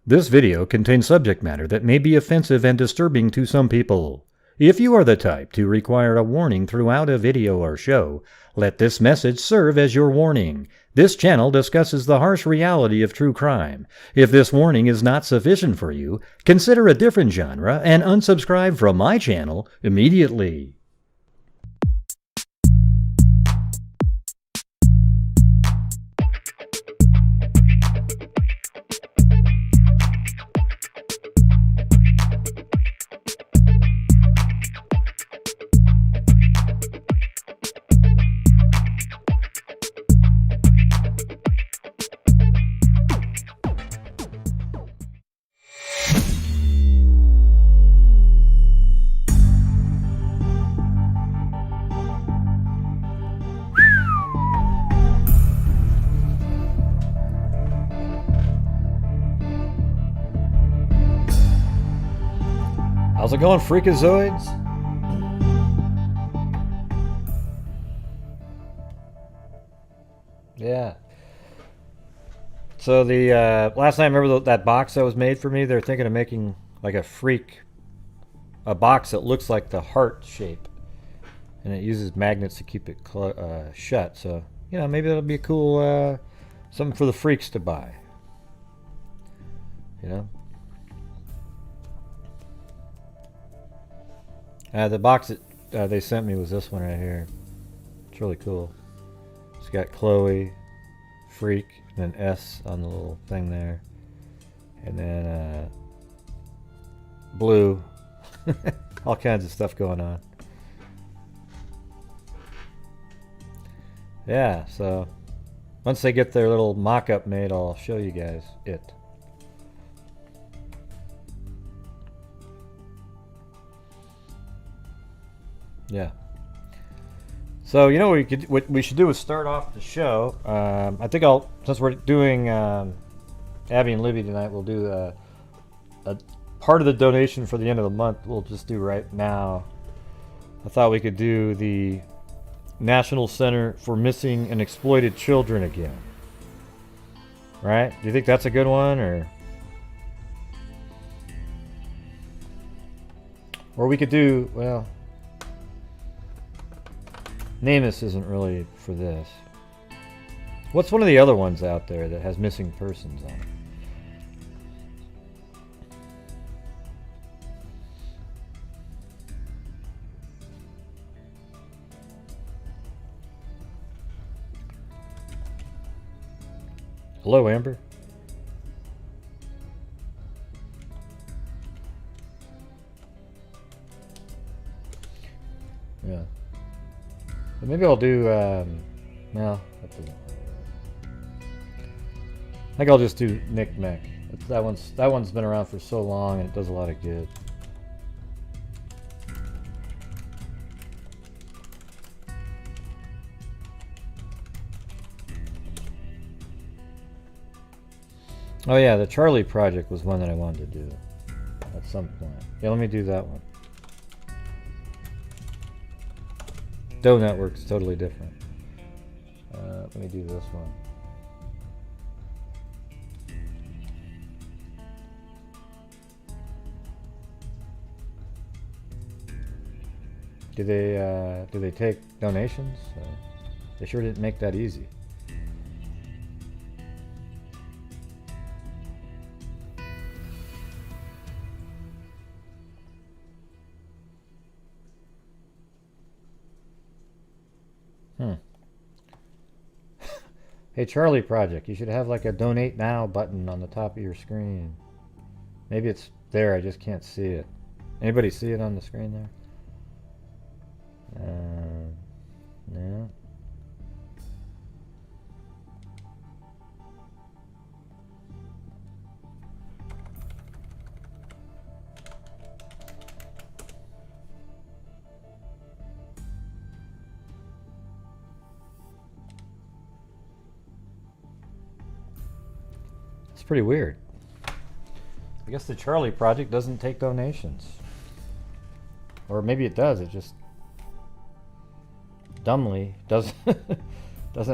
This video contains subject matter that may be offensive and disturbing to some people. If you are the type to require a warning throughout a video or show, let this message serve as your warning. This channel discusses the harsh reality of true crime. If this warning is not sufficient for you, consider a different genre and unsubscribe from my channel immediately. How's it going, freakazoids? Yeah. So the last time, remember that box that was made for me? They're thinking of making like a box that looks like the heart shape, and it uses magnets to keep it shut. So maybe that'll be a cool something for the freaks to buy. The box that they sent me was this one right here. It's really cool. It's got Chloe, Freak, and an S on the little thing there. And then blue. All kinds of stuff going on. Yeah, so once they get their little mock-up made, I'll show you guys it. Yeah. So what we should do is start off the show. I think since we're doing Abby and Libby tonight, we'll do a part of the donation for the end of the month. We'll just do right now. I thought we could do the National Center for Missing and Exploited Children again. Right? Do you think that's a good one, or we could do, well, NamUs isn't really for this. What's one of the other ones out there that has missing persons on it? Hello, Amber. Yeah. But maybe I'll do, no, I think I'll just do Nick Mech. That one's been around for so long and it does a lot of good. Oh yeah, the Charlie Project was one that I wanted to do at some point. Yeah, let me do that one. Doe Network's totally different. Let me do this one. Do they take donations? They sure didn't make that easy. Hey, Charlie Project, you should have like a donate now button on the top of your screen. Maybe it's there, I just can't see it. Anybody see it on the screen there? No. It's pretty weird. I guess the Charlie Project doesn't take donations. Or maybe it does, it just dumbly doesn't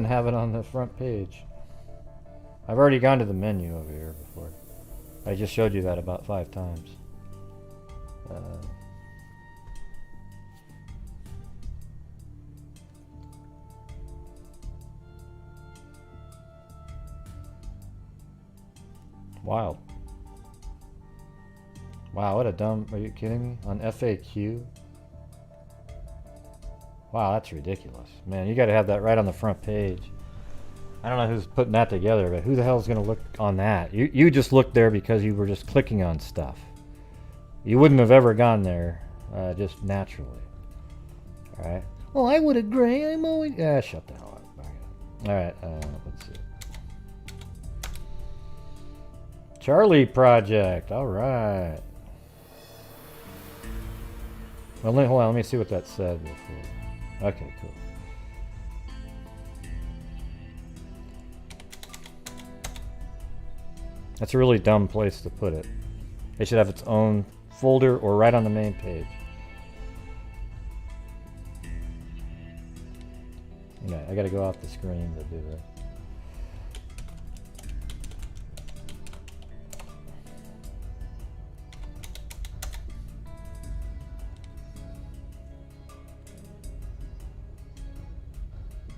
have it on the front page. I've already gone to the menu over here before. I just showed you that about 5 times. Wild. Wow, what a dumb... Are you kidding me? On FAQ? Wow, that's ridiculous. Man, you gotta have that right on the front page. I don't know who's putting that together, but who the hell is gonna look on that? You just looked there because you were just clicking on stuff. You wouldn't have ever gone there just naturally. Alright. Well, I would agree. I'm always... Yeah, shut the hell up. Alright, let's see. Charlie Project. Alright. Well, hold on. Let me see what that said before. Okay, cool. That's a really dumb place to put it. It should have its own folder or right on the main page. Okay, I gotta go off the screen to do that.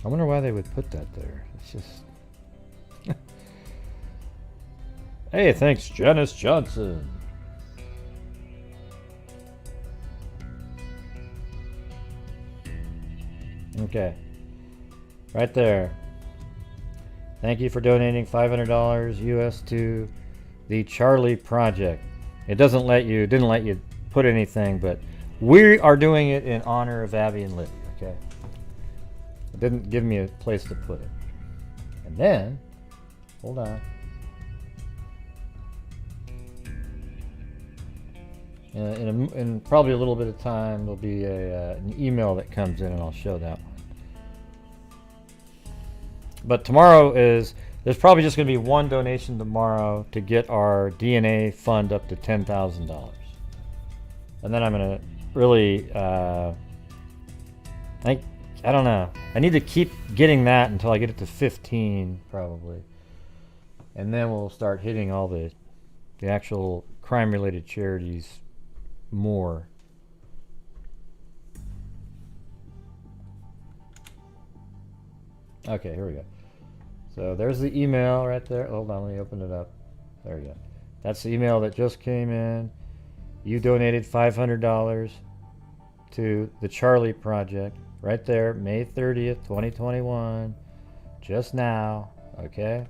I wonder why they would put that there. It's just... Hey, thanks, Janice Johnson. Okay. Right there. Thank you for donating $500 US to the Charlie Project. It didn't let you put anything, but we are doing it in honor of Abby and Libby, okay? It didn't give me a place to put it. And then, hold on. In probably a little bit of time, there'll be an email that comes in, and I'll show that one. But tomorrow there's probably just going to be one donation tomorrow to get our DNA fund up to $10,000. And then I'm going to really, I don't know. I need to keep getting that until I get it to 15, probably. And then we'll start hitting all the actual crime-related charities more. Okay, here we go. So there's the email right there. Hold on, let me open it up. There we go. That's the email that just came in. You donated $500 to the Charlie Project. Right there, May 30th, 2021. Just now. Okay?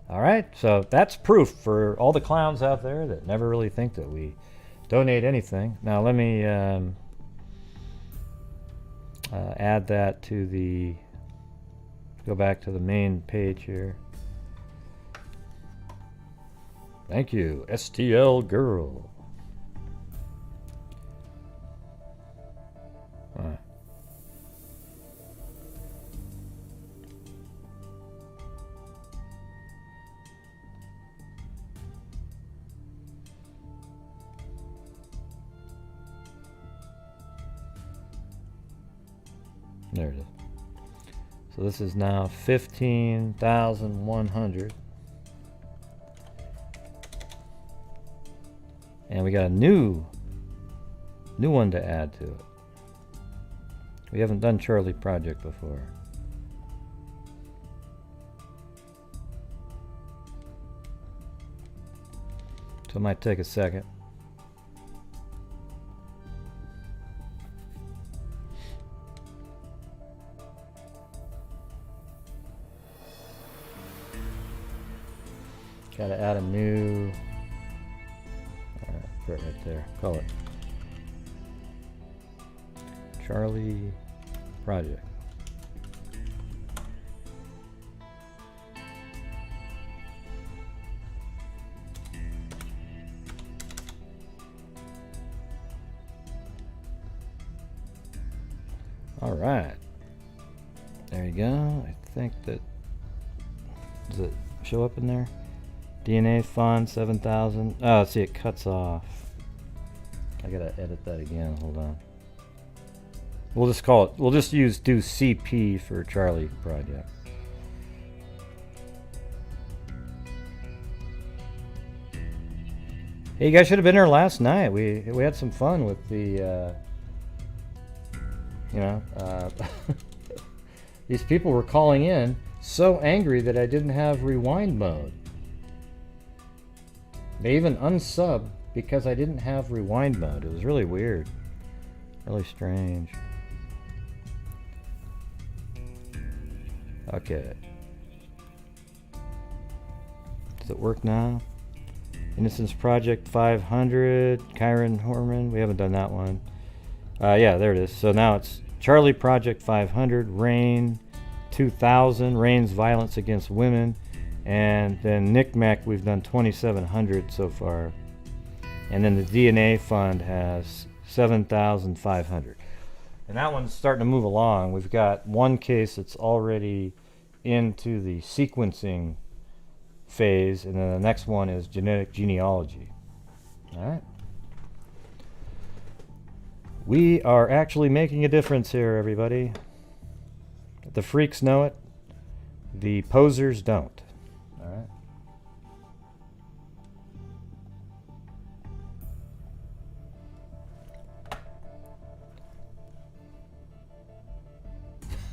Alright, so that's proof for all the clowns out there that never really think that we donate anything. Now let me add that to the... Go back to the main page here. Thank you, STL Girl. There it is. So this is now 15,100. And we got a new one to add to it. We haven't done Charlie Project before. So it might take a second. Gotta add a new, put it right there, call it Charlie Project. All right, there you go. I think that, does it show up in there? DNA fund 7,000. Oh, see, it cuts off. I gotta edit that again. Hold on. We'll just call it. We'll just do CP for Charlie Project. Hey, you guys should have been here last night. We had some fun with the, these people were calling in so angry that I didn't have rewind mode. They even unsubbed because I didn't have rewind mode. It was really weird. Really strange. Okay. Does it work now? Innocence Project 500, Kyron Horman. We haven't done that one. Yeah, there it is. So now it's Charlie Project 500, Rain 2000, Rain's Violence Against Women, and then Knickknack, we've done 2,700 so far. And then the DNA Fund has 7,500. And that one's starting to move along. We've got one case that's already into the sequencing phase, and then the next one is genetic genealogy. All right. We are actually making a difference here, everybody. The freaks know it. The posers don't. All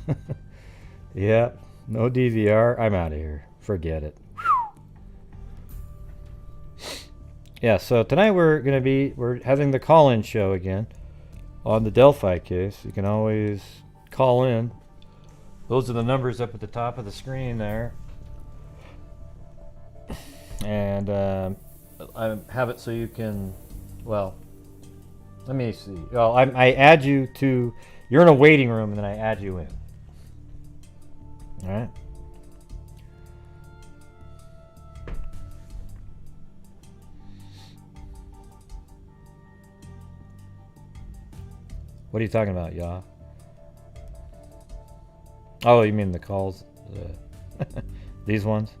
right. Yeah, no DVR. I'm out of here. Forget it. Yeah, so tonight we're having the call-in show again on the Delphi case. You can always call in. Those are the numbers up at the top of the screen there. And I have it so you can, well, let me see. Well, I add you to, you're in a waiting room and then I add you in. All right. What are you talking about, y'all? Oh, you mean the calls? These ones?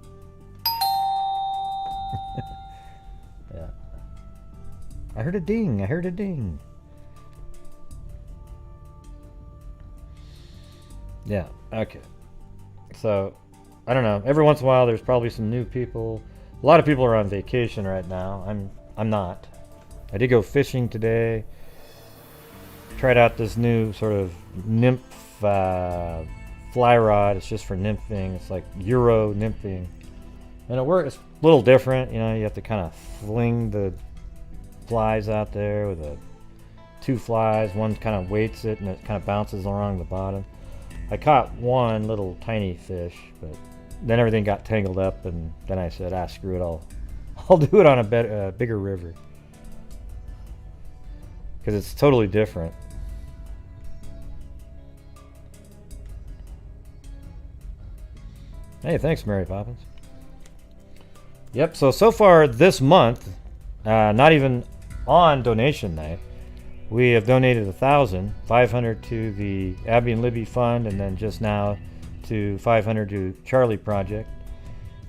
Yeah. I heard a ding. I heard a ding. Yeah, okay. So, I don't know. Every once in a while there's probably some new people. A lot of people are on vacation right now. I'm not. I did go fishing today. Tried out this new sort of nymph fly rod. It's just for nymphing. It's like Euro nymphing. And it works. It's a little different. You know, you have to kind of fling the flies out there with two flies. One kind of weights it and it kind of bounces along the bottom. I caught one little tiny fish, but then everything got tangled up, and then I said, screw it. I'll do it on a bigger river. Because it's totally different. Hey, thanks, Mary Poppins. Yep, so far this month, not even on donation night, we have donated 1,500 to the Abby and Libby Fund, and then just now to 500 to Charlie Project,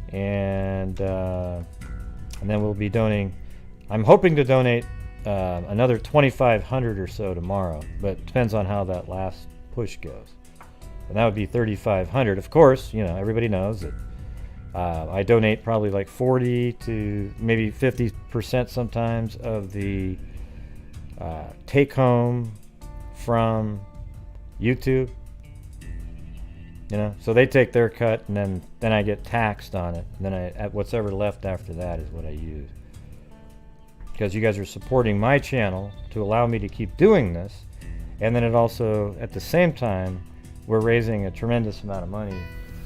and then we'll be donating. I'm hoping to donate another 2,500 or so tomorrow, but it depends on how that last push goes. And that would be 3,500. Of course, you know, everybody knows that I donate probably like 40 to maybe 50% sometimes of the take home from YouTube. You know, so they take their cut, and then I get taxed on it. And then what's ever left after that is what I use. Because you guys are supporting my channel to allow me to keep doing this, and then it also, at the same time, we're raising a tremendous amount of money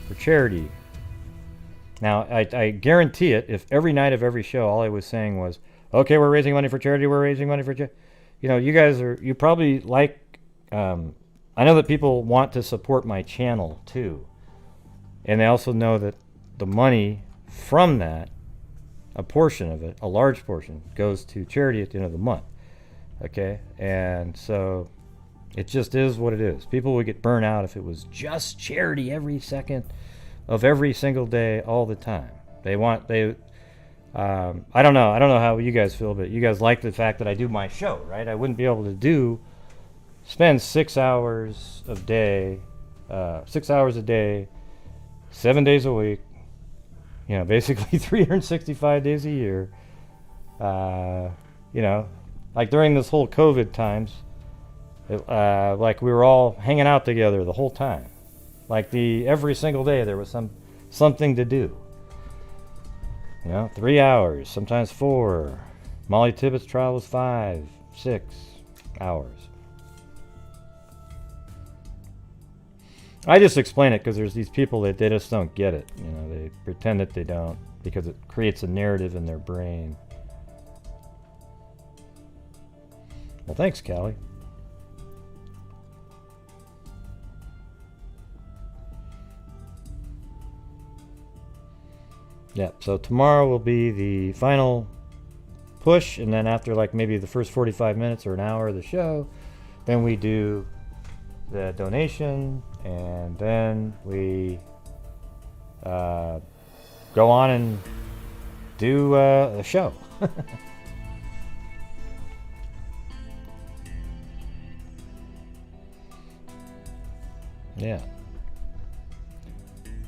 for charity. Now, I guarantee it, if every night of every show all I was saying was, okay, we're raising money for charity, we're raising money for charity. You know, you probably like, I know that people want to support my channel too. And they also know that the money from that, a portion of it, a large portion, goes to charity at the end of the month. Okay? And so it just is what it is. People would get burnt out if it was just charity every second of every single day, all the time. I don't know how you guys feel, but you guys like the fact that I do my show, right? I wouldn't be able to spend 6 hours a day, 7 days a week, you know, basically 365 days a year, You know, like during this whole COVID times, like we were all hanging out together the whole time. Like every single day there was something to do. 3 hours, sometimes 4. Molly Tippett's trial was 5, 6 hours. I just explain it because there's these people that they just don't get it. They pretend that they don't because it creates a narrative in their brain. Well, thanks, Callie. Yeah, so tomorrow will be the final push, and then after like maybe the first 45 minutes or an hour of the show, then we do the donation, and then we go on and do a show. Yeah.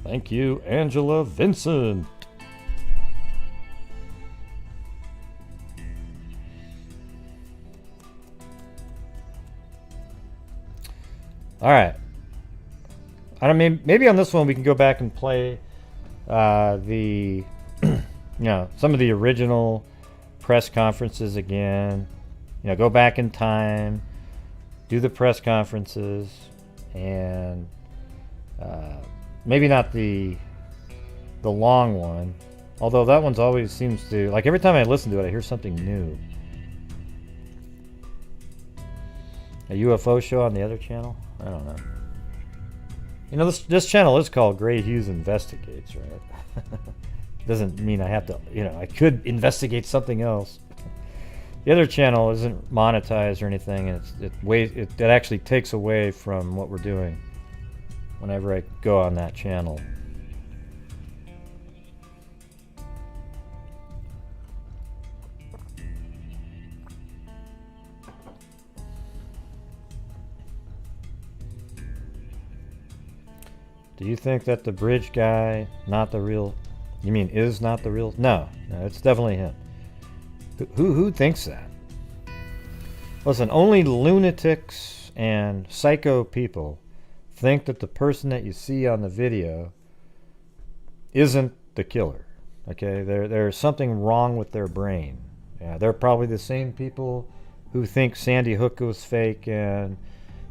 Thank you, Angela Vincent. All right. I don't mean maybe on this one we can go back and play the some of the original press conferences again. Go back in time, do the press conferences, and maybe not the long one, although that one's always seems to, like, every time I listen to it I hear something new. A UFO show on the other channel? I don't know. This channel is called Gray Hughes Investigates, right? Doesn't mean I have to, I could investigate something else. The other channel isn't monetized or anything, and it actually takes away from what we're doing whenever I go on that channel. Do you think that the bridge guy, not the real... You mean is not the real... No, it's definitely him. Who thinks that? Listen, only lunatics and psycho people think that the person that you see on the video isn't the killer. Okay, there's something wrong with their brain. Yeah, they're probably the same people who think Sandy Hook was fake and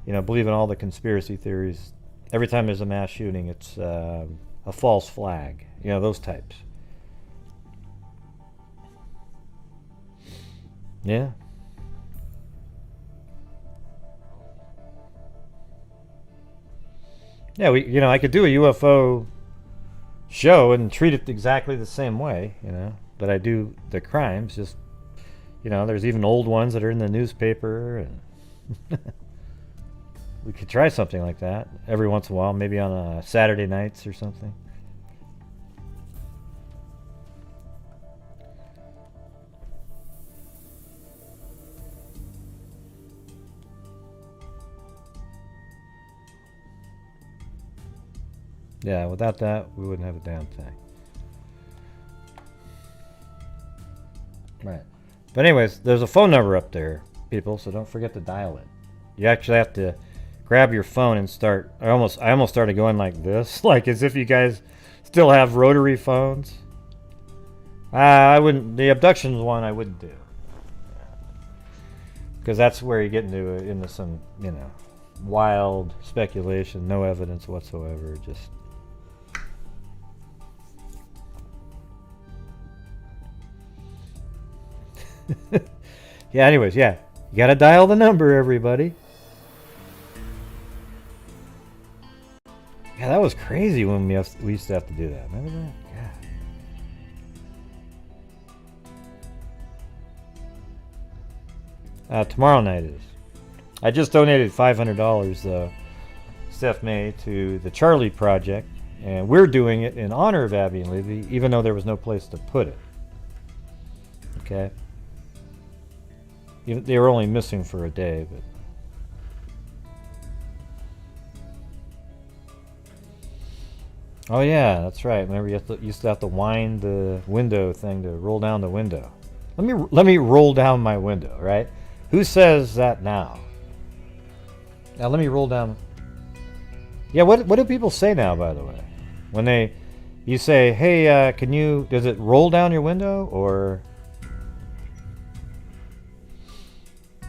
believe in all the conspiracy theories. Every time there's a mass shooting, it's a false flag. Those types. Yeah. Yeah, I could do a UFO show and treat it exactly the same way, that I do the crimes. Just, there's even old ones that are in the newspaper, and we could try something like that every once in a while, maybe on Saturday nights or something. Yeah, without that, we wouldn't have a damn thing. Right. But anyways, there's a phone number up there, people, so don't forget to dial it. You actually have to grab your phone and start... I almost started going like this, like as if you guys still have rotary phones. I wouldn't... The abductions one I wouldn't do. Because that's where you get into some, wild speculation, no evidence whatsoever, just... Yeah, anyways, yeah. You gotta dial the number, everybody. Yeah, that was crazy when we used to have to do that. Remember that? Yeah. Tomorrow night is. I just donated $500, though, Steph May, to the Charlie Project. And we're doing it in honor of Abby and Libby, even though there was no place to put it. Okay? They were only missing for a day, but... Oh yeah, that's right. Remember you used to have to wind the window thing to roll down the window. Let me roll down my window, right? Who says that now? Now let me roll down. Yeah, what do people say now, by the way? When you say, hey, does it roll down your window, or?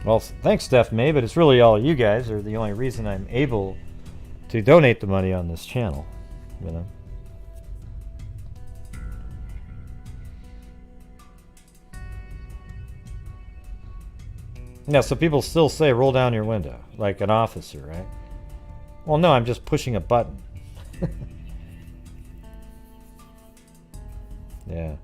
Well, thanks, Steph May, but it's really all you guys are the only reason I'm able to donate the money on this channel, you know? Yeah, so people still say roll down your window, like an officer, right? Well, no, I'm just pushing a button. Yeah.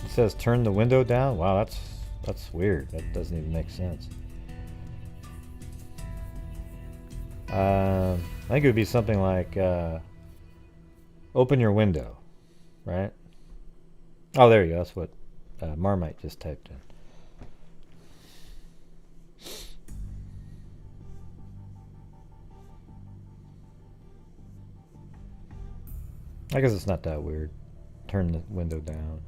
It says turn the window down. Wow, that's weird. That doesn't even make sense. I think it would be something like open your window, right? Oh, there you go. That's what Marmite just typed in. I guess it's not that weird. Turn the window down.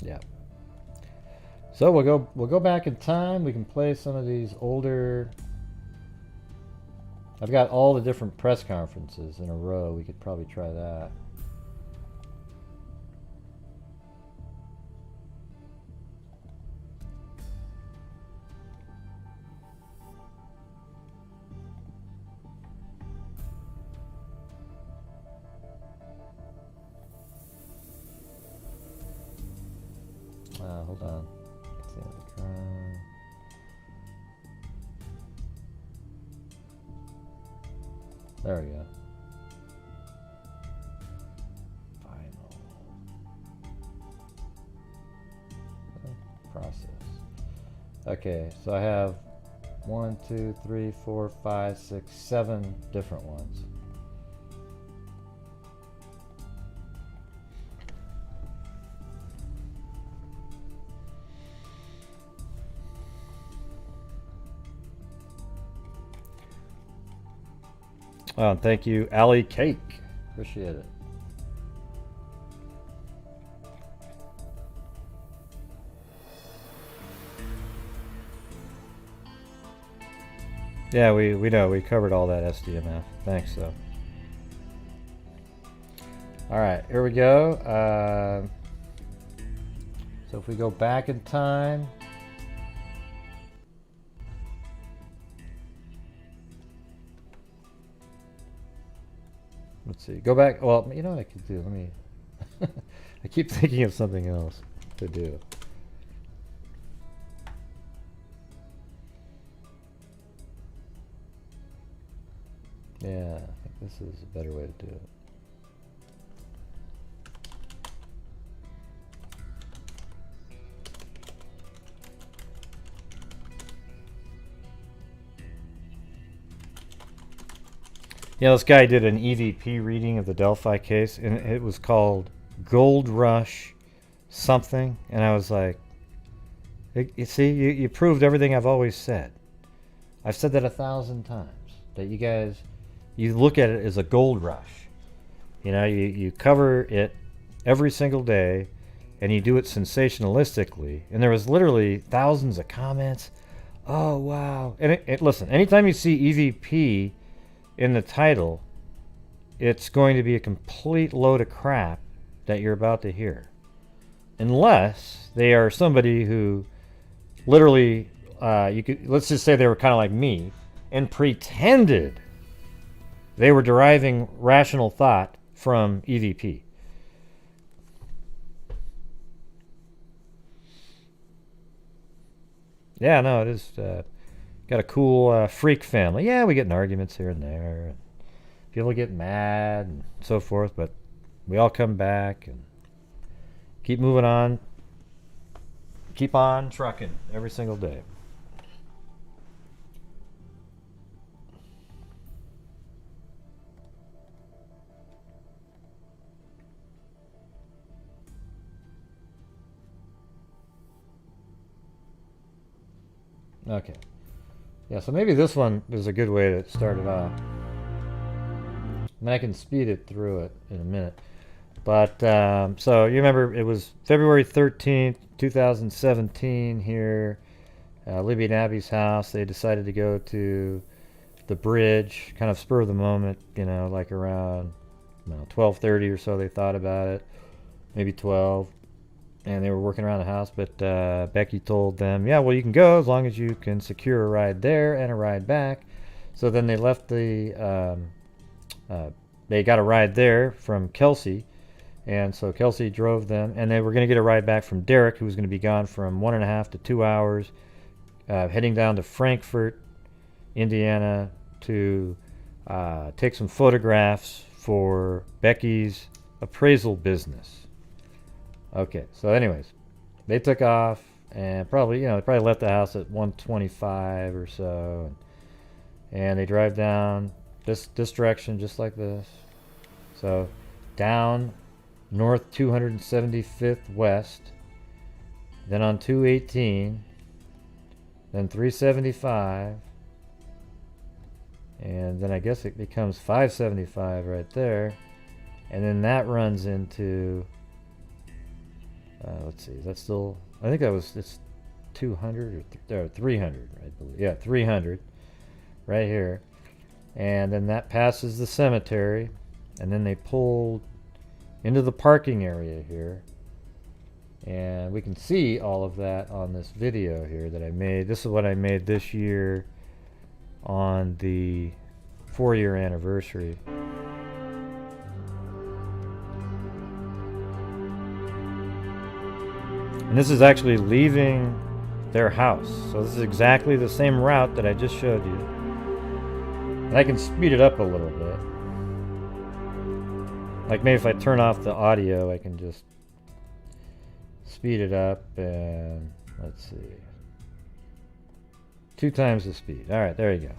Yeah. So we'll go back in time. We can play some of these older. I've got all the different press conferences in a row. We could probably try that. Hold on. There we go. Final. Process. Okay, so I have 1, 2, 3, 4, 5, 6, 7 different ones. Oh, thank you, Allie Cake. Appreciate it. Yeah, we know. We covered all that SDMF. Thanks, though. All right, here we go. So if we go back in time. Let's see. Go back. Well, you know what I could do? Let me. I keep thinking of something else to do. Yeah, I think this is a better way to do it. Yeah, this guy did an EVP reading of the Delphi case, and it was called Gold Rush something, and I was like, you see, you proved everything I've always said. I've said that 1,000 times, that you guys, you look at it as a gold rush. You know, you cover it every single day, and you do it sensationalistically, and there was literally thousands of comments. Oh, wow. And listen, anytime you see EVP in the title, it's going to be a complete load of crap that you're about to hear. Unless they are somebody who literally, let's just say they were kind of like me and pretended they were deriving rational thought from EVP. Yeah, no, it is. Got a cool freak family. Yeah, we get in arguments here and there. And people get mad and so forth, but we all come back and keep moving on. Keep on trucking every single day. Okay. Yeah, so maybe this one is a good way to start it off. And I can speed it through it in a minute. But, so you remember it was February 13th, 2017 here, Libby and Abby's house. They decided to go to the bridge, kind of spur of the moment, you know, like around 12:30 or so they thought about it, maybe 12. And they were working around the house, but Becky told them, yeah, well, you can go as long as you can secure a ride there and a ride back. So then they left they got a ride there from Kelsey. And so Kelsey drove them, and they were going to get a ride back from Derrick, who was going to be gone from 1.5 to 2 hours, heading down to Frankfort, Indiana, to take some photographs for Becky's appraisal business. Okay, so anyways, they took off, and probably, they probably left the house at 1:25 or so, and they drive down this direction just like this. So down North 275th West, then on 218, then 375, and then I guess it becomes 575 right there, and then that runs into, let's see, is that still, I think it's 200 or 300, I believe. Yeah, 300 right here. And then that passes the cemetery, and then they pulled into the parking area here. And we can see all of that on this video here that I made. This is what I made this year on the 4-year anniversary. And this is actually leaving their house. So this is exactly the same route that I just showed you. And I can speed it up a little bit. Like maybe if I turn off the audio, I can just speed it up, and let's see. 2 times the speed. Alright, there you go.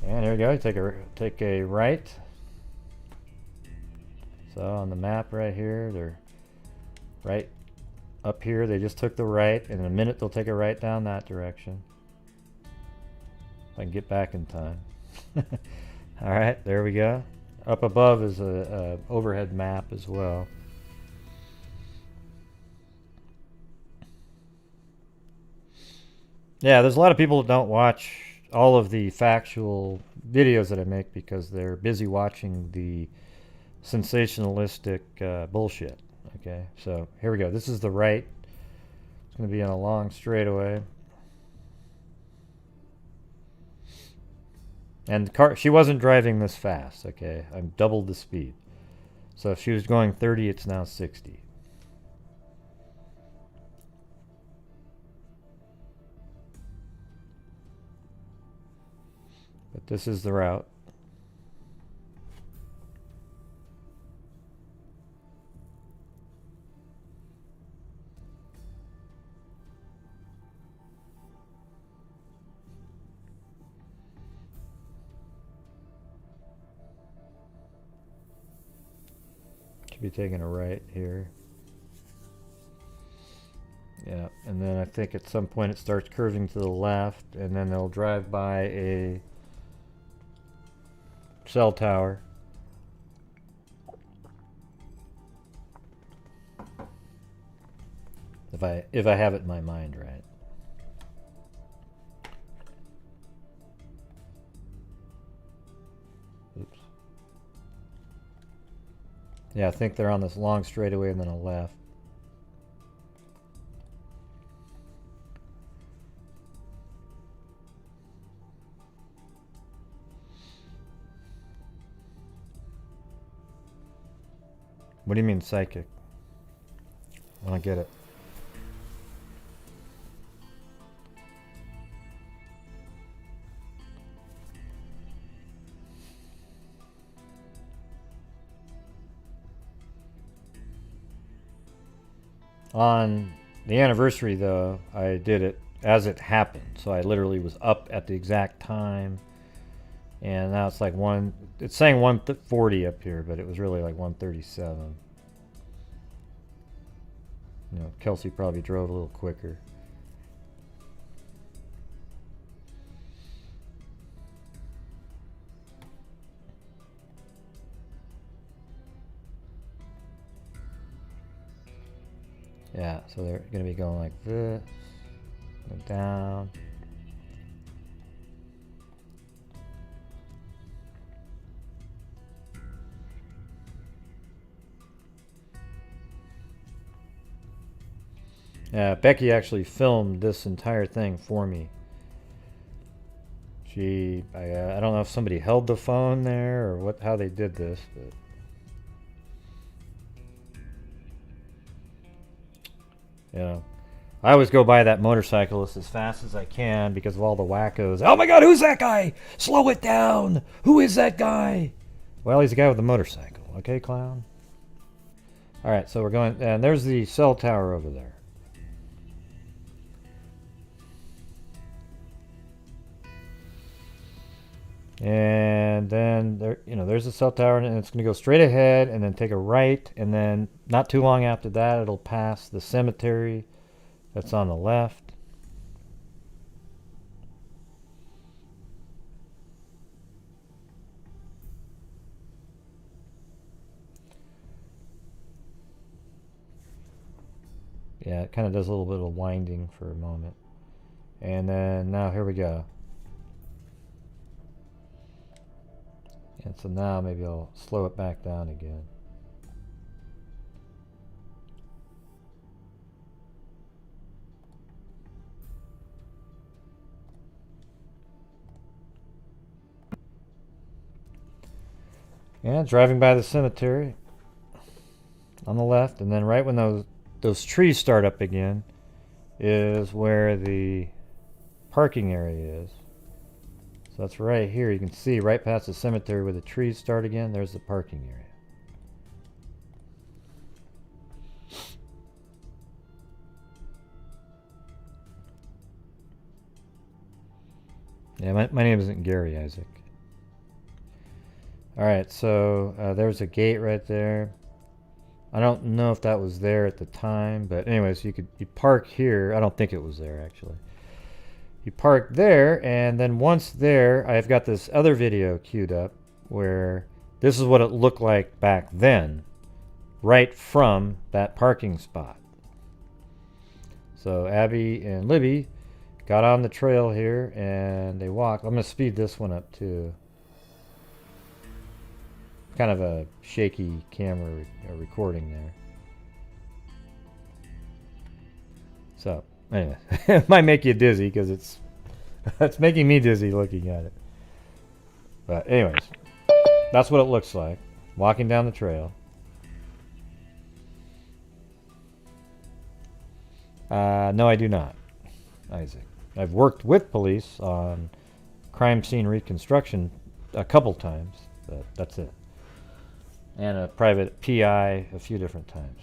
And there we go. Take a right. So on the map right here, they're right up here. They just took the right, and in a minute they'll take a right down that direction. If I can get back in time. All right, there we go. Up above is a overhead map as well. Yeah, there's a lot of people that don't watch all of the factual videos that I make because they're busy watching the sensationalistic bullshit. Okay, so here we go. This is the right. It's going to be on a long straightaway. And the car, she wasn't driving this fast, okay? I've doubled the speed. So if she was going 30, it's now 60. But this is the route. Should be taking a right here. Yeah, and then I think at some point it starts curving to the left, and then they'll drive by a cell tower. If I have it in my mind right. Oops. Yeah, I think they're on this long straightaway and then a left. What do you mean psychic? I don't get it. On the anniversary, though, I did it as it happened. So I literally was up at the exact time. And now it's like it's saying 140 up here, but it was really like 137. You know, Kelsey probably drove a little quicker. Yeah, so they're going to be going like this, and down. Yeah, Becky actually filmed this entire thing for me. I don't know if somebody held the phone there or how they did this, but you know, I always go by that motorcyclist as fast as I can because of all the wackos. Oh my God, who's that guy? Slow it down. Who is that guy? Well, he's the guy with the motorcycle. Okay, clown. All right, so we're going, and there's the cell tower over there. And then there, there's the cell tower, and it's going to go straight ahead, and then take a right, and then not too long after that, it'll pass the cemetery that's on the left. Yeah, it kind of does a little bit of winding for a moment, and then now here we go. And so now maybe I'll slow it back down again. Yeah, driving by the cemetery on the left, and then right when those trees start up again is where the parking area is. So that's right here. You can see right past the cemetery where the trees start again. There's the parking area. Yeah, my name isn't Gary Isaac. Alright, so there's a gate right there. I don't know if that was there at the time, but anyways, you park here. I don't think it was there actually. You park there, and then once there, I've got this other video queued up where this is what it looked like back then, right from that parking spot. So Abby and Libby got on the trail here, and they walked. I'm going to speed this one up too. Kind of a shaky camera recording there. So anyway, it might make you dizzy because it's making me dizzy looking at it. But anyways, that's what it looks like walking down the trail. No, I do not, Isaac. I've worked with police on crime scene reconstruction a couple times, but that's it. And a private PI a few different times.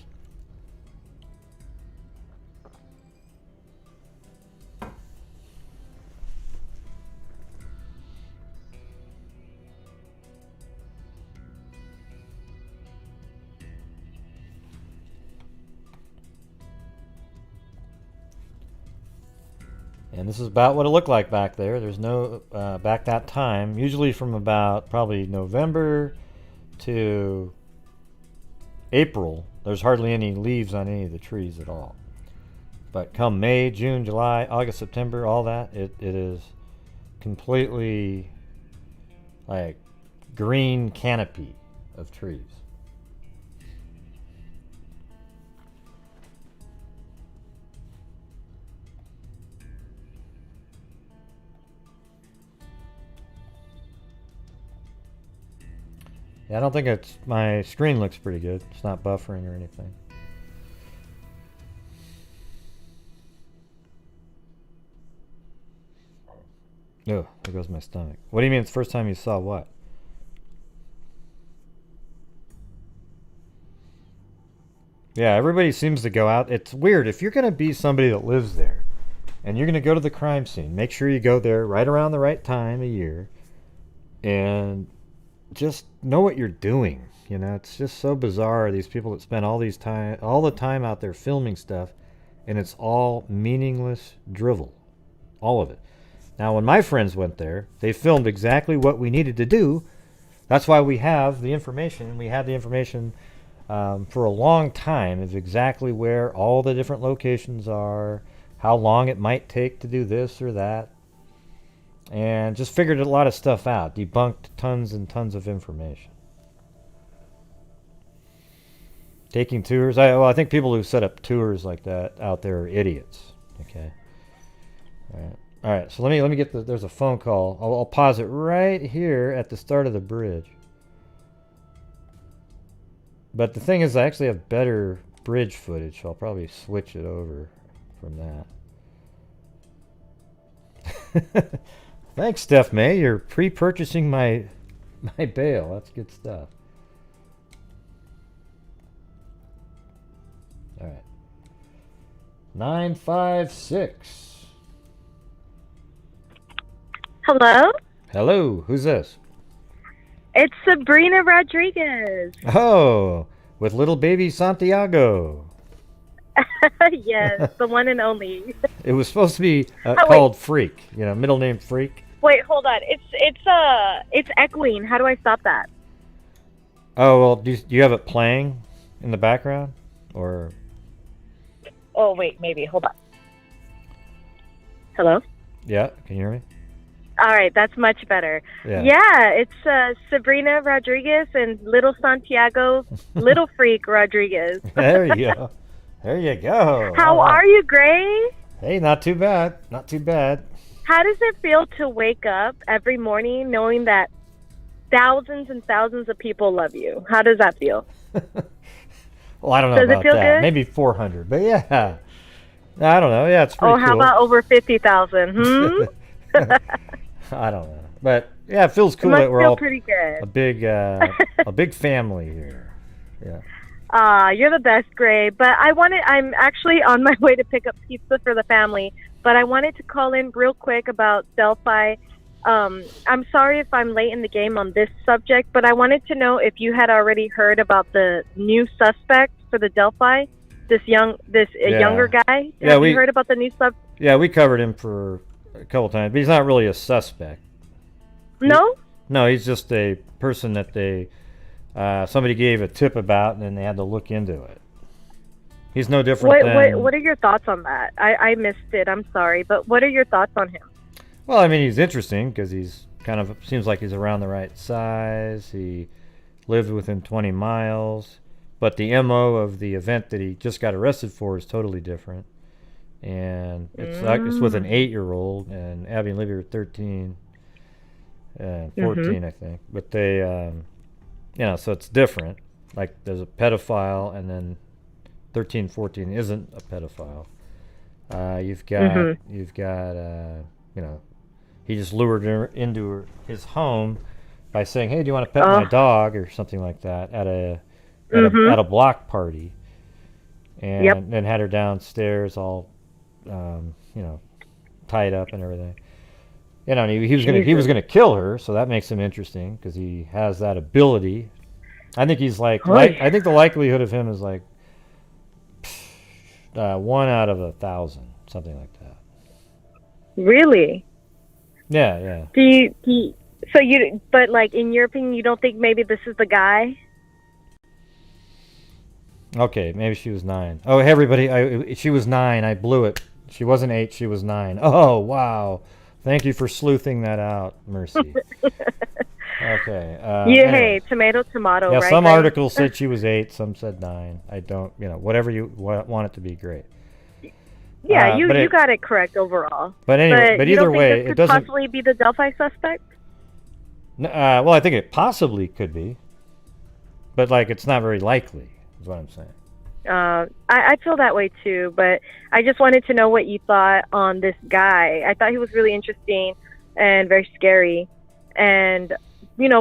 And this is about what it looked like back there. There's no, back that time, usually from about probably November to April, there's hardly any leaves on any of the trees at all. But come May, June, July, August, September, all that, it is completely like green canopy of trees. Yeah, I don't think my screen looks pretty good. It's not buffering or anything. Oh, there goes my stomach. What do you mean it's the first time you saw what? Yeah, everybody seems to go out. It's weird. If you're going to be somebody that lives there and you're going to go to the crime scene, make sure you go there right around the right time of year. And just know what you're doing. You know, it's just so bizarre. These people that spend all the time out there filming stuff, and it's all meaningless drivel, all of it. Now, when my friends went there, they filmed exactly what we needed to do. That's why we have the information. We had the information for a long time of exactly where all the different locations are, how long it might take to do this or that, and just figured a lot of stuff out, debunked tons and tons of information. Taking tours. I think people who set up tours like that out there are idiots. Okay. All right. So let me get there's a phone call. I'll pause it right here at the start of the bridge. But the thing is, I actually have better bridge footage, so I'll probably switch it over from that. Thanks, Steph May. You're pre-purchasing my bail. That's good stuff. All right. 956. Hello? Hello. Who's this? It's Sabrina Rodriguez. Oh, with little baby Santiago. Yes, the one and only. It was supposed to be called Freak. You know, middle name Freak. Wait, hold on. It's echoing. How do I stop that? Oh, well, do you have it playing in the background, or? Oh, wait, maybe. Hold on. Hello? Yeah, can you hear me? All right, that's much better. Yeah, it's Sabrina Rodriguez and little Santiago, little freak Rodriguez. There you go. There you go. How are you, Gray? Hey, not too bad. Not too bad. How does it feel to wake up every morning knowing that thousands and thousands of people love you? How does that feel? Well, I don't know does about it feel that. Good? Maybe 400, but yeah. I don't know. Yeah, it's pretty cool. Oh, how about over 50,000? I don't know, but yeah, it feels cool it must that we're feel all pretty good. a big family here. Yeah. You're the best, Gray. But I'm actually on my way to pick up pizza for the family. But I wanted to call in real quick about Delphi. I'm sorry if I'm late in the game on this subject, but I wanted to know if you had already heard about the new suspect for the Delphi, this younger guy. Have you heard about the new suspect? Yeah, we covered him for a couple times, but he's not really a suspect. No? No, he's just a person that somebody gave a tip about, and then they had to look into it. He's no different than... What are your thoughts on that? I missed it. I'm sorry, but what are your thoughts on him? Well, I mean, he's interesting because he's kind of seems like he's around the right size. He lived within 20 miles, but the MO of the event that he just got arrested for is totally different. And it's with an 8-year-old, and Abby and Libby are 13 and 14, I think. But they, so it's different. Like there's a pedophile, and then 13, 14 isn't a pedophile. You've got, he just lured her into his home by saying, "Hey, do you want to pet my dog?" or something like that at a block party, and then had her downstairs all, tied up and everything. And he was gonna kill her, so that makes him interesting because he has that ability. I think he's I think the likelihood of him is like 1 out of 1,000, something like that. Really? Yeah. But like in your opinion, you don't think maybe this is the guy? Okay, maybe she was 9. Oh, hey, everybody, she was 9. I blew it. She wasn't 8. She was 9. Oh, wow. Thank you for sleuthing that out, Mercy. Okay. Hey, tomato, yeah, right? Some articles said she was 8. Some said 9. I don't, whatever you want it to be, great. Yeah, you got it correct overall. But anyway, but either way, it doesn't possibly be the Delphi suspect. Well, I think it possibly could be, but it's not very likely, is what I'm saying. I feel that way too, but I just wanted to know what you thought on this guy. I thought he was really interesting and very scary, and I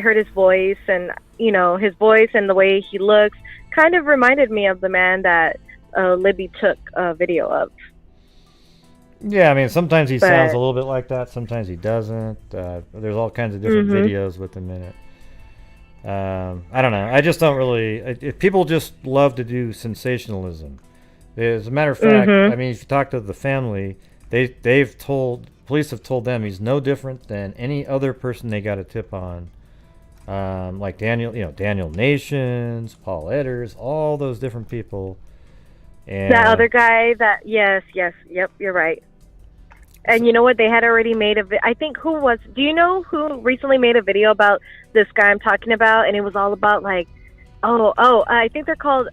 heard his voice, and his voice and the way he looks kind of reminded me of the man that Libby took a video of. Yeah, I mean, sometimes he sounds a But little bit like that. Sometimes he doesn't. There's all kinds of different mhm. videos with him in it. I don't know. I just don't really. If people just love to do sensationalism. As a matter of fact, I Mhm. mean, if you talk to the family, they've told police have told them he's no different than any other person they got a tip on. Like Daniel, Daniel Nations, Paul Edders, all those different people, That and other guy that yes, yes, yep, you're right. so, And you know what? They had already made I think who was? Do you know who recently made a video about this guy I'm talking about? And it was all about like, I think they're called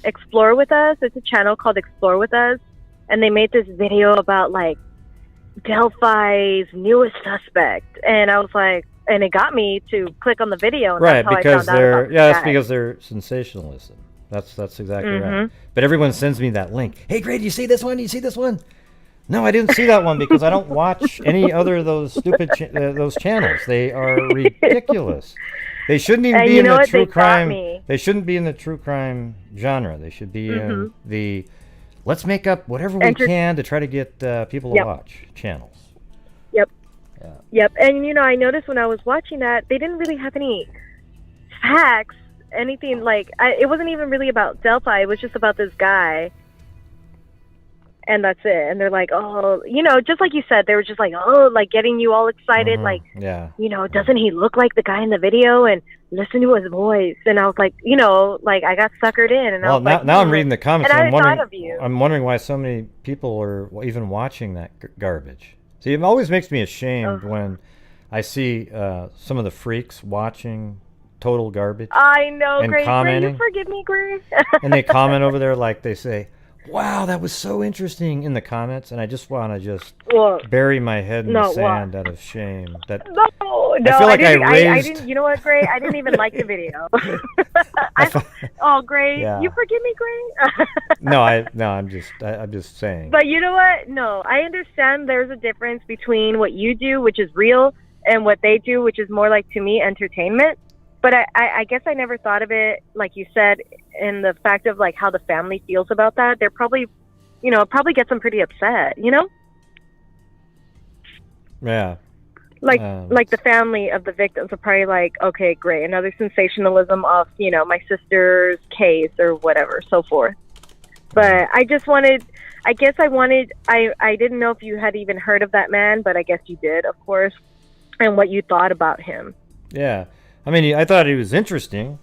Explore with Us. It's a channel called Explore with Us, and they made this video about like Delphi's newest suspect. And I was like, and it got me to click on the video, and that's right how I because found out about this that's guy. because they're sensationalism. That's exactly right. Mhm. But everyone sends me that link. Hey, Greg, you see this one? You see this one? No, I didn't see that one because I don't watch any other of those stupid those channels. They are ridiculous. They shouldn't even And be you in know the what? true They got crime. me. They shouldn't be in the true crime genre. They should be in Mhm. the let's make up whatever we Enter. can to try to get people to Yep. watch channels. Yep. Yeah. Yep. And I noticed when I was watching that they didn't really have any facts, anything like it wasn't even really about Delphi. It was just about this guy, and that's it. And they're like, oh, just like you said, they were just like, oh, like getting you all excited, like, Yeah. doesn't he look like the guy in the video? And listen to his voice. And I was like, like I got suckered in, and I Well, was like, now I'm reading the comments, and and I I'm wondering. thought of you. I'm wondering why so many people are even watching that garbage. See, it always makes me ashamed when I see some of the freaks watching total garbage I know, and Grace. Will commenting, you forgive me, Grace? and they comment over there like they say, "Wow, that was so interesting" in the comments, and I just want to just Well, bury my head in the no, what? sand out of shame. That No, I feel like I didn't. I raised. didn't. You know what, Gray? I didn't even like the video. I fe- Oh, Gray, Yeah. you forgive me, Gray? no, I'm just saying. But you know what? No, I understand there's a difference between what you do, which is real, and what they do, which is more like, to me, entertainment. But I guess I never thought of it, like you said, in the fact of like how the family feels about that. They're probably, it probably gets them pretty upset, Yeah. Like the family of the victims are probably like, okay, great, another sensationalism of, my sister's case or whatever, so forth. But I just wanted, I didn't know if you had even heard of that man, but I guess you did, of course, and what you thought about him. Yeah. I mean, I thought he was interesting.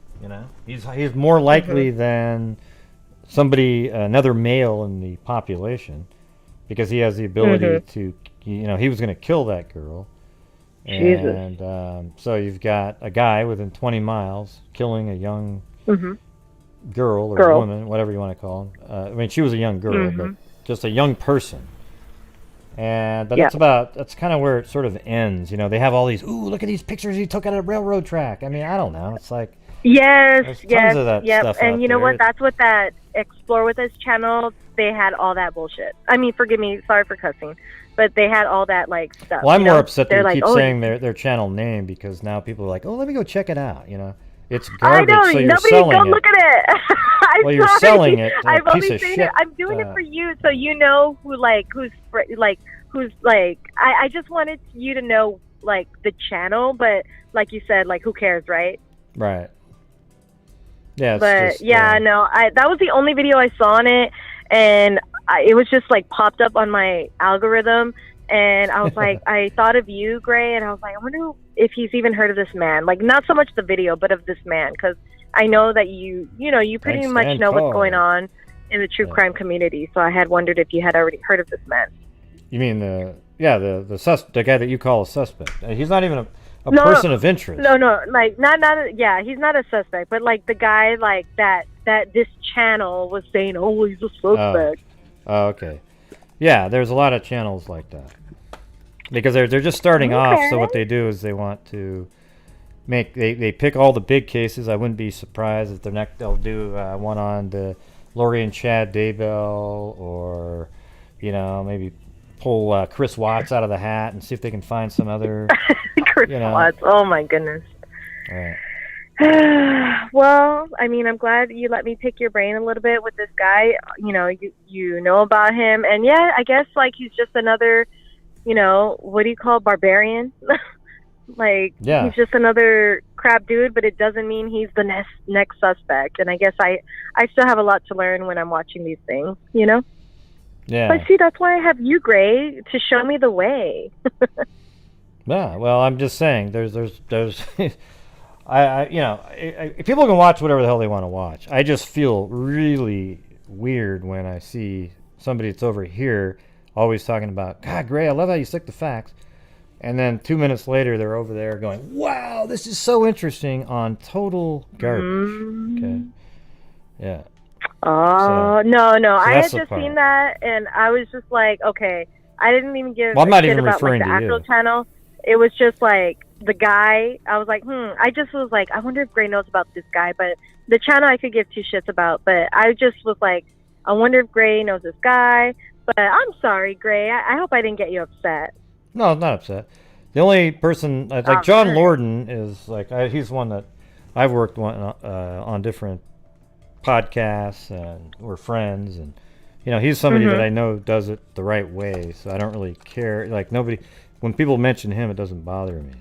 He's more likely than another male in the population, because he has the ability to, he was going to kill that girl. Jesus. And so you've got a guy within 20 miles killing a young girl or woman, whatever you want to call him. I mean, she was a young girl, but just a young person. And but that's kind of where it sort of ends. They have all these, ooh, look at these pictures he took at a railroad track. I mean, I don't know. It's like yes, tons of that stuff and out you know there. what? That's what that Explore with Us channel, they had all that bullshit. I mean, forgive me, sorry for cussing, but they had all that like stuff. Well, I'm more upset that They're you like, keep oh, saying their channel name, because now people are like, oh, let me go check it out. It's I garbage, know, so you're nobody selling go it. look at it. I'm Well, you're sorry. selling it, I've piece only of seen shit. it. I'm doing it for you, so you know who's like. I just wanted you to know like the channel, but like you said, like who cares, right? Right. Yeah. But no, that was the only video I saw on it, and it was just like popped up on my algorithm, and I was like, I thought of you, Gray, and I was like, I wonder if he's even heard of this man. Like, not so much the video, but of this man, because I know that you pretty Thanks, much Dan know what's Cole. going on in the true crime community. So I had wondered if you had already heard of this man. You mean the guy that you call a suspect? He's not even a person of interest. No, like he's not a suspect, but like the guy like that this channel was saying, oh, he's a suspect. Oh, okay. Yeah, there's a lot of channels like that, because they're just starting off. So what they do is they want to they pick all the big cases. I wouldn't be surprised if they'll do one on the Lori and Chad Daybell, or maybe pull Chris Watts out of the hat and see if they can find some other Chris Watts. Oh my goodness. Right. Well, I mean, I'm glad you let me pick your brain a little bit with this guy. You know about him, and yeah, I guess like he's just another, what do you call barbarian? Like Yeah. he's just another crap dude, but it doesn't mean he's the next suspect. And I guess I still have a lot to learn when I'm watching these things, Yeah. But see, that's why I have you, Gray, to show me the way. Yeah. Well, I'm just saying, there's people can watch whatever the hell they want to watch. I just feel really weird when I see somebody that's over here always talking about, God, Gray, I love how you stick to facts. And then 2 minutes later, they're over there going, wow, this is so interesting on total garbage. Okay. Yeah. Oh, no. So I had that's the just part. seen that, and I was just like, okay. I didn't even give Well, I'm a not shit even about like referring the to actual you. channel. It was just like the guy. I was like, I just was like, I wonder if Gray knows about this guy. But the channel I could give two shits about. But I just was like, I wonder if Gray knows this guy. But I'm sorry, Gray. I hope I didn't get you upset. No, I'm not upset. The only person, like John Lorden is like, he's one that I've worked on different podcasts, and we're friends, and he's somebody that I know does it the right way, so I don't really care. Like when people mention him, it doesn't bother me.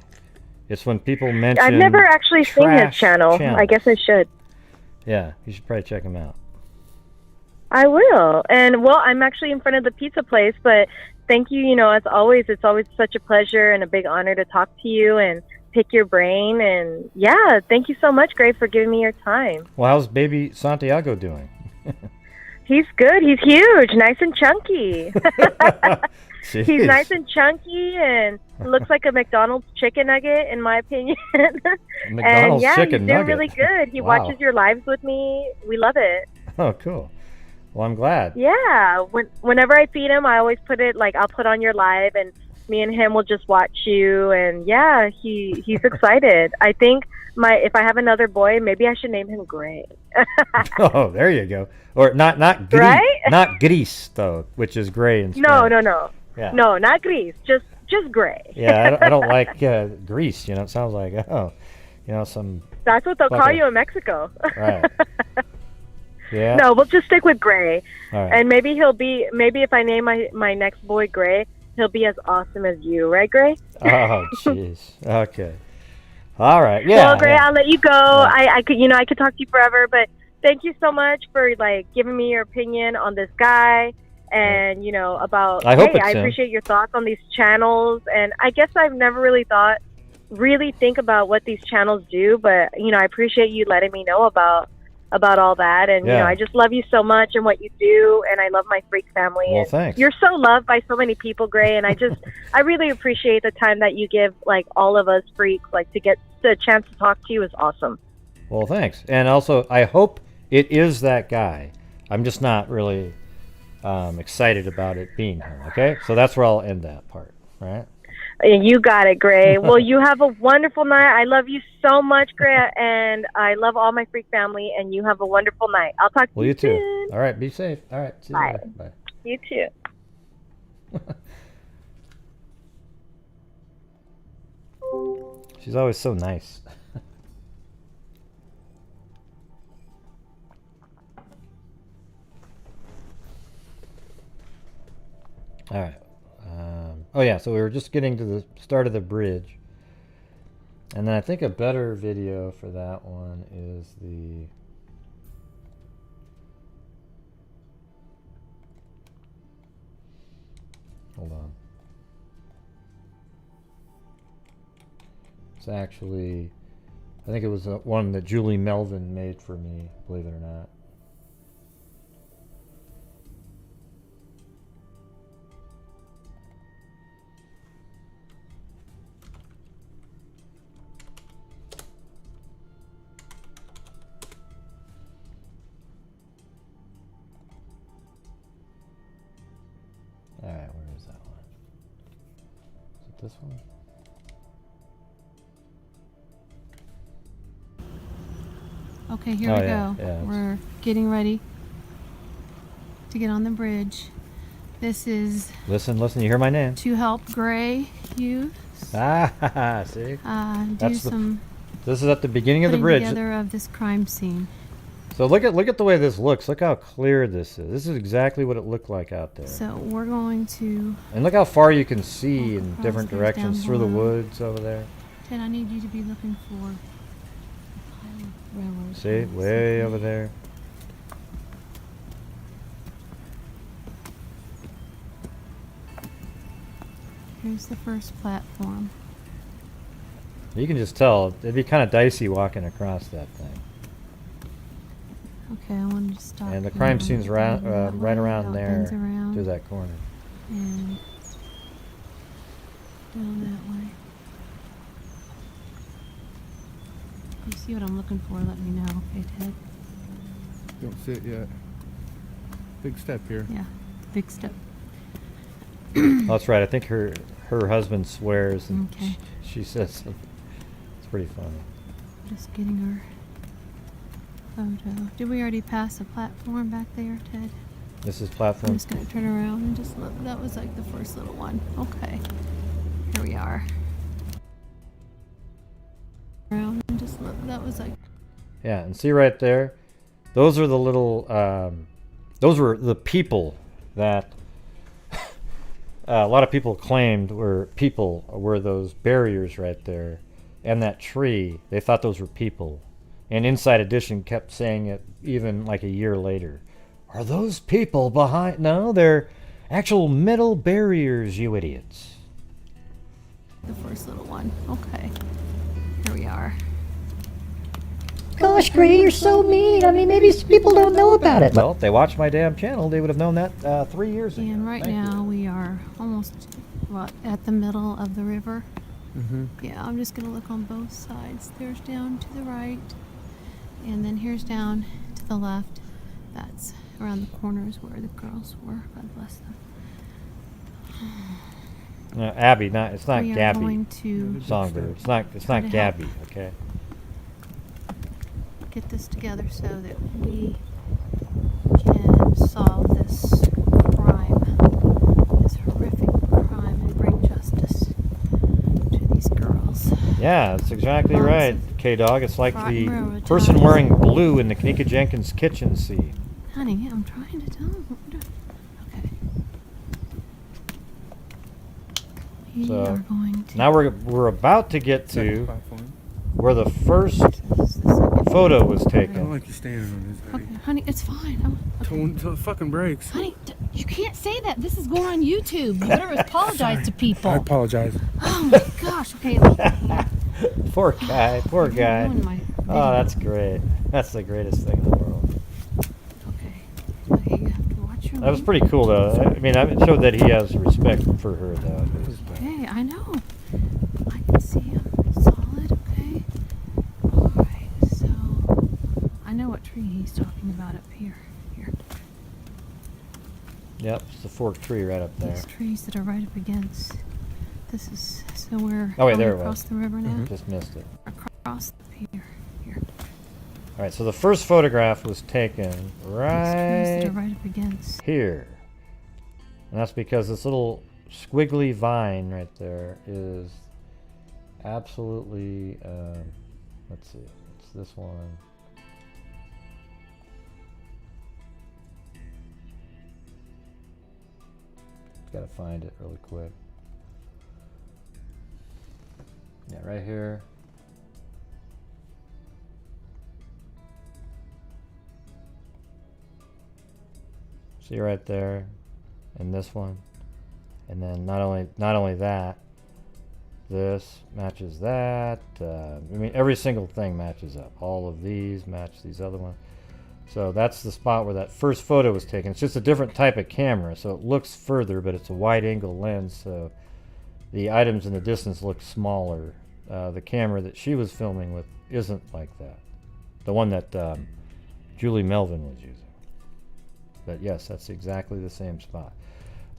It's when people mention I've never actually seen his channel. I guess I should. Yeah, you should probably check him out. I will. And well, I'm actually in front of the pizza place, but thank you. As always, it's always such a pleasure and a big honor to talk to you and pick your brain. And yeah, thank you so much, Gray, for giving me your time. Well, how's baby Santiago doing? He's good. He's huge, nice and chunky. He's nice and chunky and looks like a McDonald's chicken nugget, in my opinion. McDonald's chicken he's doing nugget. really good. He Wow. watches your lives with me. We love it. Oh, cool. Well, I'm glad. Yeah. Whenever I feed him, I always put it like I'll put on your live, and me and him will just watch you. And yeah, he's excited. I think if I have another boy, maybe I should name him Gray. Oh, there you go. Or not Gris, right? Not Gris though, which is gray in Spanish. No. Yeah. No, not Gris. Just Gray. Yeah, I don't like Grease. It sounds like some. That's what they'll call you in Mexico. Right. Yeah. No, we'll just stick with Gray. All right. And maybe if I name my next boy Gray, he'll be as awesome as you, right, Gray? Oh, jeez. Okay. All right. Yeah. Well, Gray, yeah. I'll let you go. Yeah. I could talk to you forever, but thank you so much for giving me your opinion on this guy, and about. I hope it's I him. appreciate your thoughts on these channels, and I guess I've never really think about what these channels do, but I appreciate you letting me know about all that, and I just love you so much and what you do, and I love my freak family. Well, and thanks. You're so loved by so many people, Gray, and I really appreciate the time that you give all of us freaks, to get the chance to talk to you is awesome. Well, thanks. And also, I hope it is that guy. I'm just not really excited about it being him. Okay, so that's where I'll end that part. Right. You got it, Gray. Well, you have a wonderful night. I love you so much, Gray, and I love all my freak family, and you have a wonderful night. I'll talk to you you too. soon. All right, be safe. All right, see you Bye. later. Bye. You too. She's always so nice. All right. Oh yeah, so we were just getting to the start of the bridge, and then I think a better video for that one is the. Hold on. It's actually, I think it was one that Julie Melvin made for me, believe it or not. Alright, where is that one? Is it this one? Okay, here we go. Yeah, We're getting ready to get on the bridge. This is Listen, you hear my name. to help Gray use. Ah, see? Do That's some This is at the beginning of the putting bridge. together of this crime scene. So look at the way this looks. Look how clear this is. This is exactly what it looked like out there. So we're going to. And look how far you can see in Walk different across, directions down through the below. woods over there. Ted, I need you to be looking for railroad See, ties. way over there. Here's the first platform. You can just tell it'd be kind of dicey walking across that thing. Okay, I wanted to stop. And the here. crime scene's right That way, around how it there, bends around, through that corner. and down that way. You see what I'm looking for? Let me know, okay, Ted? Don't sit yet. Big step here. Yeah, big step. Oh, that's right. I think her husband swears, and Okay. she says something. It's pretty funny. Just getting her photo. Did we already pass a platform back there, Ted? This is I'm platform. just gonna turn around and just look. That was like the first little one. Okay. Here we are. Around and just look. That was like. Yeah, and see right there, those are the little. Those were the people that a lot of people claimed were those barriers right there, and that tree. They thought those were people, and Inside Edition kept saying it even like a year later. Are those people behind? No, they're actual metal barriers, you idiots. The first little one. Okay. Here we are. Gosh, Gray, you're so mean. I mean, maybe people don't know about it. Well, if they watched my damn channel, they would have known that 3 years ago. And right Thank now you. we are almost at the middle of the river. Mm-hmm. Yeah, I'm just gonna look on both sides. There's down to the right, and then here's down to the left. That's around the corners where the girls were. God bless them. No, Abby, it's not We are Gabby. going to Songbird. It's Try not to help. Gabby, okay? get this together so that we can solve this crime, this horrific crime, and bring justice to these girls. Yeah, that's exactly Lots right, of K-Dog. It's like rotten the railroad person ties. wearing blue in the Kanika Jenkins kitchen scene. Honey, I'm trying to tell them what we're doing. Okay. We So, are going to. Now we're about to get to Platform. where the first This is the second photo was I don't taken. like you standing on this, honey. Okay, honey, it's fine. Okay. Until it fucking breaks. Honey, you can't say that. This is going on YouTube. You better apologize to people. I apologize. Oh my gosh. Okay, look here. Poor guy, poor You're guy. ruining my video. Oh, that's great. That's the greatest thing in the world. Okay. Okay, you have to watch your That was weight. pretty cool, though. I mean, it showed that he has respect for her, though. Okay, I know. I can see him solid, okay? Alright, so I know what tree he's talking about up here. Here. Yep, it's the forked tree right up there. These trees that are right up against. This is so we're Oh, wait, going there it across was. the river now. Just missed it. Across here. Here. All right, so the first photograph was taken These trees that right are right up against. here. And that's because this little squiggly vine right there is absolutely, let's see, it's this one. Gotta find it really quick. Yeah, right here. See right there, and this one, and then not only that, this matches that. I mean, every single thing matches up. All of these match these other ones. So that's the spot where that first photo was taken. It's just a different type of camera, so it looks further, but it's a wide-angle lens, so the items in the distance look smaller. The camera that she was filming with isn't like that. The one that Julie Melvin was using. But yes, that's exactly the same spot.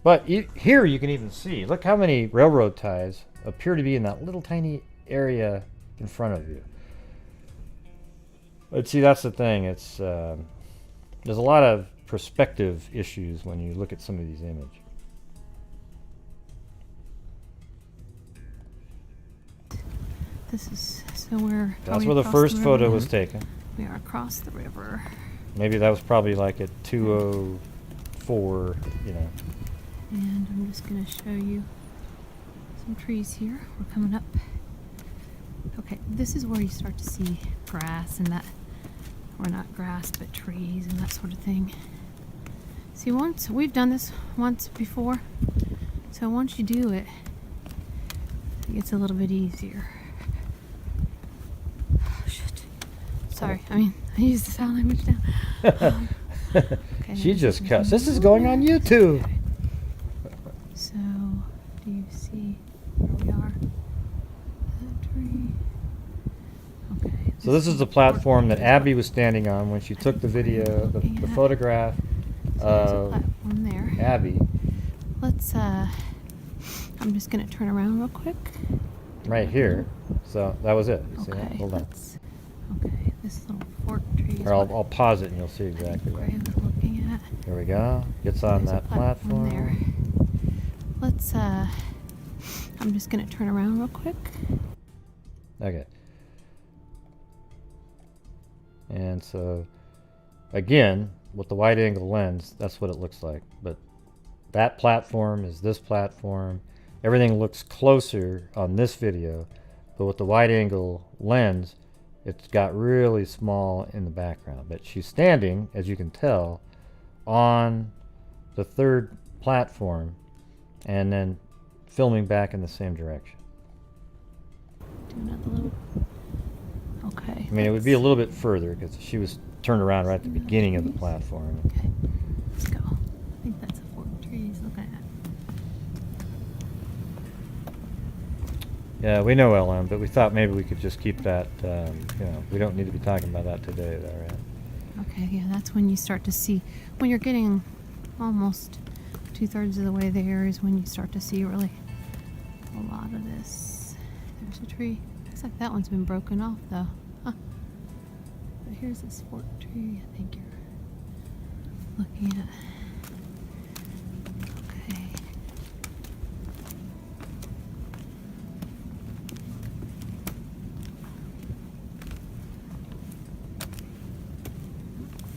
But here you can even see, look how many railroad ties appear to be in that little tiny area in front of you. But see, that's the thing. It's there's a lot of perspective issues when you look at some of these images. This is so we're. That's where the first photo was taken. We are across the river. Maybe that was probably like at 2:04, you know. And I'm just going to show you some trees here. We're coming up. Okay, this is where you start to see grass and that, or not grass, but trees and that sort of thing. See, once we've done this once before, so once you do it, it gets a little bit easier. Oh, shit. Sorry, I use the sign language now. Okay, She just cussed. This is going on YouTube. Okay. So, do you see where we are? That tree. Okay. So this is the platform that Abby was standing on when she took the video, the photograph So there's a of platform there. Abby. Let's, I'm just going to turn around real quick. Right here. So that was it. You see that? Okay, Hold on. okay, this little fork tree is Or what I'll pause it and you'll see exactly what. Gray was looking at. There we go. Gets on There's a that platform. there. Let's, I'm just going to turn around real quick. Okay. And so, again, with the wide angle lens, that's what it looks like. But that platform is this platform. Everything looks closer on this video, but with the wide angle lens, it's got really small in the background. But she's standing, as you can tell, on the third platform and then filming back in the same direction. Do another little. Okay. I mean, it would be a little bit further because she was turned around right at the beginning of the platform. Okay. Let's go. I think that's a fork tree he's looking at. Yeah, we know LM, but we thought maybe we could just keep that, you know, we don't need to be talking about that today, though, right? Okay, yeah, that's when you start to see, when you're getting almost 2/3 of the way there is when you start to see really a lot of this. There's a tree. Looks like that one's been broken off though. Huh. But here's this fork tree I think you're looking at. Okay.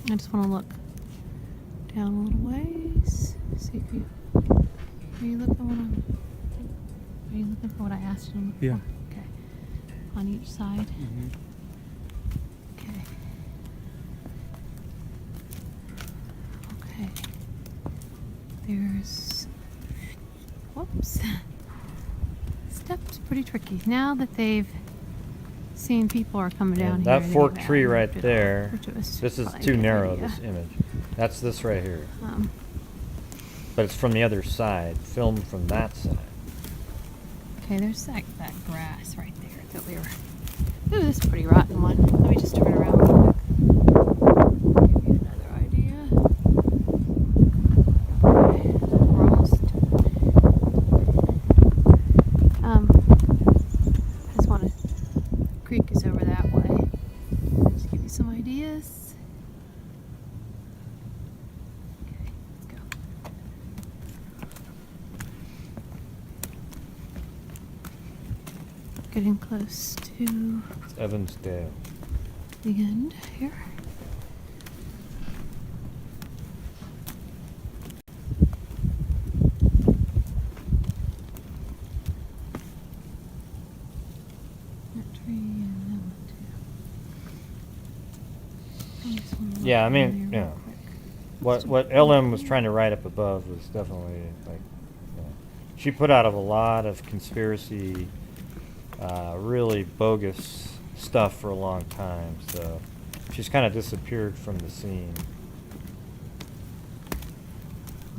I just want to look down a little ways. See if you are you looking for what I asked you to look Yeah. for? Okay. On each side. Mm-hmm. Okay. Okay. There's whoops. Step's pretty tricky. Now that they've seen people are coming down And here. that forked tree right there, This this is too narrow, this image. That's this right here. But it's from the other side, filmed from that side. Okay, there's that grass right there that we were. Ooh, this is a pretty rotten one. Let me just turn around real quick. Give you another idea. Okay, we're almost. I just want to. Creek is over that way. Just give you some ideas. Okay, let's go. Getting close to It's Evansdale. the end here. That tree and that one too. I just wanna look Yeah, I mean, down there you real know, quick. what LM was trying to write up above was definitely like, you know, she put out a lot of conspiracy, really bogus stuff for a long time. So she's kind of disappeared from the scene.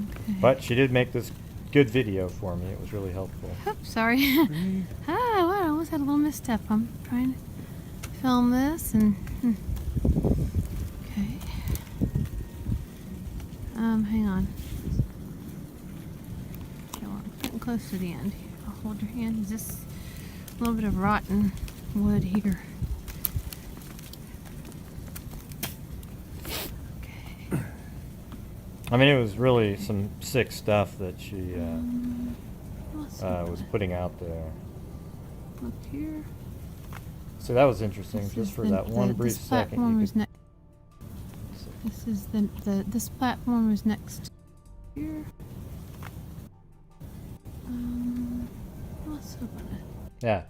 Okay. But she did make this good video for me. It was really helpful. Oops, sorry. Well, I almost had a little misstep. I'm trying to film this and. Okay. Hang on. Okay, well, I'm getting close to the end here. I'll hold your hand. Is this a little bit of rotten wood here? Okay. I mean, it was really some sick stuff that she Let's see was putting out there. Look here. So that was interesting, This just is for the- that one brief this second. platform You is could, This is this platform is next here. Let's open it. yeah.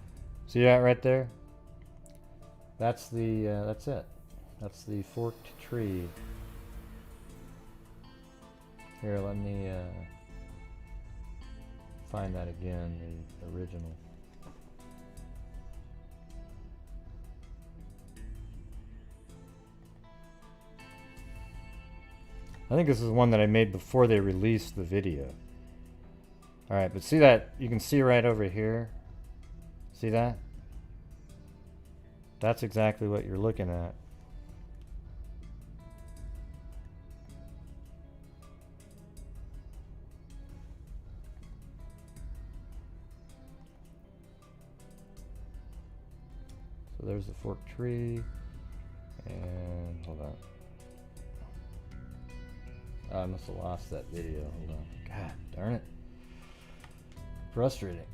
See that right there? That's the that's it. That's the forked tree. Here, let me find that again, the original. I think this is one that I made before they released the video. Alright, but see that? You can see right over here. See that? That's exactly what you're looking at. So there's the forked tree. And hold on. Oh, I must have lost that video. Hold on. God darn it. Frustrating.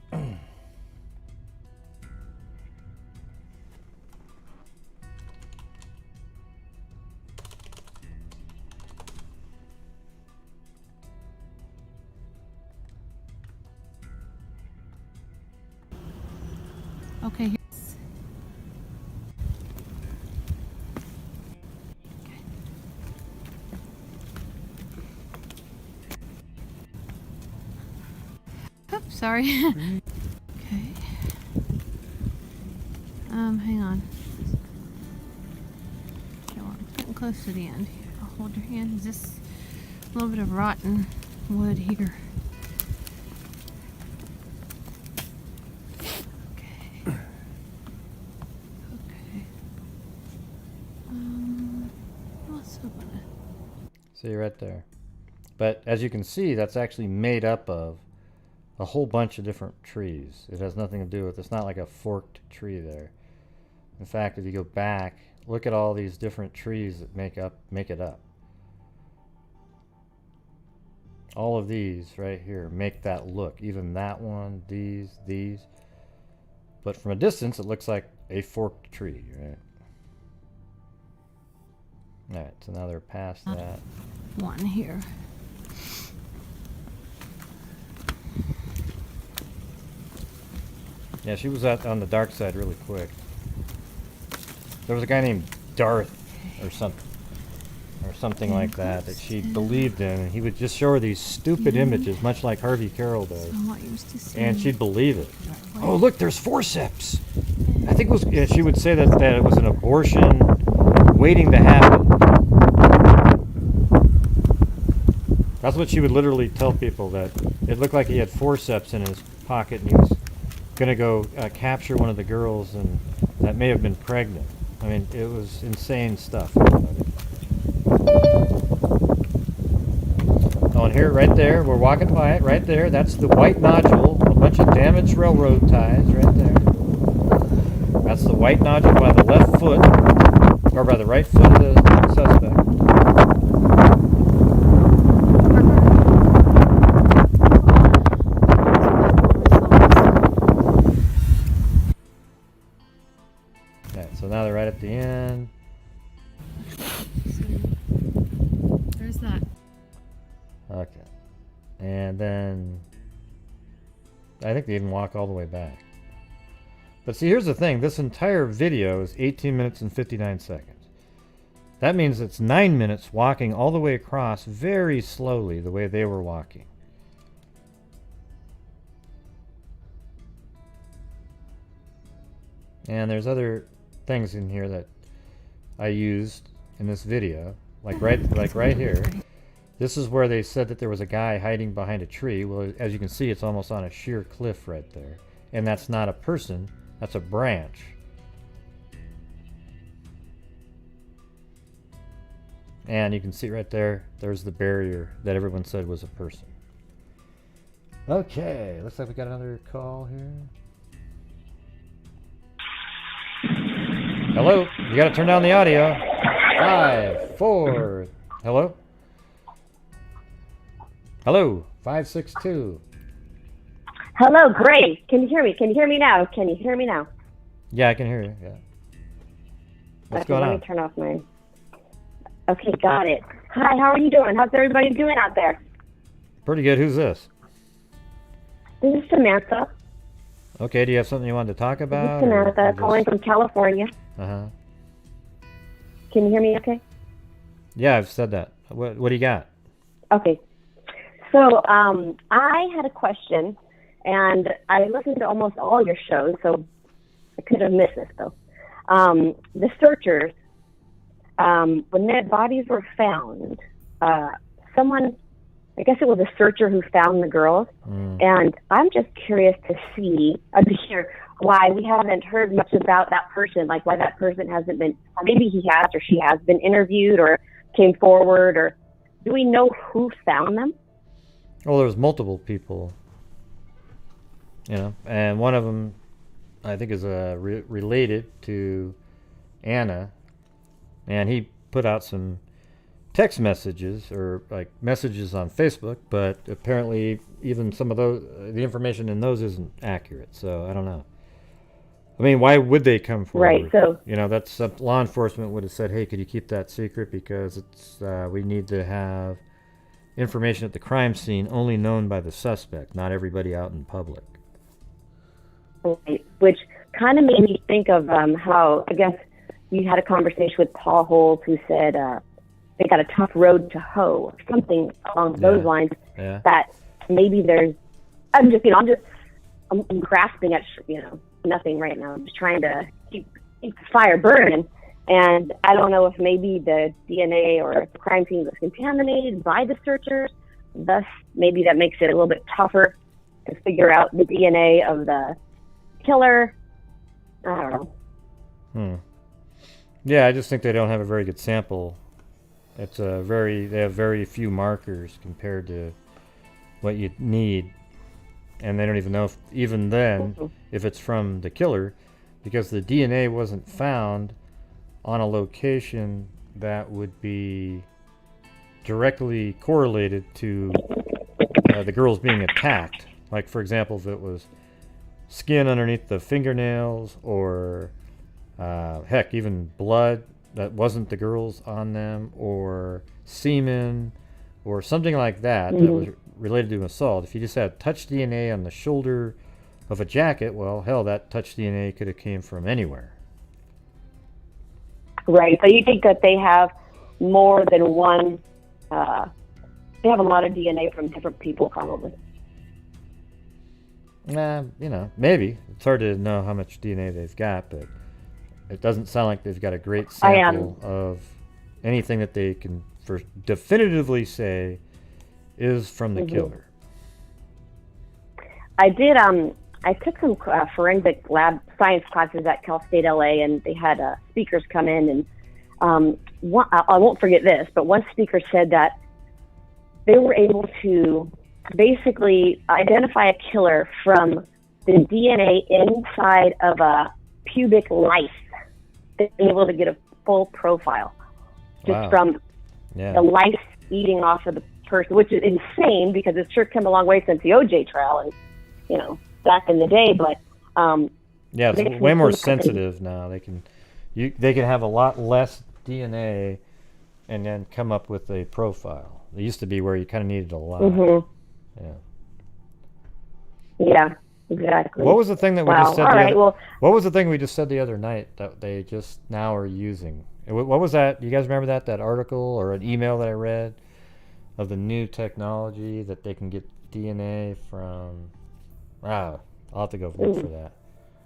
Okay, here's. Oops, sorry. Okay. Hang on. Okay, well, I'm getting close to the end here. I'll hold your hand. Is this a little bit of rotten wood here? Okay. Okay. Let's open it. See right there. But as you can see, that's actually made up of a whole bunch of different trees. It has nothing to do with, it's not like a forked tree there. In fact, if you go back, look at all these different trees that make it up. All of these right here make that look. Even that one, these. But from a distance, it looks like a forked tree, right? Alright, so now they're past that. One here. Yeah, she was out on the dark side really quick. There was a guy named Darth or something like that she believed in, and he would just show her these stupid images, much like Harvey Carroll does, and she'd believe it. Oh, look, there's forceps. I think it was. Yeah, she would say that it was an abortion waiting to happen. That's what she would literally tell people, that it looked like he had forceps in his pocket and he was going to go capture one of the girls and that may have been pregnant. I mean, it was insane stuff. Oh, and here, right there, we're walking by it, right there. That's the white nodule, a bunch of damaged railroad ties right there. That's the white nodule by the left foot, or by the right foot of the suspect. So now they're right at the end. So, there's that. Okay. And then I think they even walk all the way back. But see, here's the thing. This entire video is 18 minutes and 59 seconds. That means it's 9 minutes walking all the way across very slowly the way they were walking. And there's other things in here that I used in this video, like right here. This is where they said that there was a guy hiding behind a tree. Well, as you can see, it's almost on a sheer cliff right there, and that's not a person, that's a branch. And you can see right there, there's the barrier that everyone said was a person. Okay, looks like we got another call here. Hello? You gotta turn down the audio. 5, 4. Hello? Hello? 562. Hello, great. Can you hear me? Can you hear me now? Can you hear me now? Yeah, I can hear you. Yeah. What's going let on? me turn off my... Okay, got it. Hi, how are you doing? How's everybody doing out there? Pretty good. Who's this? This is Samantha. Okay, do you have something you wanted to talk This about? is Samantha, calling from California. Uh-huh. Can you hear me okay? Yeah, I've said that. What do you got? Okay. So, I had a question, and I listened to almost all your shows, so I could have missed this, though. The searchers, when their bodies were found, someone, I guess it was a searcher who found the girls, and I'm just curious to hear why we haven't heard much about that person, like why that person hasn't been, or maybe he has or she has been interviewed or came forward, or do we know who found them? Well, there's multiple people, and one of them, I think, is related to Anna, and he put out some text messages or like messages on Facebook, but apparently even some of those, the information in those isn't accurate. So I don't know. I mean, why would they come forward? Right. So that's law enforcement would have said, "Hey, could you keep that secret because it's we need to have information at the crime scene only known by the suspect, not everybody out in public." Which kind of made me think of how, I guess, you had a conversation with Paul Holt, who said they got a tough road to hoe, or something along those lines. Yeah. That maybe there's, I'm grasping at nothing right now. I'm just trying to keep the fire burning, and I don't know if maybe the DNA or the crime scene was contaminated by the searchers. Thus, maybe that makes it a little bit tougher to figure out the DNA of the killer. I don't know. Yeah, I just think they don't have a very good sample. They have very few markers compared to what you need, and they don't even know if it's from the killer, because the DNA wasn't found on a location that would be directly correlated to the girls being attacked. Like, for example, if it was skin underneath the fingernails, or heck, even blood that wasn't the girls on them, or semen, or something like that that was related to an assault. If you just had touch DNA on the shoulder of a jacket, well, hell, that touch DNA could have came from anywhere. Right. So you think that they have more than one? They have a lot of DNA from different people, probably. Maybe. It's hard to know how much DNA they've got, but it doesn't sound like they've got a great sample of anything that they can definitively say is from the killer. I did. I took some forensic lab science classes at Cal State LA, and they had speakers come in, and I won't forget this, but one speaker said that they were able to basically identify a killer from the DNA inside of a pubic lice. They're able to get a full profile just from the lice eating off of the person, which is insane because it's sure come a long way since the OJ trial and, back in the day. But it's way more sensitive now. They can have a lot less DNA and then come up with a profile. It used to be where you kind of needed a lot. Yeah, exactly. What was the thing that we just said? What was the thing we just said the other night that they just now are using? What was that? You guys remember that article or an email that I read of the new technology that they can get DNA from? I'll have to go look for that.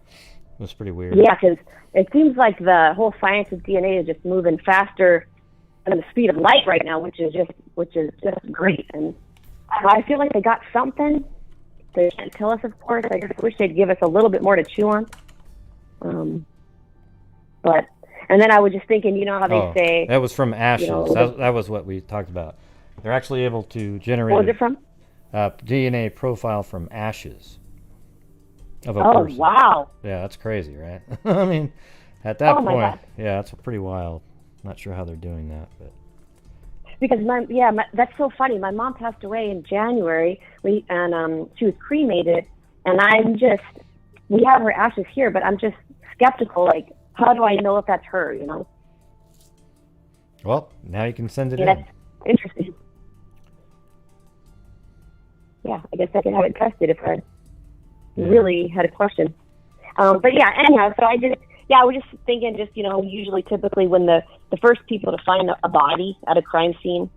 It was pretty weird. Yeah, because it seems like the whole science of DNA is just moving faster than the speed of light right now, which is just great. And I feel like they got something. They can't tell us, of course. I just wish they'd give us a little bit more to chew on. And then I was just thinking, how they say... That was from ashes. That was what we talked about. They're actually able to generate... What was it from? DNA profile from ashes of a person. Oh, wow. Yeah, that's crazy, right? I mean, at that point, God. Yeah, that's pretty wild. Not sure how they're doing that, but... Because that's so funny. My mom passed away in January, and she was cremated, and we have her ashes here, but I'm just skeptical. Like, how do I know if that's her? You know? Well, now you can send it Yeah, in. that's interesting. Yeah, I guess I could have it tested if I really had a question. But yeah, anyhow, so I was just thinking, usually typically when the first people to find a body at a crime scene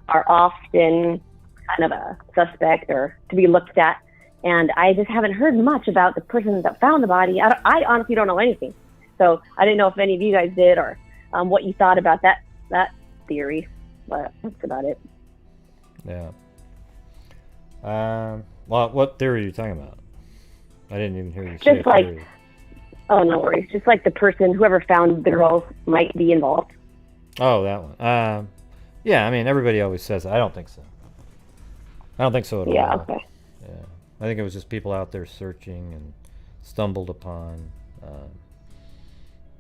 are often kind of a suspect or to be looked at. And I just haven't heard much about the person that found the body. I honestly don't know anything. So I didn't know if any of you guys did or what you thought about that theory. But that's about it. Yeah. Well, what theory are you talking about? I didn't even hear you say Just like, theory. oh, no worries. Just like the person, whoever found the girls might be involved. Oh, that one. Yeah, I mean, everybody always says that. I don't think so. I don't think so at all. Yeah, okay. Yeah. I think it was just people out there searching and stumbled upon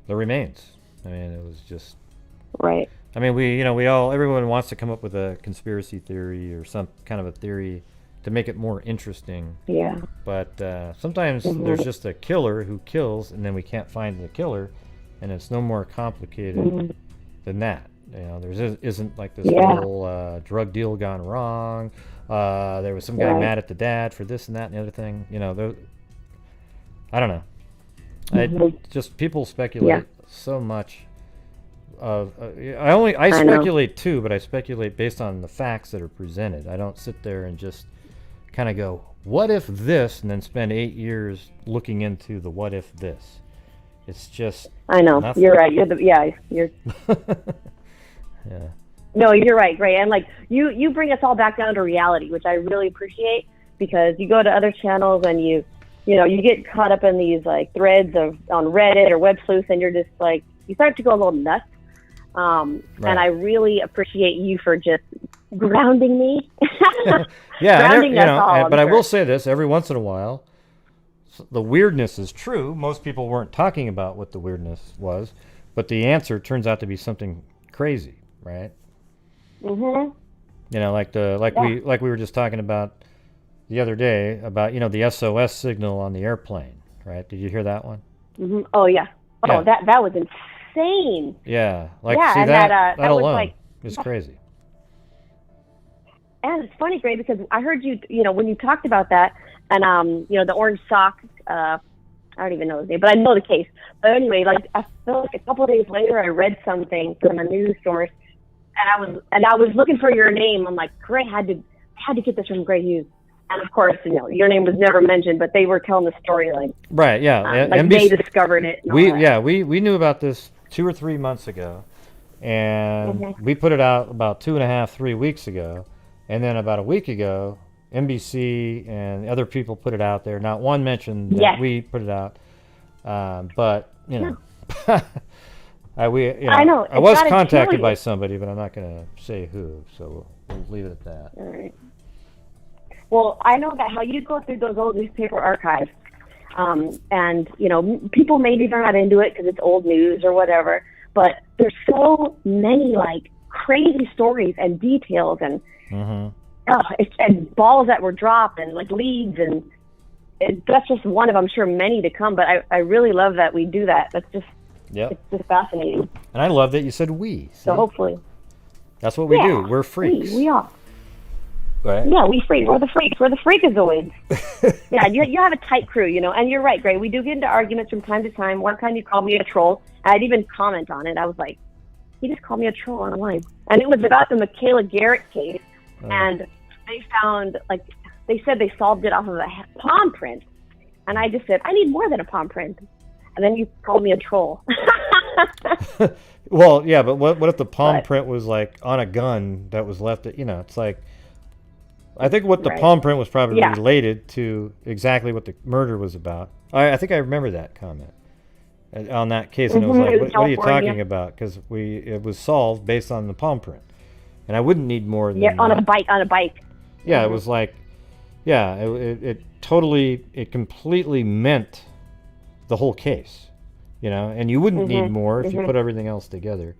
the remains. I mean, it was just... Right. I mean, everyone wants to come up with a conspiracy theory or some kind of a theory to make it more interesting. Yeah. But sometimes there's just a killer who kills, and then we can't find the killer, and it's no more complicated than that. You know, there isn't like this whole drug deal gone wrong. There was some guy mad at the dad for this and that and the other thing. You know, I don't know. Just people speculate so much. I speculate too, but I speculate based on the facts that are presented. I don't sit there and just kind of go, what if this, and then spend 8 years looking into the what if this. It's just... I know. nothing. You're right. You're... Yeah. No, you're right, Gray. And like you bring us all back down to reality, which I really appreciate, because you go to other channels and you get caught up in these like threads on Reddit or Web Sleuth, and you're just like, you start to go a little nuts. And I really appreciate you for just grounding me. Grounding us all, but I will say this: every once in a while, the weirdness is true. Most people weren't talking about what the weirdness was, but the answer turns out to be something crazy, right? Mhm. You know, we were just talking about the other day about the SOS signal on the airplane, right? Did you hear that one? Mhm. Oh yeah. Oh, Yeah. that was insane. Yeah, Yeah, see and that that was alone like- is crazy. And it's funny, Gray, because I heard you, when you talked about that, and the orange sock. I don't even know his name, but I know the case. But anyway, like I feel like a couple of days later, I read something from a news source, and I was looking for your name. I'm like, Gray I had to get this from Gray Hughes. And of course, your name was never mentioned, but they were telling the story like Right, yeah. like they discovered it. And all that. We knew about this 2 or 3 months ago, and we put it out about 2.5, 3 weeks ago, and then about a week ago, NBC and other people put it out there. Not one mentioned that we put it out, but I know. I was contacted by somebody, but I'm not going to say who, so we'll leave it at that. All right. Well, I know that how you go through those old newspaper archives, and people maybe they're not into it because it's old news or whatever, but there's so many like crazy stories and details and and balls that were dropped and like leads, and that's just one of, I'm sure, many to come. But I really love that we do that. That's just it's just fascinating. And I love that you said we. So hopefully, that's what we do. We're freaks. We are. Right. Yeah, we freak. We're the freaks. We're the freakazoids. Yeah, you have a tight crew, and you're right, Gray. We do get into arguments from time to time. One time you called me a troll. I'd even comment on it. I was like, he just called me a troll online. And it was about the Michaela Garrett case. And they found, they said they solved it off of a palm print. And I just said, I need more than a palm print. And then you called me a troll. Well, yeah, but what if the palm print was like on a gun that was left at, it's like, I think what the palm print was probably related to exactly what the murder was about. I think I remember that comment on that case, and it was like, what are you talking about? Because it was solved based on the palm print, and I wouldn't need more than on a bike. Yeah, it was like, it completely meant the whole case, and you wouldn't need more if you put everything else together,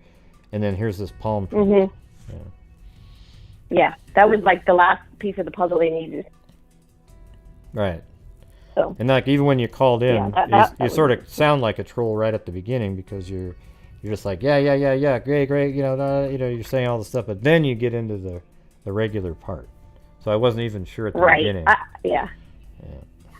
and then here's this palm print. Yeah, that was like the last piece of the puzzle they needed. Right. So And like even when you called in, Yeah, that you was- sort of sound like a troll right at the beginning because you're just like yeah, great, you're saying all the stuff, but then you get into the regular part. So I wasn't even sure at the right, beginning. yeah.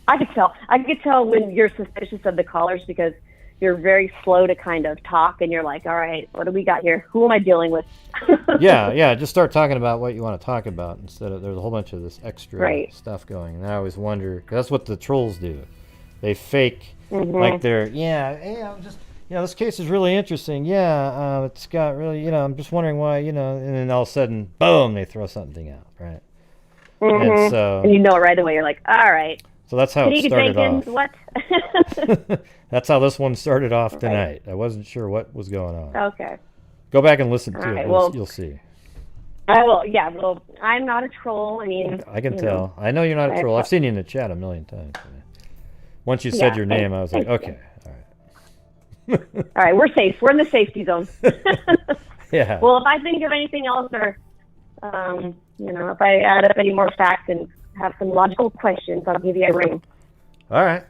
I could tell. I could tell when you're suspicious of the callers because you're very slow to kind of talk, and you're like, all right, what do we got here? Who am I dealing with? yeah, just start talking about what you want to talk about instead of there's a whole bunch of this extra Right. stuff going. And I always wonder, 'cause that's what the trolls do. They fake Mm-hmm. like they're I'm just this case is really interesting. It's got really I'm just wondering why and then all of a sudden boom they throw something out, right? Mhm. And so And you know it right away. You're like, all right. so that's how it Kentucky started Jenkins, off. what? That's how this one started off tonight. I wasn't sure what was going on. Okay. Go back and listen to All it. right, You'll, well- you'll see. I will. Yeah. Well, I'm not a troll. I mean, I can you tell. know. I know you're not a I- troll. I've seen you in the chat a million times. Once you said Yeah, your name, I was like, thank you. okay, all right. All right, we're safe. We're in the safety zone. Yeah. Well, if I think of anything else, or if I add up any more facts and have some logical questions, I'll give you a ring. All right.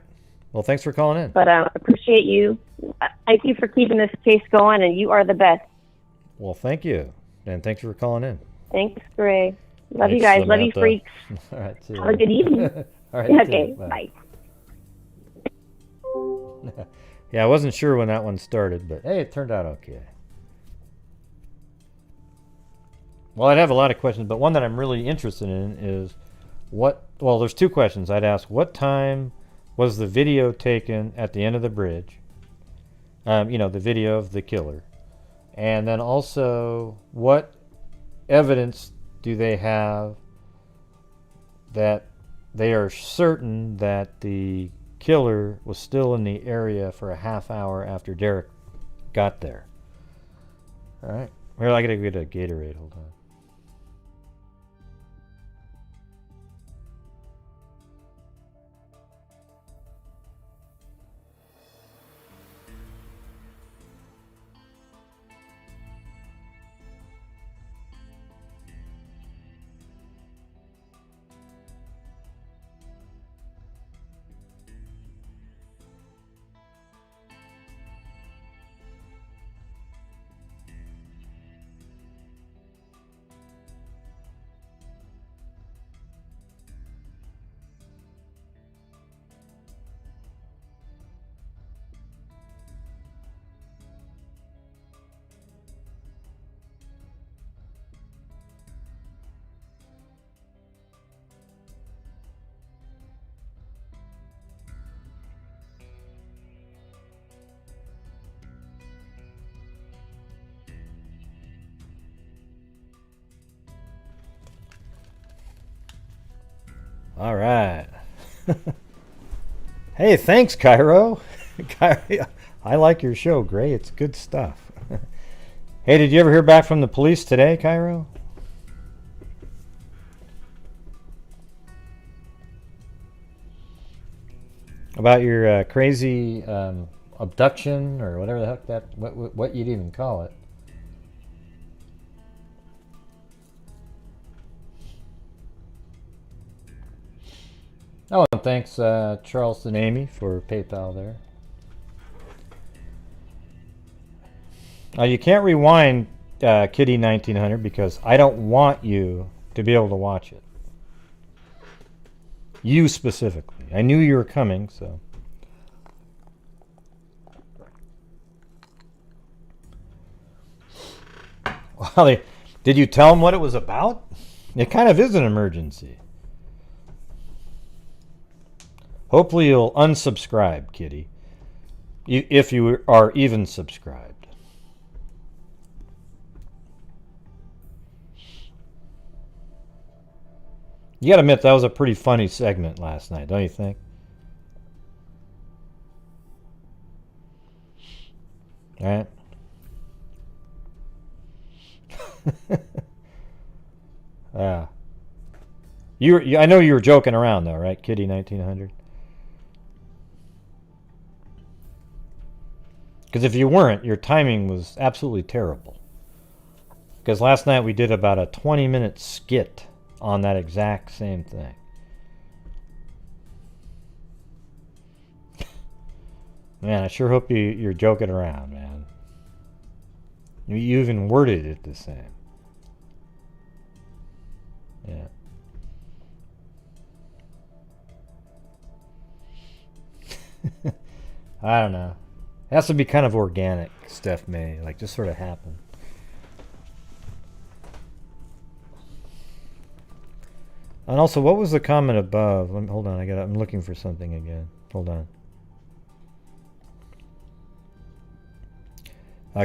Well, thanks for calling in. But appreciate you. Thank you for keeping this case going, and you are the best. Well, thank you. And thanks for calling in. Thanks, Gray. Love you Thanks, guys. Love you, Samantha. freaks. All right. See you Have a good evening. All right. see Okay, you. bye. Yeah, I wasn't sure when that one started, but hey, it turned out okay. Well, I'd have a lot of questions, but one that I'm really interested in is there's two questions I'd ask. What time was the video taken at the end of the bridge? The video of the killer. And then also, what evidence do they have that they are certain that the killer was still in the area for a half hour after Derrick got there? All right. Here, I gotta get a Gatorade. Hold on. All right. Hey, thanks, Cairo. I like your show, Gray. It's good stuff. Hey, did you ever hear back from the police today, Cairo? About your crazy abduction or whatever the heck what you'd even call it. Oh, and thanks, Charleston Amy, for PayPal there. You can't rewind Kitty 1900 because I don't want you to be able to watch it. You specifically. I knew you were coming, so. Well, did you tell them what it was about? It kind of is an emergency. Hopefully you'll unsubscribe, Kitty, if you are even subscribed. You gotta admit, that was a pretty funny segment last night, don't you think? All right. I know you were joking around, though, right, Kitty 1900? Because if you weren't, your timing was absolutely terrible. Because last night we did about a 20-minute skit on that exact same thing. Man, I sure hope you're joking around, man. You even worded it the same. Yeah. I don't know. It has to be kind of organic stuff, May. Like, just sort of happen. And also, what was the comment above? Hold on, I'm looking for something again. Hold on.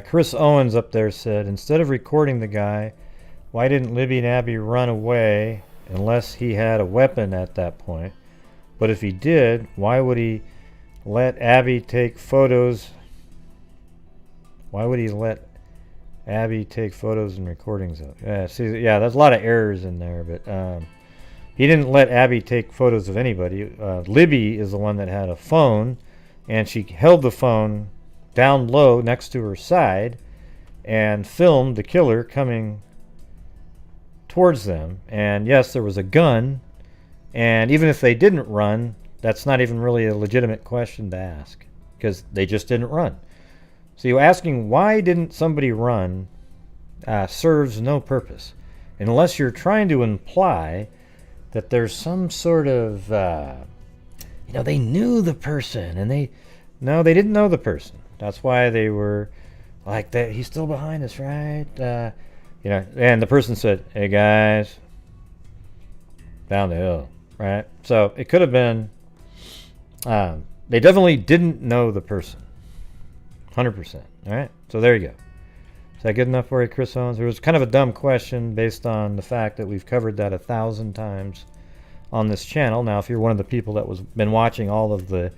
Chris Owens up there said, instead of recording the guy, why didn't Libby and Abby run away unless he had a weapon at that point? But if he did, why would he let Abby take photos? Why would he let Abby take photos and recordings of? Yeah, see, yeah, there's a lot of errors in there, but he didn't let Abby take photos of anybody. Libby is the one that had a phone, and she held the phone down low next to her side and filmed the killer coming towards them. And yes, there was a gun, and even if they didn't run, that's not even really a legitimate question to ask, because they just didn't run. So you're asking why didn't somebody run serves no purpose, unless you're trying to imply that there's some sort of, they knew the person, and they didn't know the person. That's why they were like, that. He's still behind us, right? And the person said, hey guys, down the hill, right? So it could have been, they definitely didn't know the person. 100%. All right. So there you go. Is that good enough for you, Chris Owens? It was kind of a dumb question based on the fact that we've covered that 1,000 times on this channel. Now, if you're one of the people that was been watching all of the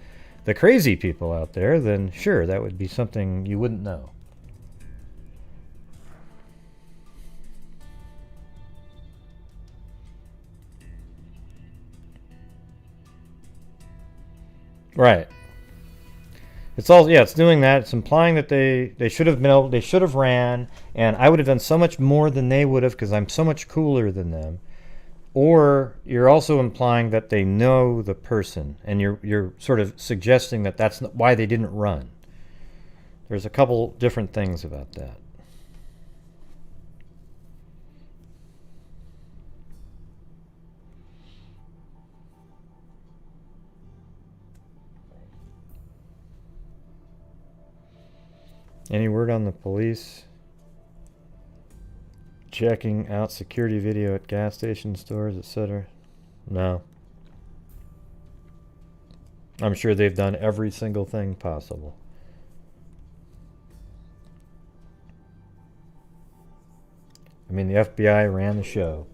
crazy people out there, then sure, that would be something you wouldn't know. Right. It's all, yeah, it's doing that. It's implying that they should have been able, they should have ran, and I would have done so much more than they would have because I'm so much cooler than them. Or you're also implying that they know the person, and you're sort of suggesting that that's why they didn't run. There's a couple different things about that. Any word on the police checking out security video at gas station stores, etc.? No. I'm sure they've done every single thing possible. I mean, the FBI ran the show.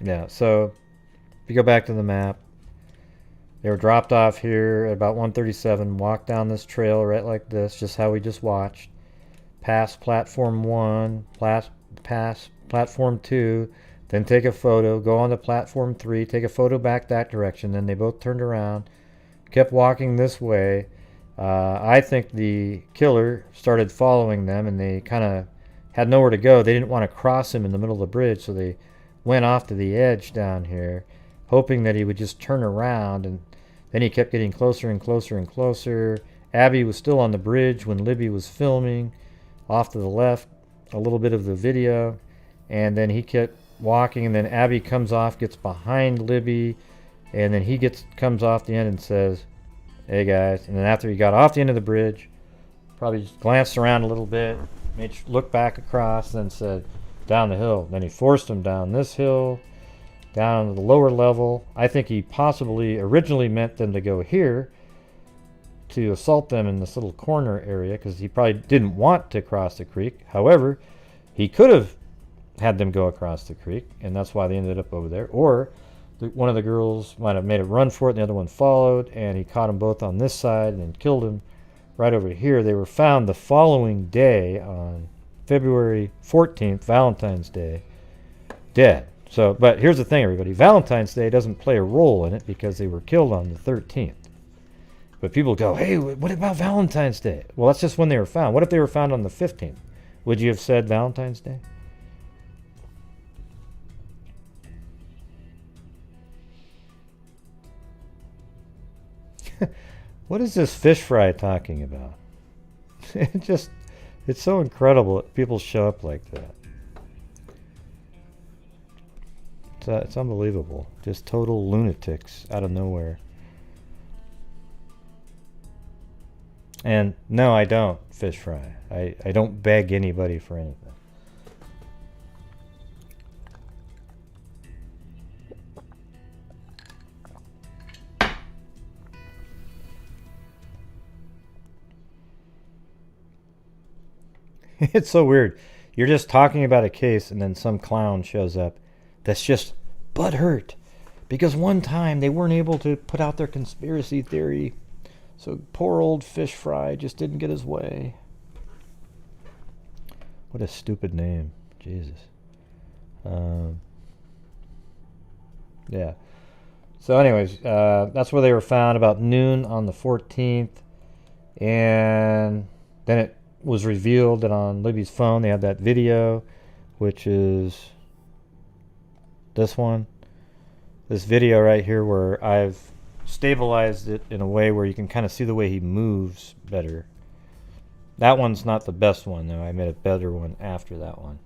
Yeah, so if you go back to the map, they were dropped off here at about 1:37, walked down this trail right like this, just how we just watched, past platform 1, past platform 2, then take a photo, go on to platform 3, take a photo back that direction, then they both turned around, kept walking this way. I think the killer started following them, and they kind of had nowhere to go. They didn't want to cross him in the middle of the bridge, so they went off to the edge down here, hoping that he would just turn around, and then he kept getting closer and closer and closer. Abby was still on the bridge when Libby was filming off to the left a little bit of the video, and then he kept walking, and then Abby comes off, gets behind Libby, and then he comes off the end and says, hey guys. And then after he got off the end of the bridge, probably just glanced around a little bit, looked back across, and then said, down the hill. Then he forced him down this hill, down to the lower level. I think he possibly originally meant them to go here to assault them in this little corner area, because he probably didn't want to cross the creek. However, he could have had them go across the creek, and that's why they ended up over there. Or one of the girls might have made a run for it, and the other one followed, and he caught them both on this side and then killed him right over here. They were found the following day on February 14th, Valentine's Day, dead. So, but here's the thing, everybody. Valentine's Day doesn't play a role in it because they were killed on the 13th. But people go, hey, what about Valentine's Day? Well, that's just when they were found. What if they were found on the 15th? Would you have said Valentine's Day? What is this fish fry talking about? It's so incredible that people show up like that. It's unbelievable. Just total lunatics out of nowhere. And no, I don't fish fry. I don't beg anybody for anything. It's so weird. You're just talking about a case and then some clown shows up that's just butthurt because one time they weren't able to put out their conspiracy theory. So poor old fish fry just didn't get his way. What a stupid name. Jesus. Yeah. So anyways, that's where they were found about noon on the 14th. And then it was revealed that on Libby's phone they had that video, which is this one. This video right here where I've stabilized it in a way where you can kind of see the way he moves better. That one's not the best one though. I made a better one after that one.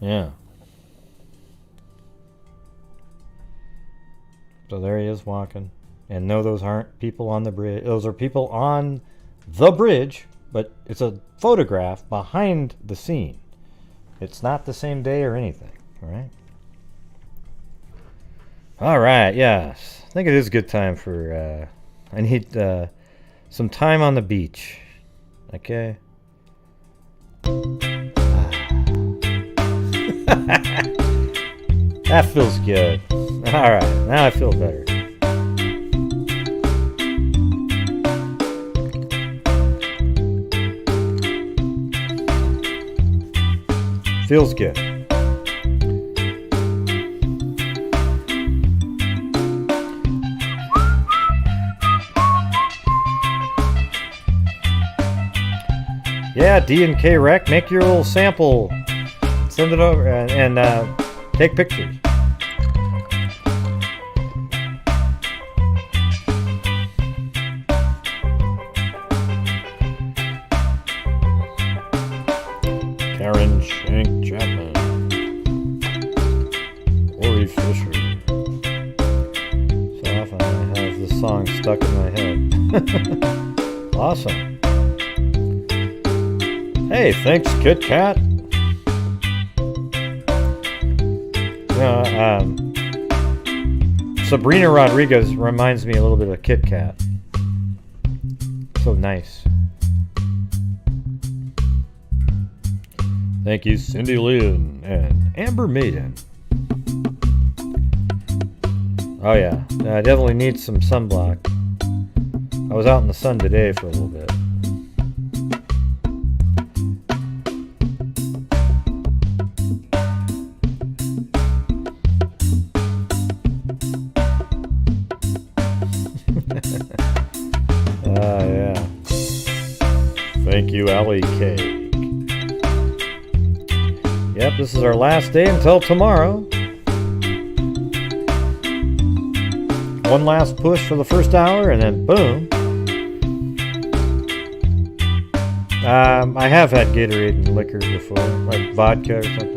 Yeah. So there he is walking. And no, those aren't people on the bridge. Those are people on the bridge, but it's a photograph behind the scene. It's not the same day or anything, right? All right, yes. I think it is a good time for, I need some time on the beach. Okay? That feels good. All right, now I feel better. Feels good. Yeah, D and K Reck, make your little sample. Send it over and take pictures. Karen Shank Chapman, Ori Fisher. So often I have this song stuck in my head. Awesome. Hey, thanks, Kit Kat. Sabrina Rodriguez reminds me a little bit of Kit Kat. So nice. Thank you, Cindy Lynn and Amber Maiden. Oh yeah, I definitely need some sunblock. I was out in the sun today for a little bit. Yeah. Thank you, Allie K. Yep, this is our last day until tomorrow. One last push for the first hour, and then boom. I have had Gatorade and liquor before, like vodka or something.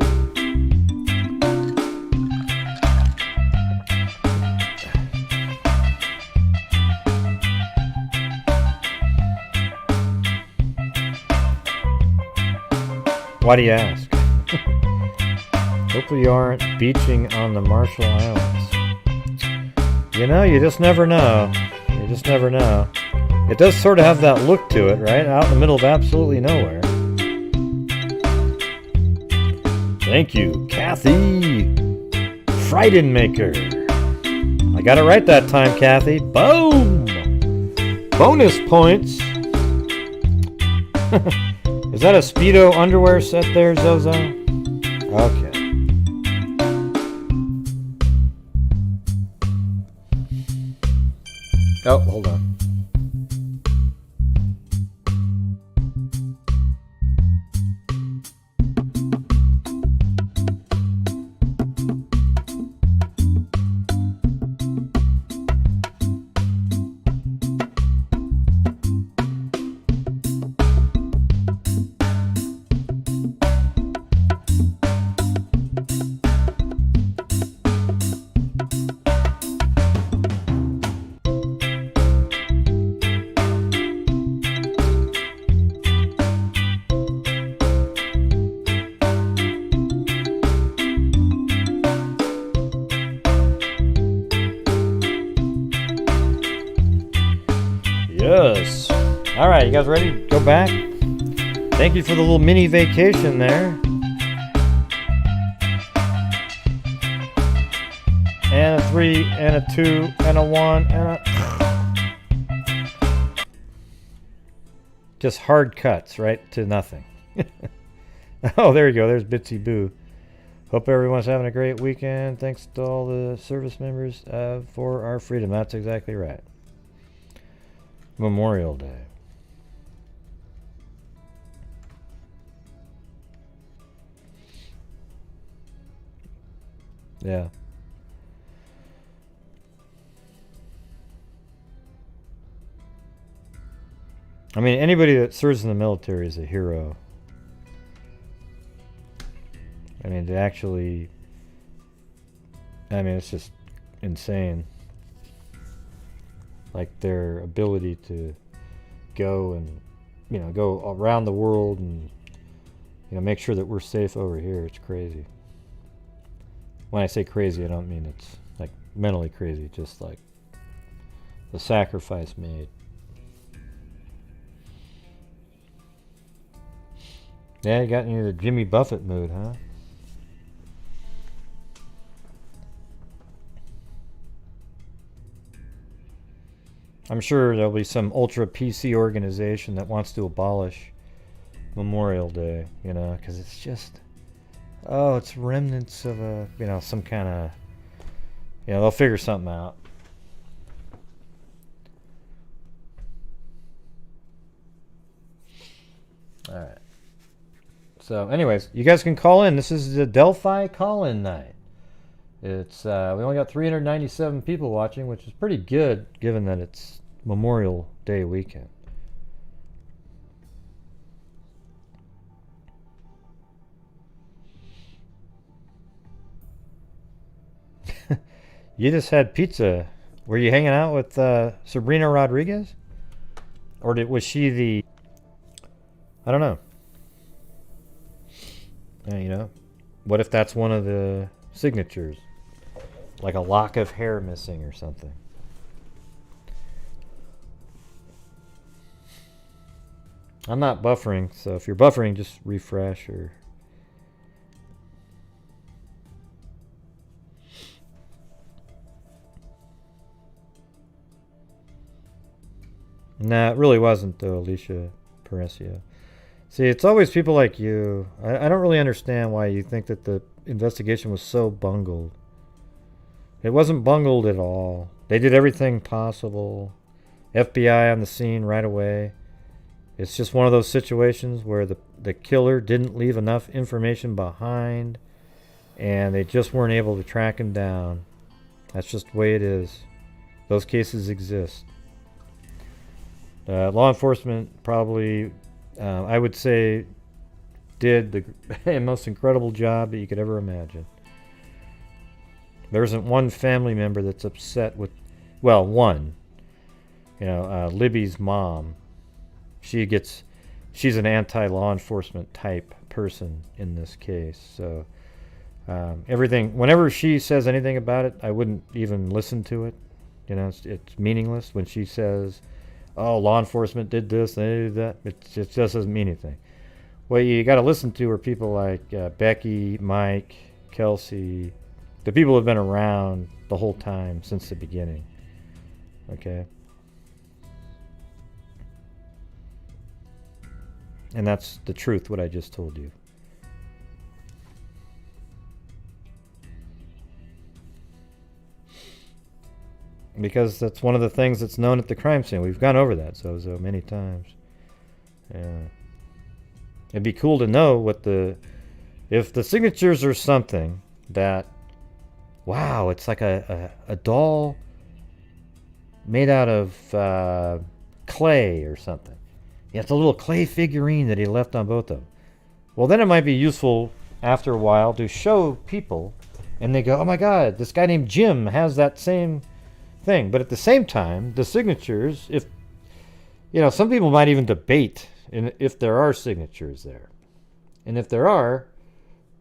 Why do you ask? Hopefully you aren't beaching on the Marshall Islands. You know, you just never know. You just never know. It does sort of have that look to it, right? Out in the middle of absolutely nowhere. Thank you, Kathy Freidenmaker. I got it right that time, Kathy. Boom! Bonus points. Is that a Speedo underwear set there, Zozo? Okay. Oh, hold on. All right, you guys ready to go back? Thank you for the little mini vacation there. And a 3, and a 2, and a 1, and a... Just hard cuts, right to nothing. Oh, there you go. There's Bitsy Boo. Hope everyone's having a great weekend. Thanks to all the service members for our freedom. That's exactly right. Memorial Day. Yeah. I mean, anybody that serves in the military is a hero. I mean, to actually... I mean, it's just insane. Like, their ability to go and, you know, go around the world and, you know, make sure that we're safe over here. It's crazy. When I say crazy, I don't mean it's, like, mentally crazy. Just, like, the sacrifice made. Yeah, you got into the Jimmy Buffett mood, huh? I'm sure there'll be some ultra PC organization that wants to abolish Memorial Day, you know, because it's just, oh, it's remnants of a, you know, some kind of, you know, they'll figure something out. All right. So, anyways, you guys can call in. This is the Delphi call-in night. It's we only got 397 people watching, which is pretty good given that it's Memorial Day weekend. You just had pizza. Were you hanging out with Sabrina Rodriguez? Or was she the... I don't know. You know, what if that's one of the signatures? Like a lock of hair missing or something. I'm not buffering, so if you're buffering, just refresh or... Nah, it really wasn't, though, Alicia Perecio. See, it's always people like you. I don't really understand why you think that the investigation was so bungled. It wasn't bungled at all. They did everything possible. FBI on the scene right away. It's just one of those situations where the killer didn't leave enough information behind and they just weren't able to track him down. That's just the way it is. Those cases exist. Law enforcement probably, I would say, did the most incredible job that you could ever imagine. There isn't one family member that's upset with, well, one. You know, Libby's mom. She's an anti-law enforcement type person in this case. So everything, whenever she says anything about it, I wouldn't even listen to it. You know, it's meaningless when she says, oh, law enforcement did this, they did that. It just doesn't mean anything. What you got to listen to are people like Becky, Mike, Kelsey, the people who have been around the whole time since the beginning. Okay? And that's the truth, what I just told you. Because that's one of the things that's known at the crime scene. We've gone over that so many times. Yeah. It'd be cool to know if the signatures are something that, wow, it's like a doll made out of clay or something. Yeah, it's a little clay figurine that he left on both of them. Well, then it might be useful after a while to show people, and they go, oh my God, this guy named Jim has that same thing. But at the same time, the signatures, if, you know, some people might even debate if there are signatures there. And if there are,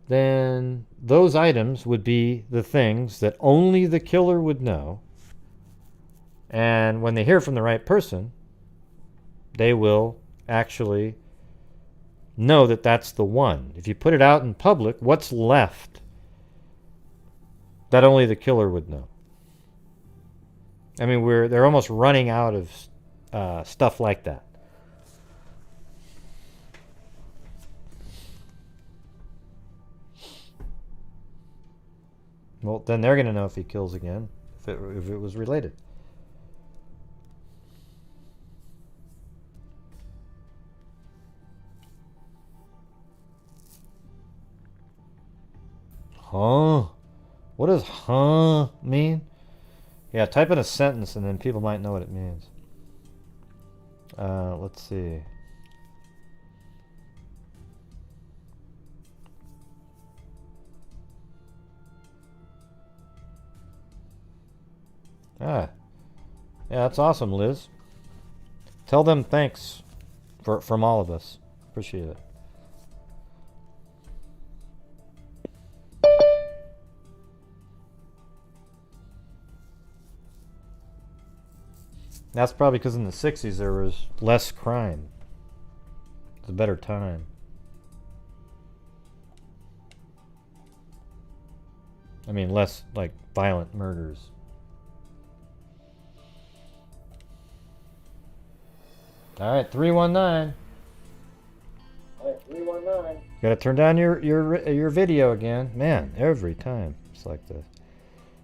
then those items would be the things that only the killer would know. And when they hear from the right person, they will actually know that that's the one. If you put it out in public, what's left that only the killer would know? I mean, they're almost running out of stuff like that. Well, then they're going to know if he kills again, if it was related. Huh? What does huh mean? Yeah, type in a sentence and then people might know what it means. Let's see. Ah. Yeah, that's awesome, Liz. Tell them thanks from all of us. Appreciate it. That's probably because in the 60s there was less crime. It's a better time. I mean, less like violent murders. All right, 319. Gotta turn down your video again, man. Every time it's like this.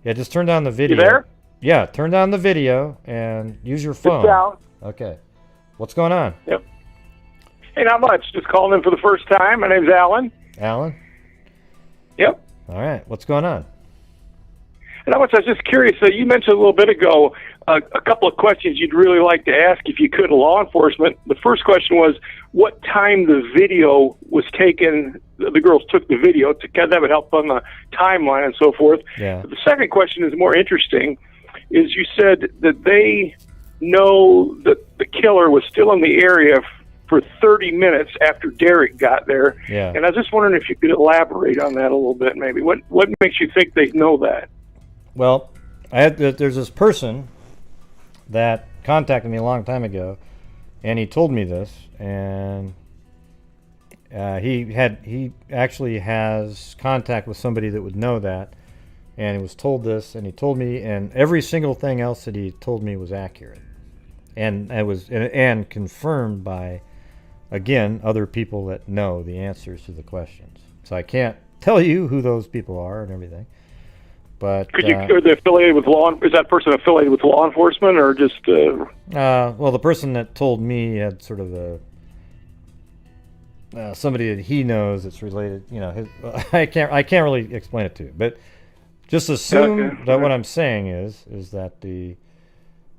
Yeah, just turn down the video. You there? Yeah, turn down the video and use your phone. It's down. Okay. What's going on? Yep. Hey, not much. Just calling in for the first time. My name's Alan. Alan? Yep. All right. What's going on? And I was just curious. You mentioned a little bit ago a couple of questions you'd really like to ask if you could law enforcement. The first question was what time the video was taken. The girls took the video. That would help on the timeline and so forth. Yeah. But the second question is more interesting. Is you said that they know that the killer was still in the area for 30 minutes after Derrick got there. Yeah. And I was just wondering if you could elaborate on that a little bit, maybe. What makes you think they know that? Well, there's this person that contacted me a long time ago, and he told me this, and he actually has contact with somebody that would know that. And he was told this, and he told me, and every single thing else that he told me was accurate, and it was and confirmed by, again, other people that know the answers to the questions. So I can't tell you who those people are and everything, but could you? Are they affiliated with law? Is that person affiliated with law enforcement, or just? Well, the person that told me had sort of somebody that he knows that's related. You know, I can't really explain it to you, but. Just assume that what I'm saying is that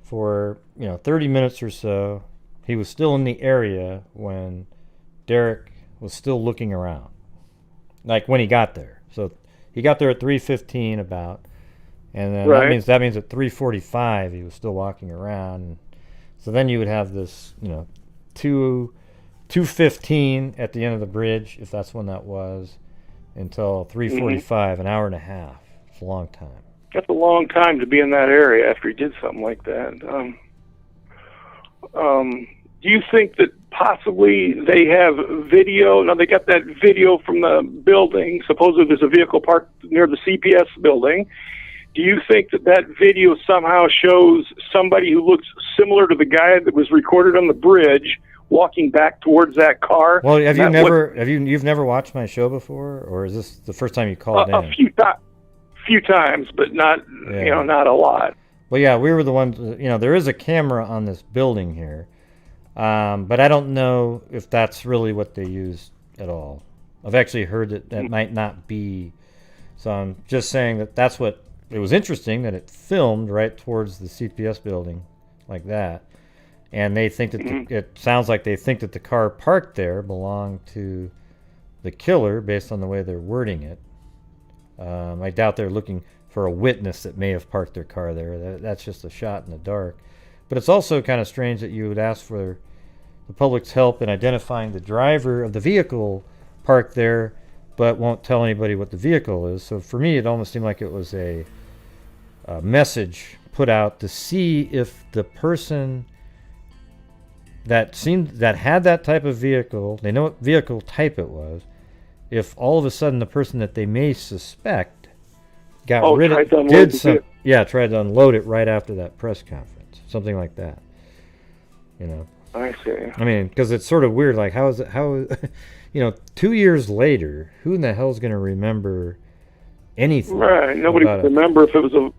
for 30 minutes or so, he was still in the area when Derrick was still looking around, like when he got there. So he got there at 3:15 about, and then right. that means at 3:45 he was still walking around. So then you would have this 2:15 at the end of the bridge, if that's when that was, until 3:45, an hour and a half. A long time. That's a long time to be in that area after he did something like that. Do you think that possibly they have video? Now, they got that video from the building. Supposedly there's a vehicle parked near the CPS building. Do you think that video somehow shows somebody who looks similar to the guy that was recorded on the bridge walking back towards that car? Well, you've never watched my show before, or is this the first time you called in? A few times, but not not a lot. Well, yeah, we were the ones. There is a camera on this building here, but I don't know if that's really what they use at all. I've actually heard that might not be. So I'm just saying that's what it was interesting that it filmed right towards the CPS building, like that, and they think that it sounds like they think that the car parked there belonged to the killer based on the way they're wording it. I doubt they're looking for a witness that may have parked their car there. That's just a shot in the dark. But it's also kind of strange that you would ask for the public's help in identifying the driver of the vehicle parked there, but won't tell anybody what the vehicle is. So for me, it almost seemed like it was a message put out to see if the person that had that type of vehicle, they know what vehicle type it was, if all of a sudden the person that they may suspect got rid of tried to unload it right after that press conference, something like that. I see. I mean, because it's sort of weird. Like, how 2 years later, who in the hell is going to remember anything? Right. Nobody would remember if it was a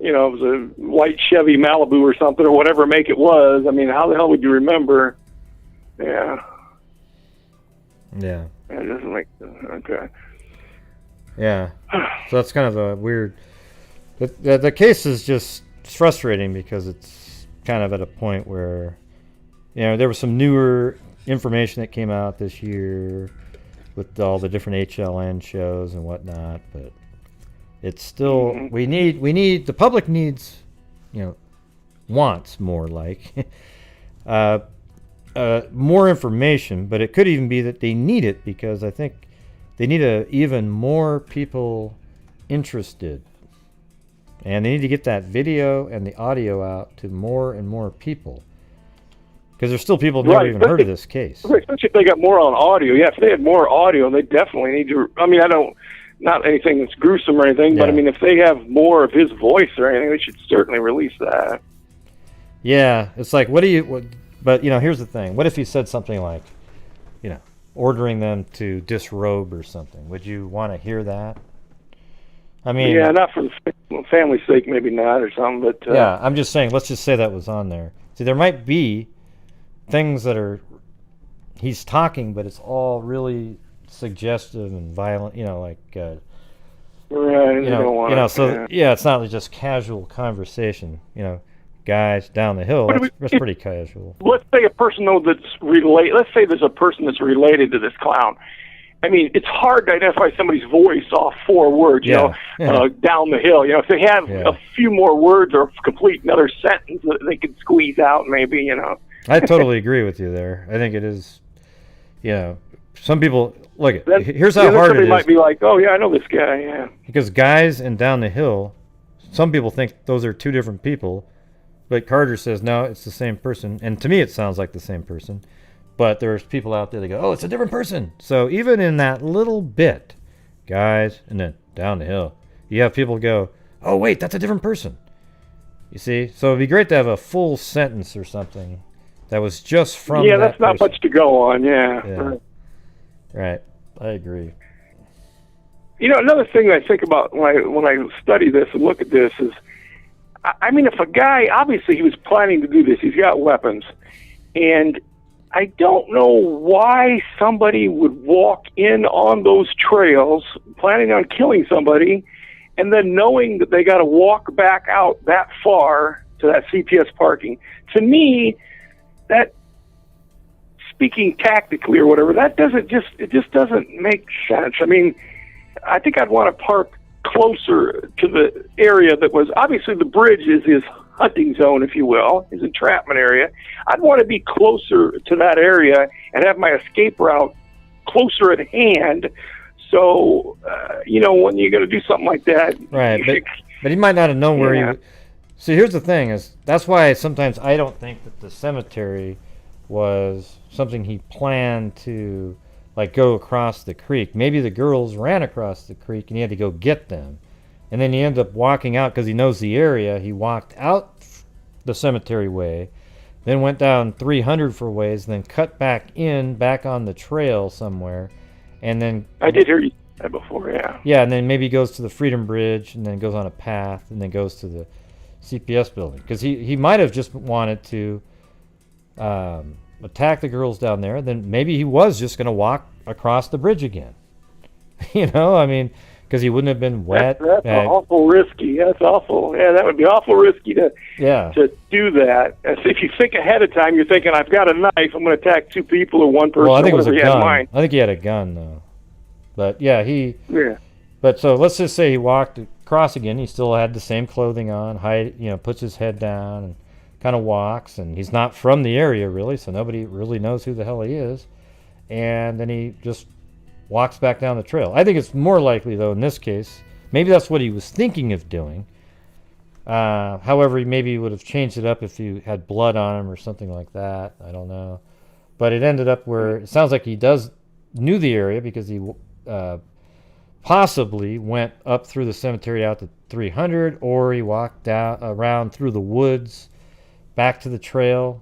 white Chevy Malibu or something or whatever make it was. I mean, how the hell would you remember? Yeah. Yeah. It doesn't make okay. Yeah. So that's kind of a weird. The case is just frustrating because it's kind of at a point where, there was some newer information that came out this year with all the different HLN shows and whatnot, but it's still we need the public needs, wants more like more information, but it could even be that they need it because I think they need even more people interested, and they need to get that video and the audio out to more and more people because there's still people who never even heard of this case. Especially if they got more on audio. Yeah, if they had more audio, they definitely need to. I mean, not anything that's gruesome or anything, but I mean, if they have more of his voice or anything, they should certainly release that. Yeah, it's like, but here's the thing. What if he said something like, ordering them to disrobe or something? Would you want to hear that? I mean, yeah, not for the family's sake, maybe not or something, but yeah, I'm just saying, let's just say that was on there. See, there might be things that he's talking, but it's all really suggestive and violent, right, it's not just casual conversation, guys down the hill. That's pretty casual. Let's say a person that's related. Let's say there's a person that's related to this clown. I mean, it's hard to identify somebody's voice off 4 words, down the hill. If they have a few more words or complete another sentence that they could squeeze out, maybe, I totally agree with you there. I think it is, some people, look, here's how hard it is. Might be like, oh, yeah, I know this guy, yeah. Because guys and down the hill, some people think those are 2 different people, but Carter says, no, it's the same person. And to me, it sounds like the same person. But there's people out there that go, oh, it's a different person. So even in that little bit, guys, and then down the hill, you have people go, oh, wait, that's a different person. You see? So it'd be great to have a full sentence or something that was just from that that's not person. Much to go on, yeah. Right. I agree. Another thing I think about when I study this and look at this is, I mean, if a guy, obviously he was planning to do this, he's got weapons, and I don't know why somebody would walk in on those trails planning on killing somebody and then knowing that they got to walk back out that far to that CPS parking. To me, that, speaking tactically or whatever, it just doesn't make sense. I mean, I think I'd want to park closer to the area that was, obviously the bridge is his hunting zone, if you will, his entrapment area. I'd want to be closer to that area and have my escape route closer at hand. So, when you're going to do something like that. Right, but he might not have known where he would. See, here's the thing, is that's why sometimes I don't think that the cemetery was something he planned to, like, go across the creek. Maybe the girls ran across the creek and he had to go get them. And then he ended up walking out because he knows the area. He walked out the cemetery way, then went down 300 for ways, then cut back on the trail somewhere. And then I did hear you say that before, yeah. Yeah, and then maybe goes to the Freedom Bridge and then goes on a path and then goes to the CPS building. Because he might have just wanted to attack the girls down there. Then maybe he was just going to walk across the bridge again. I mean, because he wouldn't have been wet. That's awful risky. That's awful. Yeah, that would be awful risky to do that. If you think ahead of time, you're thinking, I've got a knife, I'm going to attack 2 people or 1 person. Well, I think it was a gun. I think he had a gun, though. But, yeah. But so let's just say he walked across again. He still had the same clothing on, puts his head down and kind of walks. And he's not from the area, really, so nobody really knows who the hell he is. And then he just walks back down the trail. I think it's more likely, though, in this case, maybe that's what he was thinking of doing. However, maybe he would have changed it up if he had blood on him or something like that. I don't know. but it ended up where it sounds like he knew the area because he possibly went up through the cemetery out to 300, or he walked around through the woods back to the trail.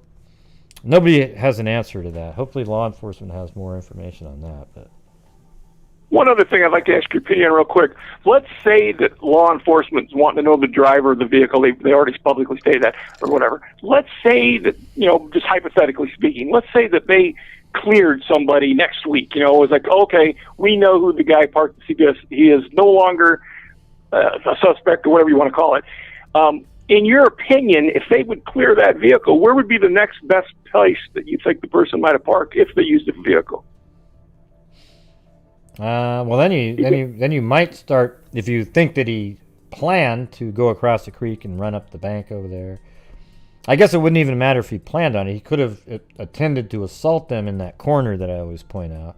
Nobody has an answer to that. Hopefully law enforcement has more information on that. But one other thing I'd like to ask your opinion real quick. Let's say that law enforcement's wanting to know the driver of the vehicle. They already publicly stated that, or whatever. Let's say that, just hypothetically speaking, let's say that they cleared somebody next week. It was like, okay, we know who the guy parked the CBS. He is no longer a suspect, or whatever you want to call it. In your opinion, if they would clear that vehicle, where would be the next best place that you think the person might have parked if they used the vehicle? Well, then you might start, if you think that he planned to go across the creek and run up the bank over there. I guess it wouldn't even matter if he planned on it. He could have attended to assault them in that corner that I always point out,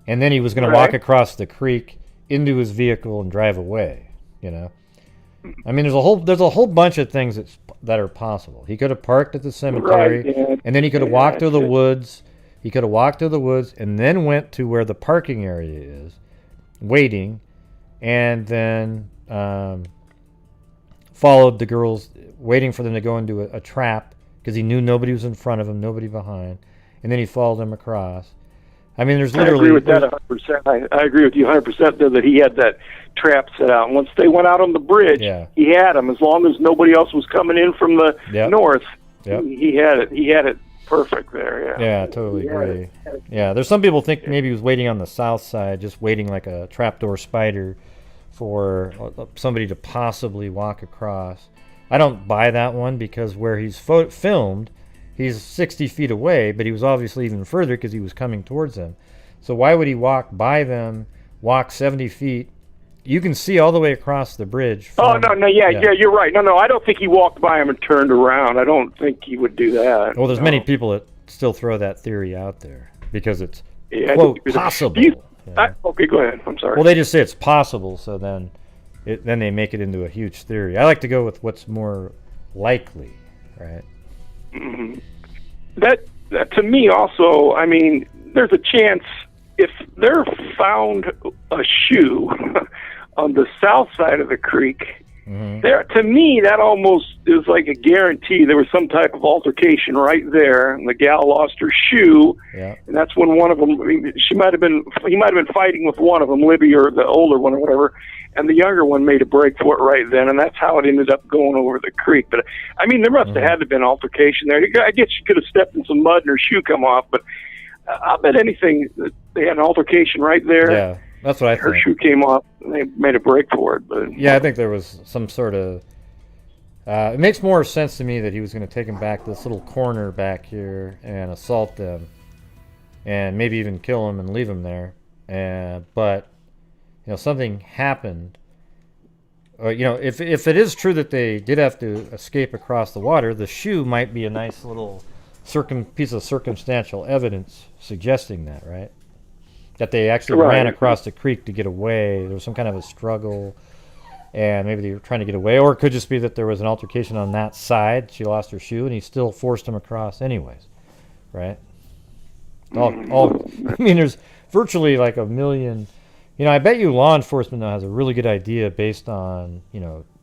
and then he was going to walk across the creek into his vehicle and drive away. I mean, there's a whole bunch of things that are possible. He could have parked at the cemetery, and then he could have walked through the woods. He could have walked through the woods and then went to where the parking area is, waiting, and then followed the girls, waiting for them to go into a trap because he knew nobody was in front of him, nobody behind, and then he followed them across. I mean, there's literally... I agree with that 100%. I agree with you 100% there that he had that trap set out. And once they went out on the bridge, he had them. As long as nobody else was coming in from the north, he had it. He had it perfect there, Yeah, I totally agree. Yeah, there's some people think maybe he was waiting on the south side, just waiting like a trapdoor spider for somebody to possibly walk across. I don't buy that one because where he's filmed, he's 60 feet away, but he was obviously even further because he was coming towards them. So why would he walk by them, walk 70 feet? You can see all the way across the bridge. You're right. No, I don't think he walked by him and turned around. I don't think he would do that. Well, there's many people that still throw that theory out there because it's, quote, possible. Okay, go ahead. I'm sorry. Well, they just say it's possible, so then they make it into a huge theory. I like to go with what's more likely, right? Mm-hmm. That to me also, I mean, there's a chance if they're found a shoe on the south side of the creek, there, to me, that almost is like a guarantee there was some type of altercation right there, and the gal lost her shoe, and that's when one of them, he might have been fighting with one of them, Libby, or the older one or whatever, and the younger one made a break for it right then, and that's how it ended up going over the creek. But I mean, there must have had to been altercation there. I guess she could have stepped in some mud and her shoe come off, but I bet anything that they had an altercation right there. Yeah, that's what I think. Her shoe came off, and they made a break for it. But yeah, I think there was some sort of... it makes more sense to me that he was going to take them back to this little corner back here and assault them and maybe even kill them and leave them there. But, something happened. If it is true that they did have to escape across the water, the shoe might be a nice little piece of circumstantial evidence suggesting that, right? That they actually ran across the creek to get away. There was some kind of a struggle, and maybe they were trying to get away. Or it could just be that there was an altercation on that side. She lost her shoe, and he still forced him across anyways, right? I mean, there's virtually like a million... I bet you law enforcement now has a really good idea based on,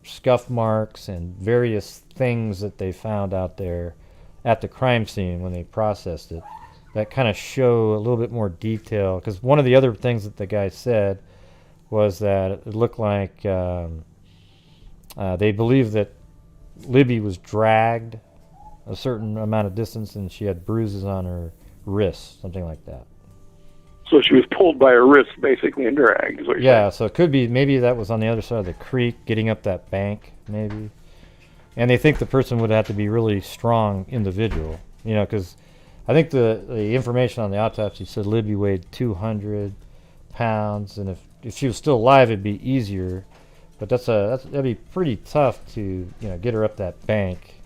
scuff marks and various things that they found out there at the crime scene when they processed it that kind of show a little bit more detail. Because one of the other things that the guy said was that it looked like they believe that Libby was dragged a certain amount of distance and she had bruises on her wrists, something like that. So she was pulled by her wrist, basically, and dragged. Is what you're saying. So it could be, maybe that was on the other side of the creek, getting up that bank, maybe. And they think the person would have to be really strong individual, because I think the information on the autopsy said Libby weighed 200 pounds, and if she was still alive, it'd be easier. But that'd be pretty tough to get her up that bank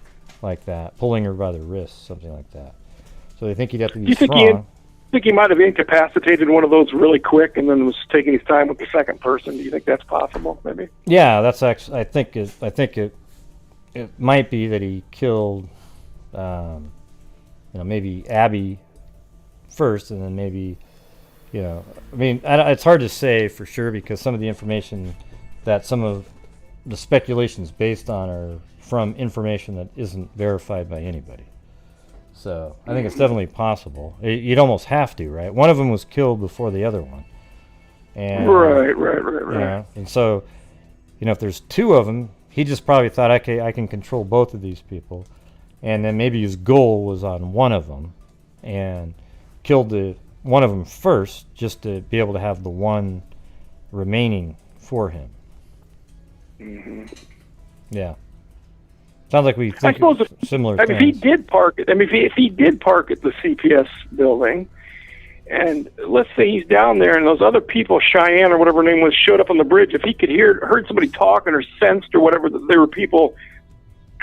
like that, pulling her by the wrist, something like that. So they think he'd have to be strong. I think he might have incapacitated one of those really quick and then was taking his time with the second person. Do you think that's possible, maybe? Yeah, that's actually... I think it might be that he killed, maybe Abby first, and then maybe, you know, I mean, it's hard to say for sure because some of the information that some of the speculations based on are from information that isn't verified by anybody. So I think it's definitely possible. You'd almost have to, right? One of them was killed before the other one. And, Right. You know, and so, you know, if there's two of them, he just probably thought, okay, I can control both of these people. And then maybe his goal was on one of them and killed one of them first just to be able to have the one remaining for him. Mm-hmm. Yeah. Sounds like we think similar things. If he did park it, if he did park at the CPS building, and let's say he's down there, and those other people, Cheyenne or whatever her name was, showed up on the bridge. If he could heard somebody talking or sensed or whatever that there were people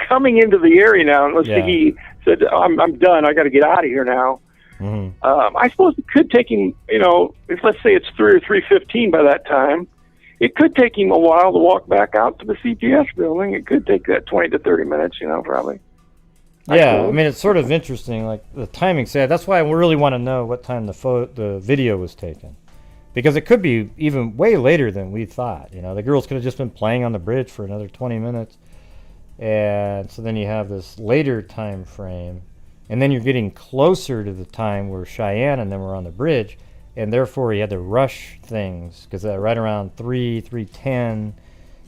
coming into the area now, and let's say he said, "I'm done. I got to get out of here now." Mm-hmm. I suppose it could take him. You know, if let's say it's 3 or 3:15 by that time. It could take him a while to walk back out to the CPS building. It could take that 20 to 30 minutes, you know, probably. Yeah, I mean, it's sort of interesting, like the timing said. That's why we really want to know what time the video was taken. Because it could be even way later than we thought. You know, the girls could have just been playing on the bridge for another 20 minutes. And so then you have this later time frame. And then you're getting closer to the time where Cheyenne and them were on the bridge. And therefore, he had to rush things because right around 3:10,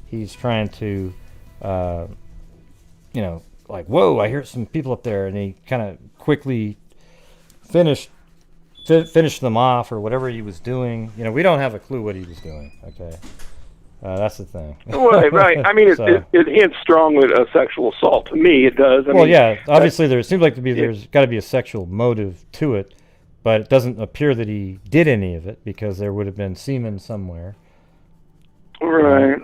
he's trying to, you know, like, whoa, I hear some people up there, and he kind of quickly finished them off or whatever he was doing. You know, we don't have a clue what he was doing. Okay, that's the thing. Right. I mean, it hints strongly at a sexual assault to me. It does. I mean, yeah. Obviously, there seems like there's got to be a sexual motive to it. But it doesn't appear that he did any of it because there would have been semen somewhere. Right.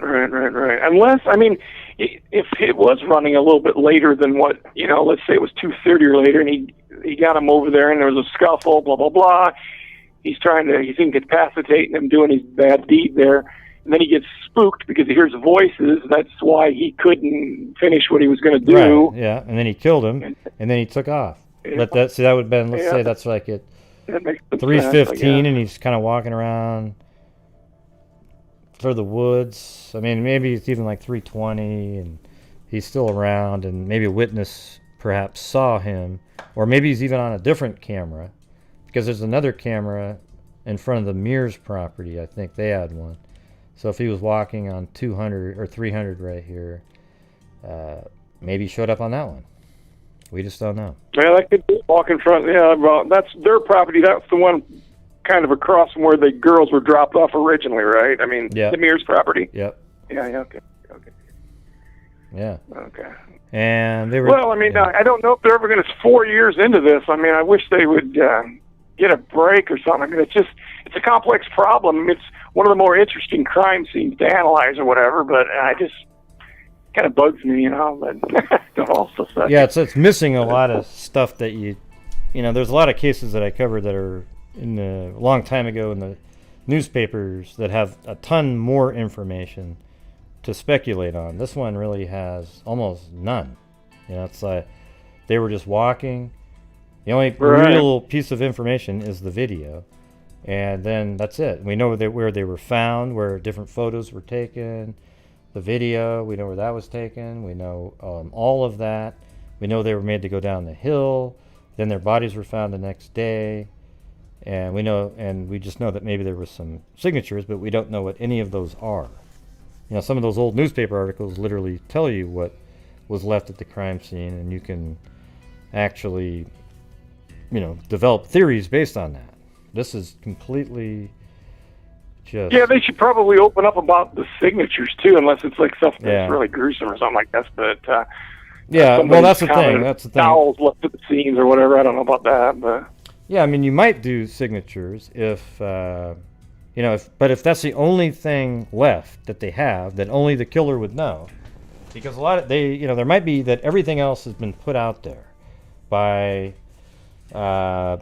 Unless, I mean, if it was running a little bit later than what, you know, let's say it was 2:30 or later, and he got him over there, and there was a scuffle, blah, blah, blah. He's incapacitating him doing his bad deed there. And then he gets spooked because he hears voices. That's why he couldn't finish what he was going to do. Right, yeah, and then he killed him, and then he took off. Yeah. But that would have been, let's say that's like it. 3:15, and he's kind of walking around through the woods. I mean, maybe it's even like 3:20, and he's still around, and maybe a witness perhaps saw him, or maybe he's even on a different camera, because there's another camera in front of the Mears property. I think they had one. So if he was walking on 200 or 300 right here, maybe he showed up on that one. We just don't know. Yeah, that could be walk in front. Yeah, well, that's their property. That's the one kind of across from where the girls were dropped off originally, right? I mean, the Mears property. Yep. Yeah, okay. Yeah. Okay. And they were... Well, I mean, I don't know if they're ever going to... 4 years into this, I mean, I wish they would get a break or something. I mean, it's a complex problem. I mean, it's one of the more interesting crime scenes to analyze or whatever, but I just... kind of bugs me, you know, but also such. Yeah, it's missing a lot of stuff that you know, there's a lot of cases that I covered that are a long time ago in the newspapers that have a ton more information to speculate on. This one really has almost none. You know, it's like they were just walking. The only real piece of information is the video, and then that's it. We know where they were found, where different photos were taken. The video, we know where that was taken. We know all of that. We know they were made to go down the hill. Then their bodies were found the next day. And we just know that maybe there were some signatures, but we don't know what any of those are. You know, some of those old newspaper articles literally tell you what was left at the crime scene, and you can actually, you know, develop theories based on that. This is completely... Yeah, they should probably open up about the signatures too, unless it's like something that's really gruesome or something like this. But well, that's the thing. That's the thing. Towels left at the scenes or whatever. I don't know about that, but yeah, I mean, you might do signatures if you know, if that's the only thing left that they have, that only the killer would know, because there might be that everything else has been put out there by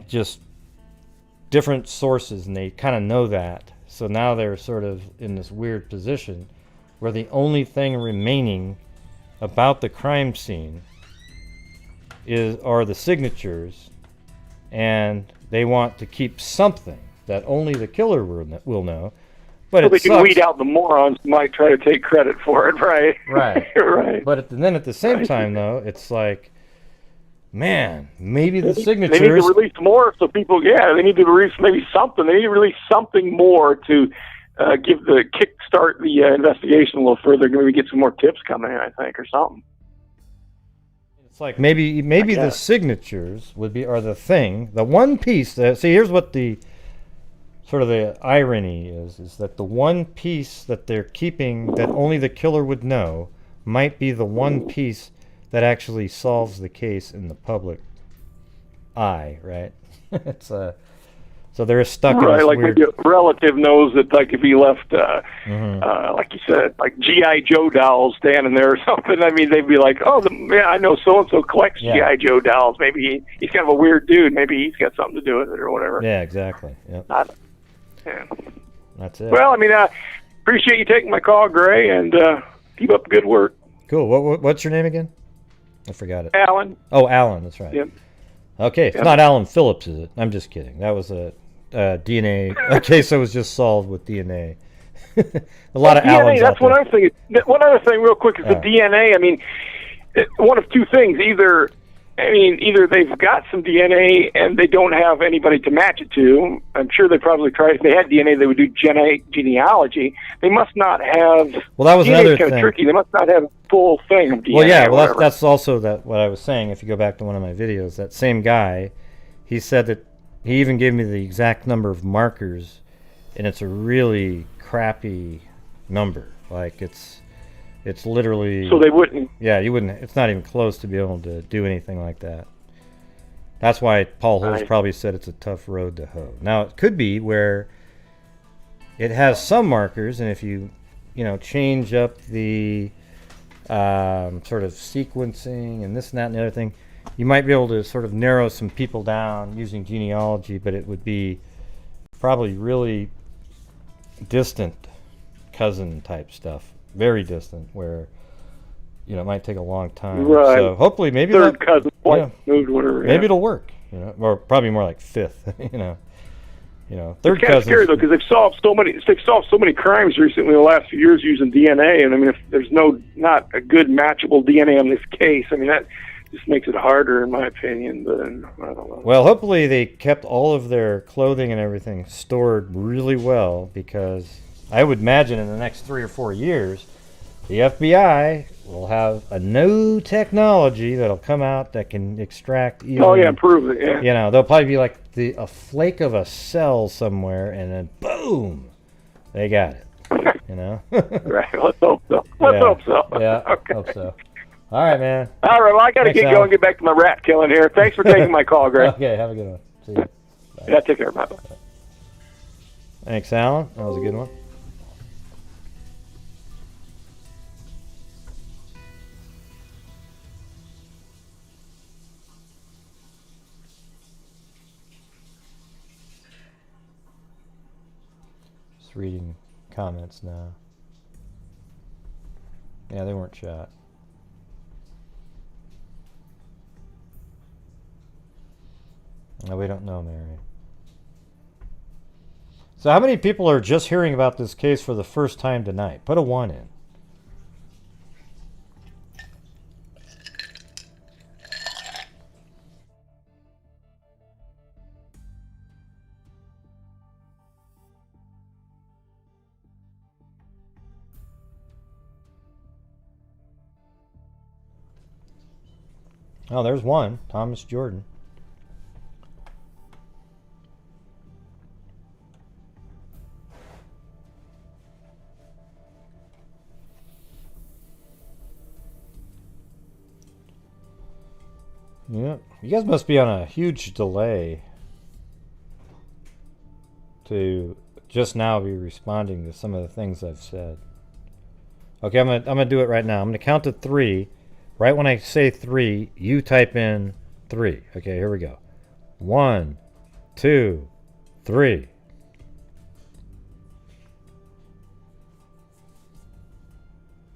just different sources, and they kind of know that. So now they're sort of in this weird position where the only thing remaining about the crime scene are the signatures, and they want to keep something that only the killer will know. But So it they can sucks. weed out the morons who might try to take credit for it, right? Right. Right. But then at the same Right. time, though, it's like, man, maybe the They need signatures. to release more so people, they need to release maybe something. They need to release something more to give the kickstart the investigation a little further. Maybe get some more tips coming in, I think, or something. It's like maybe the signatures are the thing, the one piece that. See, here's what the sort of the irony is that the one piece that they're keeping that only the killer would know might be the one piece that actually solves the case in the public eye, right? It's so they're stuck in Right, this like weird. maybe a relative knows that, like if he left, like you said, like G.I. Joe dolls standing there or something. I mean, they'd be like, "Oh, I know so and so collects G.I. Joe dolls. Maybe he's kind of a weird dude. Maybe he's got something to do with it or whatever." Yeah, exactly. Yep. Yeah. That's it. Well, I mean, appreciate you taking my call, Gray, and keep up the good work, Cool. What's your name again? I forgot it. Alan. Oh, Alan. That's right. Yep. Okay, it's not Alan Phillips, is it? I'm just kidding. That was a DNA a case that was just solved with DNA. A lot of DNA, Alans that's out what there. I'm thinking. One other thing, real quick, is the DNA. I mean, one of two things. Either they've got some DNA and they don't have anybody to match it to. I'm sure they probably tried. If they had DNA, they would do genealogy. They must not have. Well, that was DNA another is kind thing. of tricky. They must not have a full thing of DNA. Well, yeah, or well, whatever. that's also what I was saying. If you go back to one of my videos, that same guy, he said that he even gave me the exact number of markers, and it's a really crappy number. Like it's literally. So they wouldn't. Yeah, you wouldn't. It's not even close to be able to do anything like that. That's why Paul Holes probably said it's a tough road to hoe. Now it could be where it has some markers, and if you change up the sort of sequencing and this and that and the other thing, you might be able to sort of narrow some people down using genealogy, but it would be probably really distant cousin type stuff, very distant, where it might take a long time. Right. So hopefully, maybe Third cousin, moved, whatever. maybe it'll work. Or probably more like fifth. Third It's kind of scary though, because they've solved so many crimes recently in the last few years using DNA, and I mean, if there's not a good matchable DNA on this case, I mean that just makes it harder, in my opinion. But I don't know. Well, hopefully they kept all of their clothing and everything stored really well, because I would imagine in the next 3 or 4 years, the FBI will have a new technology that'll come out that can extract even. Prove it. Yeah. They'll probably be like a flake of a cell somewhere, and then boom, they got it. Right. Let's hope so. Let's hope so. Yeah. Okay. Hope so. All right, man. All right. Well, I got to Thanks, get Alan. going and get back to my rat killing here. Thanks for taking my call, Greg. Okay. Have a good one. See you. Yeah. Take care. Bye. Thanks, Alan. That was a good one. Just reading comments now. Yeah, they weren't shot. No, we don't know, Mary. So how many people are just hearing about this case for the first time tonight? Put a 1 in. Oh, there's one. Thomas Jordan. Yeah, you guys must be on a huge delay to just now be responding to some of the things I've said. Okay, I'm gonna do it right now. I'm gonna count to 3. Right when I say 3, you type in 3. Okay, here we go. 1, 2, 3.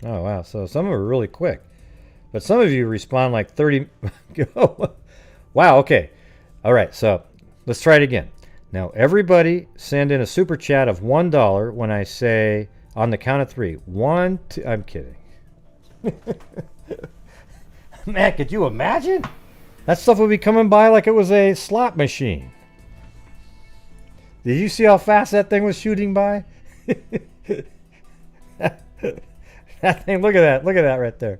Oh wow, so some of them are really quick. But some of you respond like 30. Wow, okay. All right, so Let's try it again. Now, everybody send in a super chat of $1 when I say on the count of 3. 1, 2. I'm kidding. Man, could you imagine? That stuff would be coming by like it was a slot machine. Did you see how fast that thing was shooting by? That thing, look at that. Look at that right there.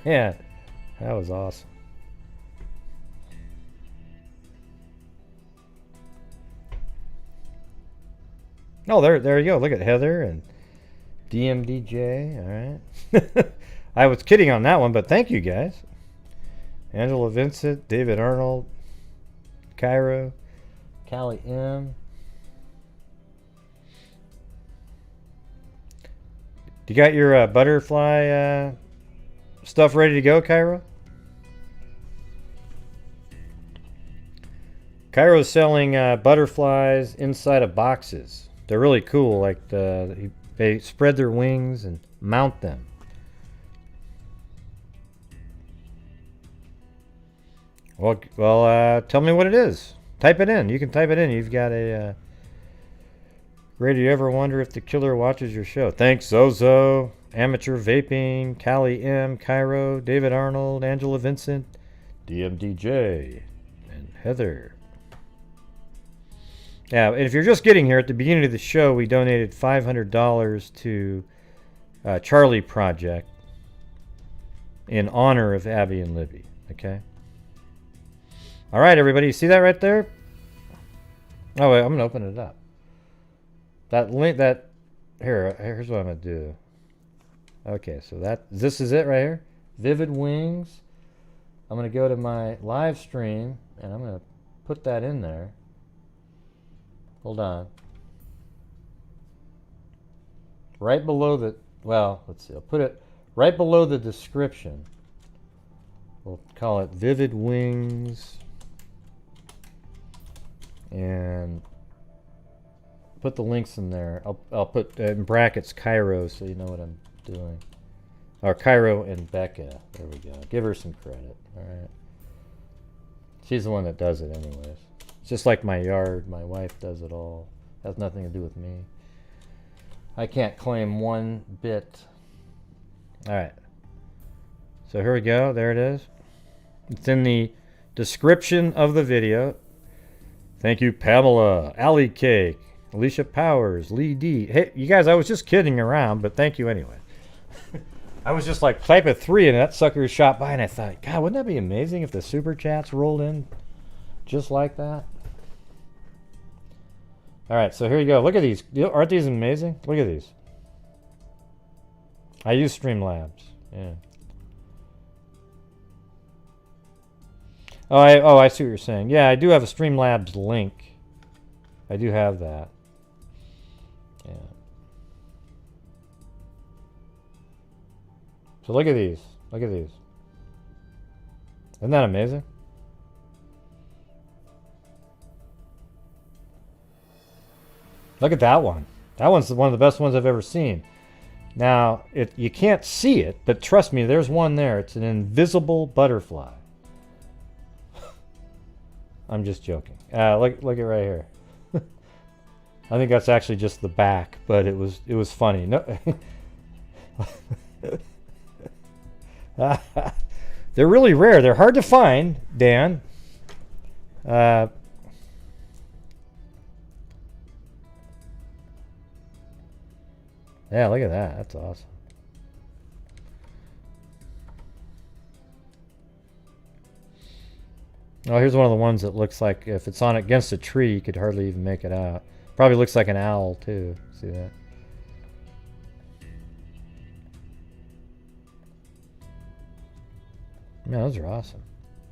Man, that was awesome. Oh, there you go. Look at Heather and DMDJ. All right. I was kidding on that one, but thank you guys. Angela Vincent, David Arnold, Cairo, Callie M. You got your butterfly stuff ready to go, Cairo? Cairo's selling butterflies inside of boxes. They're really cool. Like they spread their wings and mount them. Well, tell me what it is. Type it in. You can type it in. You've got a. Ray, do you ever wonder if the killer watches your show? Thanks, Zozo, Amateur Vaping, Callie M, Cairo, David Arnold, Angela Vincent, DMDJ, and Heather. Yeah, and if you're just getting here, at the beginning of the show, we donated $500 to Charlie Project in honor of Abby and Libby. Okay? All right, everybody. You see that right there? Oh, wait, I'm going to open it up. That link, here's what I'm going to do. Okay, so this is it right here. Vivid Wings. I'm going to go to my live stream, and I'm going to put that in there. Hold on. Right below the, well, let's see. I'll put it right below the description. We'll call it Vivid Wings. And put the links in there. I'll put in brackets Cairo so you know what I'm doing. Or Cairo and Becca. There we go. Give her some credit. All right. She's the one that does it anyways. It's just like my yard. My wife does it all. Has nothing to do with me. I can't claim one bit. All right. So here we go. There it is. It's in the description of the video. Thank you, Pamela, Allie Cake, Alicia Powers, Lee D. Hey, you guys, I was just kidding around, but thank you anyway. I was just like, type a 3 and that sucker shot by, and I thought, God, wouldn't that be amazing if the super chats rolled in just like that? All right, so here you go. Look at these. Aren't these amazing? Look at these. I use Streamlabs. Yeah. Oh, I see what you're saying. Yeah, I do have a Streamlabs link. I do have that. Yeah. So look at these. Look at these. Isn't that amazing? Look at that one. That one's one of the best ones I've ever seen. Now, you can't see it, but trust me, there's one there. It's an invisible butterfly. I'm just joking. Look at right here. I think that's actually just the back, but it was funny. No, they're really rare. They're hard to find, Dan. Yeah, look at that. That's awesome. Oh, here's one of the ones that looks like if it's on against a tree, you could hardly even make it out. Probably looks like an owl, too. See that? Man, those are awesome.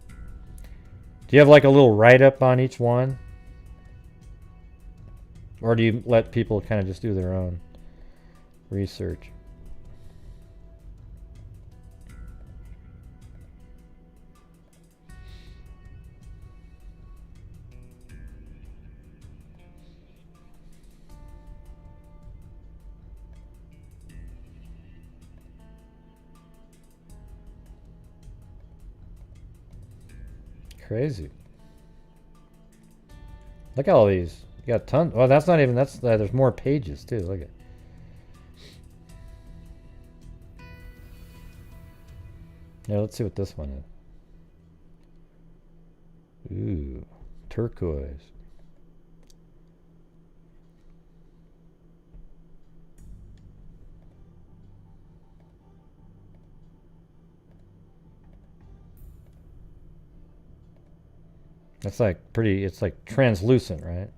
Do you have like a little write-up on each one? Or do you let people kind of just do their own research? crazy. Look at all these. You got tons. Well, that's not even. There's more pages too. Look at. Yeah, let's see what this one is. Ooh, turquoise. That's like pretty, it's like translucent, right?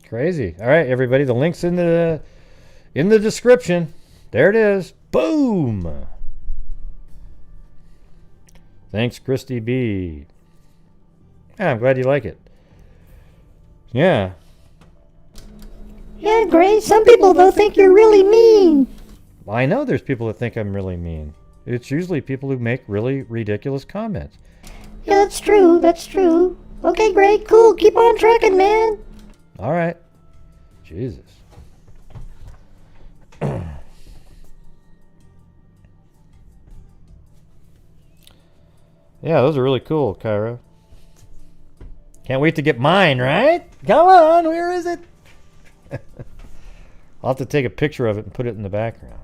Crazy. All right, everybody, the link's in the description. There it is. Boom. Thanks, Christy B. Yeah, I'm glad you like it. Yeah. Yeah, Gray, some people, they'll think you're really mean. Well, I know there's people that think I'm really mean. It's usually people who make really ridiculous comments. Yeah, that's true, that's true. Okay, Gray, cool, keep on trucking, man. All right. Jesus. Yeah, those are really cool, Cairo. Can't wait to get mine, right? Come on, where is it? I'll have to take a picture of it and put it in the background.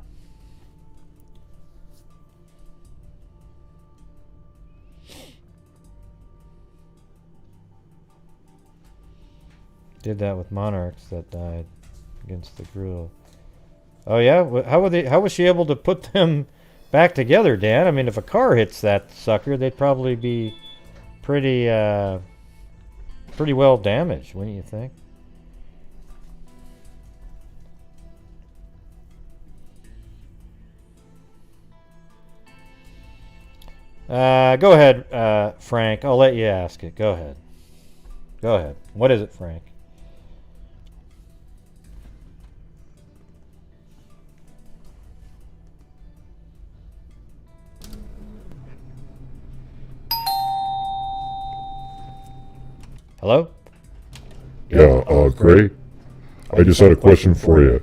Did that with monarchs that died against the grill. Oh yeah, how was she able to put them back together, Dan? I mean, if a car hits that sucker, they'd probably be pretty well damaged, wouldn't you think? Go ahead, Frank. I'll let you ask it. Go ahead. Go ahead. What is it, Frank? Hello? Yeah, Gray, I just had a question for you.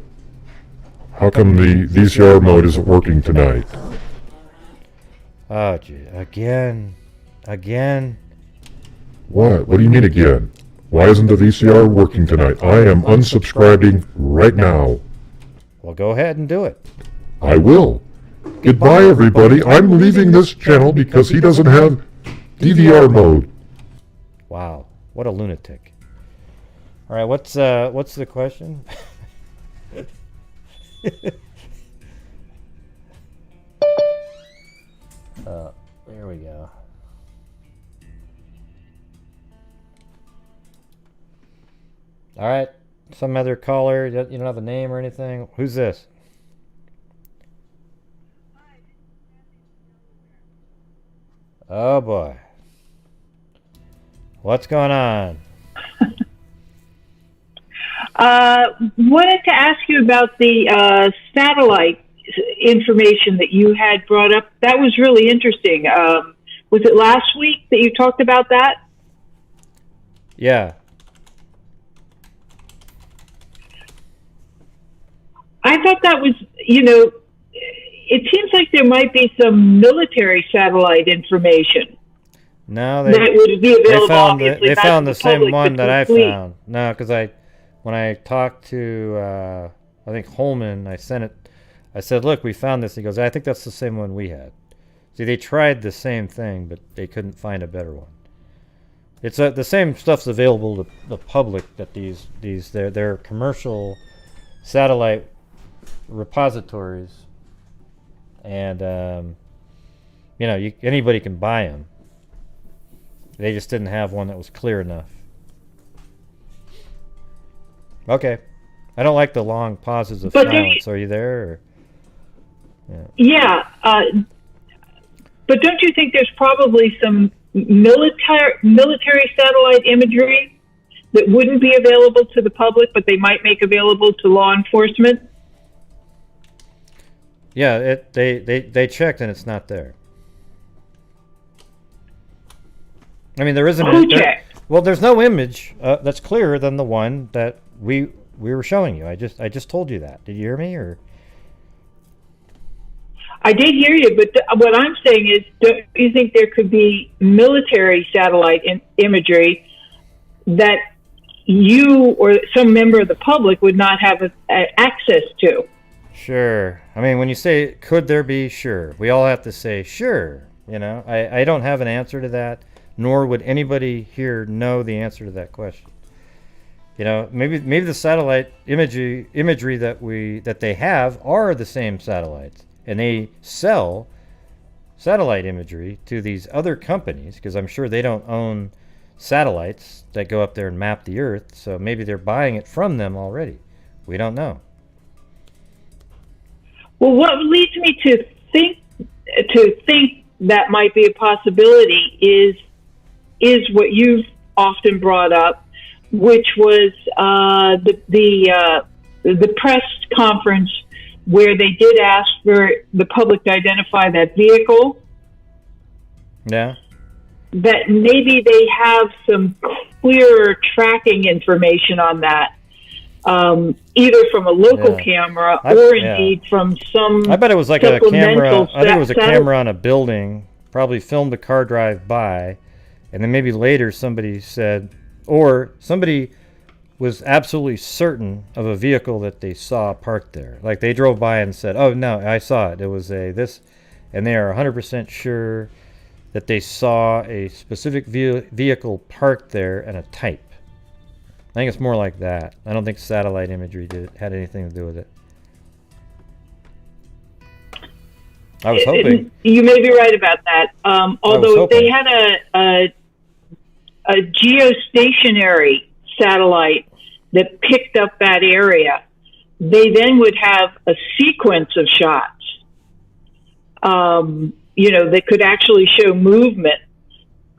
How come the VCR mode isn't working tonight? Oh, gee, again. What? What do you mean again? Why isn't the VCR working tonight? I am unsubscribing right now. Well, go ahead and do it. I will. Goodbye, everybody. I'm leaving this channel because he doesn't have DVR mode. Wow. What a lunatic. All right, what's the question? There we go. All right, some other caller. You don't have a name or anything. Who's this? Oh boy. What's going on? Wanted to ask you about the satellite information that you had brought up. That was really interesting. Was it last week that you talked about that? Yeah. I thought that was, it seems like there might be some military satellite information. No, that would be available. They found the same one that I found. No, because when I talked to I think Holman, I sent it. I said, "Look, we found this." He goes, "I think that's the same one we had." See, they tried the same thing, but they couldn't find a better one. It's the same stuff's available to the public. That they're commercial satellite repositories, and anybody can buy them. They just didn't have one that was clear enough. Okay. I don't like the long pauses of silence. Are you there? Or? Yeah. But don't you think there's probably some military satellite imagery that wouldn't be available to the public, but they might make available to law enforcement? Yeah, they checked and it's not there. I mean, there isn't. Who checked? Well, there's no image that's clearer than the one that we were showing you. I just told you that. Did you hear me or? I did hear you, but what I'm saying is, don't you think there could be military satellite imagery that you or some member of the public would not have access to? Sure. I mean, when you say, could there be? Sure. We all have to say, sure. You know, I don't have an answer to that, nor would anybody here know the answer to that question. You know, maybe the satellite imagery that they have are the same satellites, and they sell satellite imagery to these other companies, because I'm sure they don't own satellites that go up there and map the Earth, so maybe they're buying it from them already. We don't know. Well, what leads me to think that might be a possibility is what you've often brought up, which was the press conference where they did ask for the public to identify that vehicle. Yeah. That maybe they have some clearer tracking information on that, either from a local camera or indeed from some. I bet it was like a camera. I think it was a camera on a building, probably filmed a car drive by, and then maybe later somebody said, or somebody was absolutely certain of a vehicle that they saw parked there. Like they drove by and said, "Oh no, I saw it. It was this," and they are 100% sure that they saw a specific vehicle parked there and a type. I think it's more like that. I don't think satellite imagery had anything to do with it. I was hoping. You may be right about that. Although if they had a geostationary satellite that picked up that area, they then would have a sequence of shots. That could actually show movement.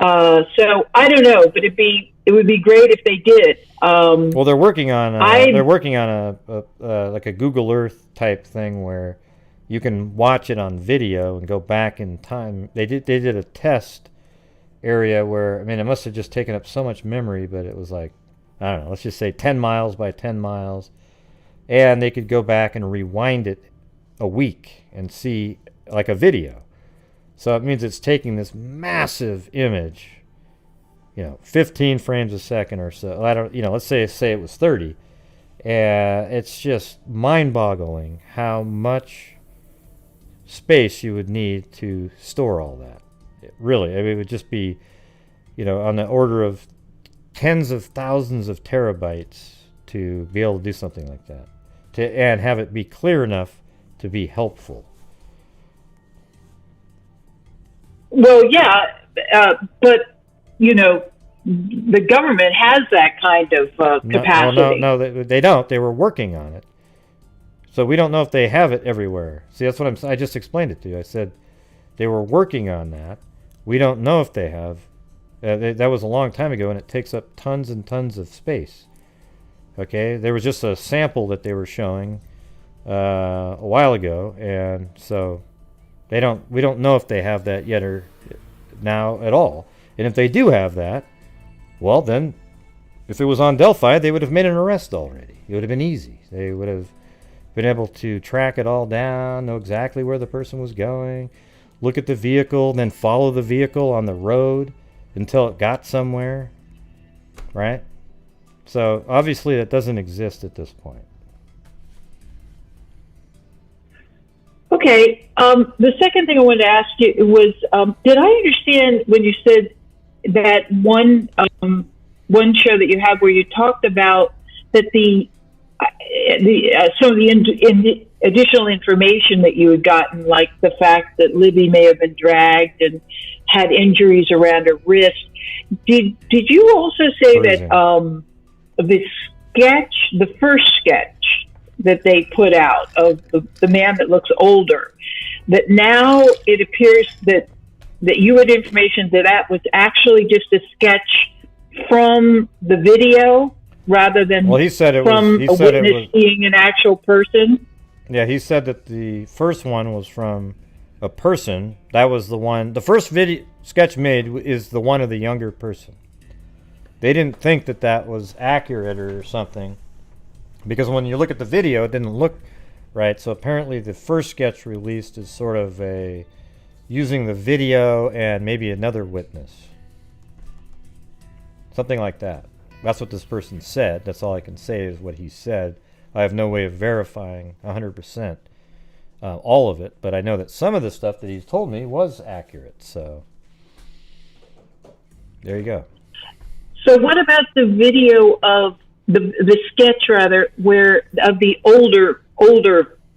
So I don't know, but it would be great if they did. Well, they're working on a like a Google Earth type thing where you can watch it on video and go back in time. They did a test area where, I mean, it must have just taken up so much memory, but it was like, I don't know, let's just say 10 miles by 10 miles, and they could go back and rewind it a week and see like a video. So it means it's taking this massive image, 15 frames a second or so. I don't, let's say it was 30. It's just mind-boggling how much space you would need to store all that. Really, I mean, it would just be, on the order of tens of thousands of terabytes to be able to do something like that, and have it be clear enough to be helpful. Well, yeah, but the government has that kind of capacity. No, they don't. They were working on it, so we don't know if they have it everywhere. See, that's what I just explained it to you. I said they were working on that. We don't know if they have. That was a long time ago, and it takes up tons and tons of space. Okay, there was just a sample that they were showing a while ago, and so. We don't know if they have that yet or now at all. And if they do have that, well then, if it was on Delphi, they would have made an arrest already. It would have been easy. They would have been able to track it all down, know exactly where the person was going, look at the vehicle, then follow the vehicle on the road until it got somewhere, right? So obviously that doesn't exist at this point. Okay. The second thing I wanted to ask you was, did I understand when you said that one show that you have where you talked about that some of the additional information that you had gotten, like the fact that Libby may have been dragged and had injuries around her wrist. Did you also say that the first sketch that they put out of the man that looks older, that now it appears that you had information that was actually just a sketch from the video rather than he said it from was, a witness seeing an actual person? Yeah, he said that the first one was from a person. That was the one. The first video, sketch made is the one of the younger person. They didn't think that that was accurate or something, because when you look at the video, it didn't look right. So apparently the first sketch released is sort of a using the video and maybe another witness. Something like that. That's what this person said. That's all I can say is what he said. I have no way of verifying 100% all of it, but I know that some of the stuff that he's told me was accurate. So there you go. So what about the video of the sketch rather, where of the older,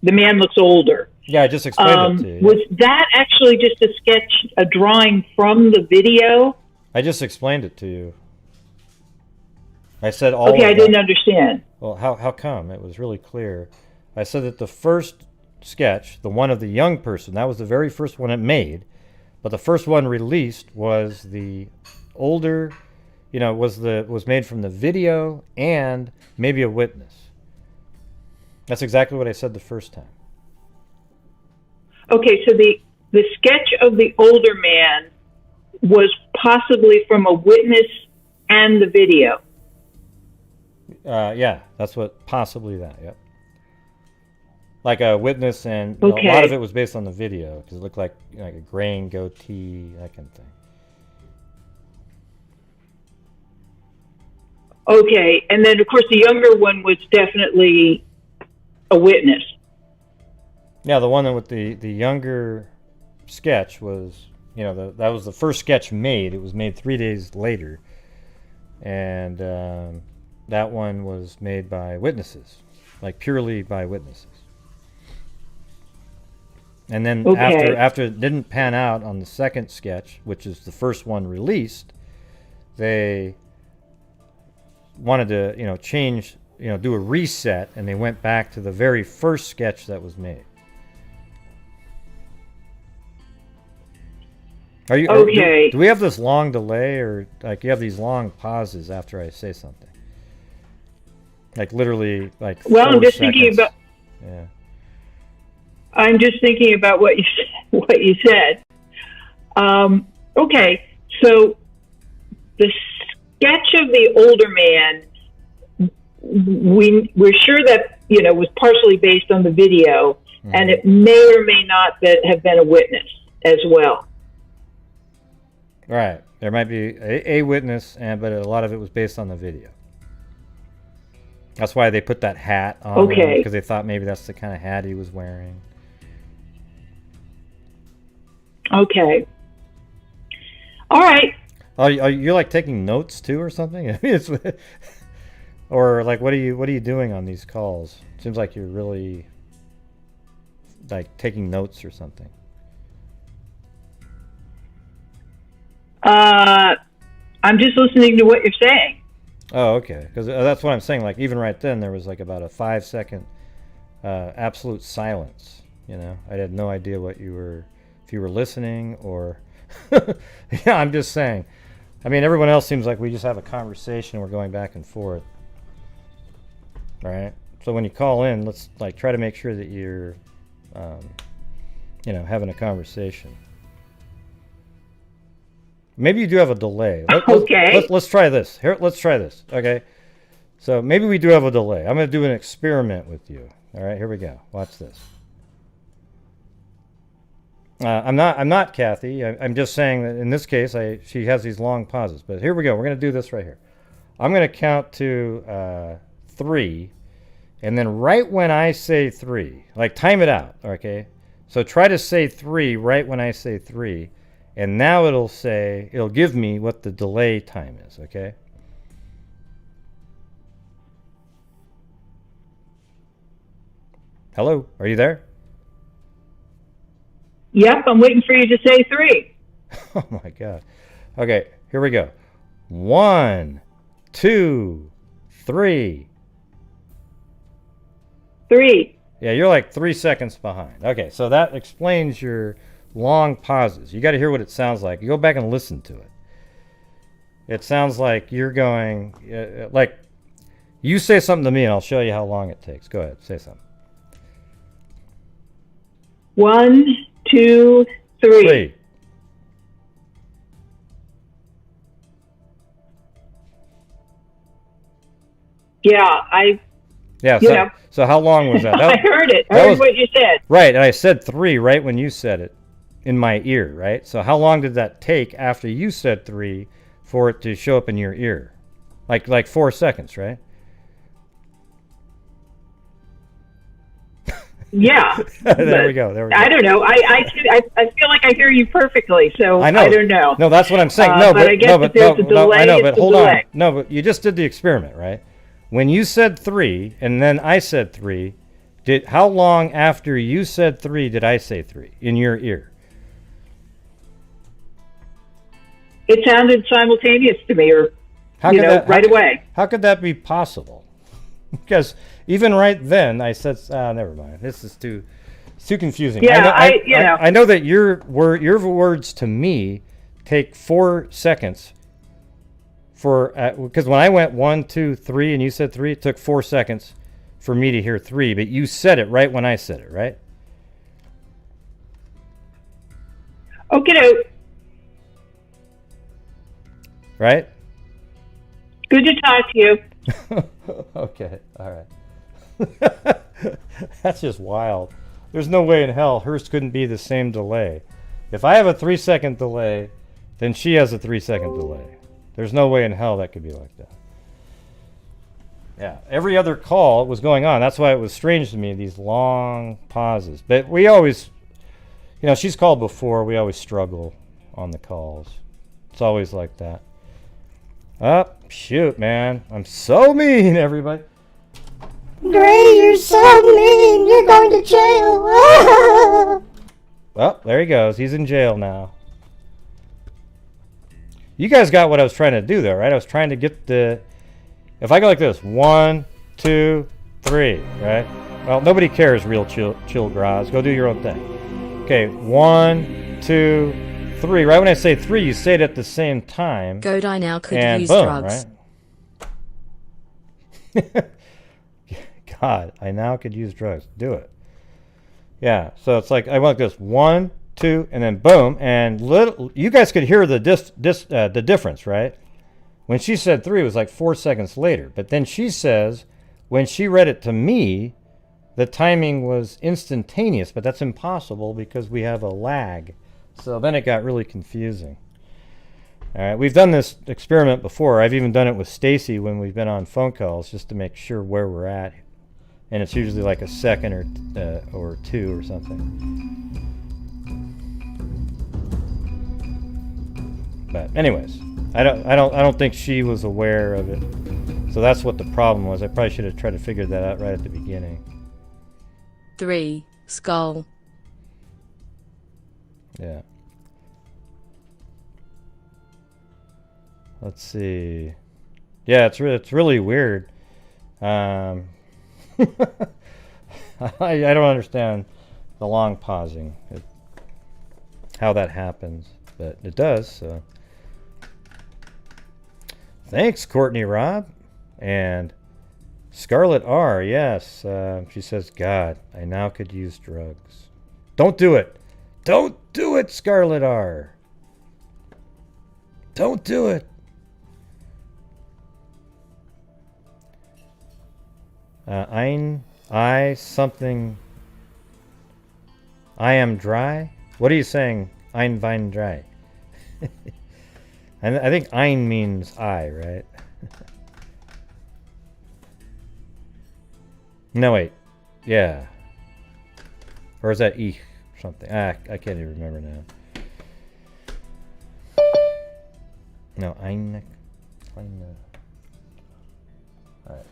the man looks older? Yeah, I just explained it to you. Was that actually just a sketch, a drawing from the video? I just explained it to you. I said all Okay, I didn't understand. Well, how come? It was really clear. I said that the first sketch, the one of the young person, that was the very first one it made, but the first one released was the older, was made from the video and maybe a witness. That's exactly what I said the first time. Okay, so the sketch of the older man was possibly from a witness and the video. Yeah, that's what possibly that. Yep. Like a witness, and okay. A lot of it was based on the video because it looked like a graying goatee, that kind of thing. Okay, and then of course the younger one was definitely a witness. Yeah, the one with the younger sketch was, that was the first sketch made. It was made 3 days later, and that one was made by witnesses, like purely by witnesses. And then after it didn't pan out on the second sketch, which is the first one released, they wanted to, change, do a reset, and they went back to the very first sketch that was made. Are you okay? Do we have this long delay, or like you have these long pauses after I say something? Like literally, like. Well, I'm just seconds. thinking about. Yeah. I'm just thinking about what you said. Okay, so the sketch of the older man, we're sure that was partially based on the video, and it may or may not have been a witness as well. Right. There might be a witness, but a lot of it was based on the video. That's why they put that hat on. Okay. Because they thought maybe that's the kind of hat he was wearing. Okay. All right. Are you like taking notes too, or something? I mean, or like what are you doing on these calls? It seems like you're really like taking notes or something. I'm just listening to what you're saying. Oh, okay. Because that's what I'm saying. Like even right then, there was like about a 5-second absolute silence. I had no idea if you were listening or. Yeah, I'm just saying. I mean, everyone else seems like we just have a conversation and we're going back and forth. Right? So when you call in, let's like try to make sure that you're, having a conversation. Maybe you do have a delay. Let's try this. Here, let's try this. Okay. So maybe we do have a delay. I'm going to do an experiment with you. All right, here we go. Watch this. I'm not Kathy. I'm just saying that in this case, she has these long pauses. But here we go. We're going to do this right here. I'm going to count to 3, and then right when I say 3, like time it out. Okay. So try to say 3 right when I say 3. And now it'll give me what the delay time is, okay? Hello, are you there? Yep, I'm waiting for you to say 3. Oh my God. Okay, here we go. 1, 2, 3. 3. Yeah, you're like 3 seconds behind. Okay, so that explains your long pauses. You got to hear what it sounds like. You go back and listen to it. It sounds like you're going, like, you say something to me and I'll show you how long it takes. Go ahead, say something. 1, 2, 3. Yeah. You know. So how long was that? I heard it. I that heard was- what you said. Right, and I said 3 right when you said it in my ear, right? So how long did that take after you said 3 for it to show up in your ear? Like 4 seconds, right? Yeah. There we go. I don't know. I feel like I hear you perfectly, so I know. I don't know. No, that's what I'm saying. But I guess if there's a delay, I know, it's but a hold delay. on. No, but you just did the experiment, right? When you said 3 and then I said 3, how long after you said 3 did I say 3 in your ear? It sounded simultaneous to me, or right away. How could that be possible? Because even right then, I said, never mind. This is too confusing. Yeah, I know that your words to me take 4 seconds for because when I went 1, 2, 3, and you said 3, it took 4 seconds for me to hear 3, but you said it right when I said it, right? Okay. Right? Good to talk to you. Okay, all right. That's just wild. There's no way in hell hers couldn't be the same delay. If I have a 3-second delay, then she has a 3-second delay. There's no way in hell that could be like that. Yeah, every other call was going on. That's why it was strange to me, these long pauses. But we always, she's called before. We always struggle on the calls. It's always like that. Oh, shoot, man. I'm so mean, everybody. Gray, you're so mean. You're going to jail. Well, there he goes. He's in jail now. You guys got what I was trying to do, though, right? I was trying to get the... If I go like this, 1, 2, 3, right? Well, nobody cares, real chill gras. Go do your own thing. Okay, 1, 2, 3. Right when I say 3, you say it at the same time. Go die now could and use boom, drugs. Right? God, I now could use drugs. Do it. Yeah, so it's like I went like this, 1, 2, and then boom, and you guys could hear the the difference, right? When she said 3, it was like 4 seconds later. But then she says, when she read it to me, the timing was instantaneous, but that's impossible because we have a lag. So then it got really confusing. All right, we've done this experiment before. I've even done it with Stacy when we've been on phone calls just to make sure where we're at. And it's usually like a second or 2 or something. But anyways, I don't think she was aware of it. So that's what the problem was. I probably should have tried to figure that out right at the beginning. 3. Skull. Yeah. Let's see. Yeah, it's really weird. I don't understand the long pausing, how that happens, but it does. So. Thanks, Courtney Rob. And Scarlett R, yes. She says, God, I now could use drugs. Don't do it. Don't do it, Scarlett R. Don't do it. Something. I am dry. What are you saying? Ein Wein dry. I think ein means I, right? No, wait. Yeah. Or is that ich or something? I can't even remember now. No, ein. All right.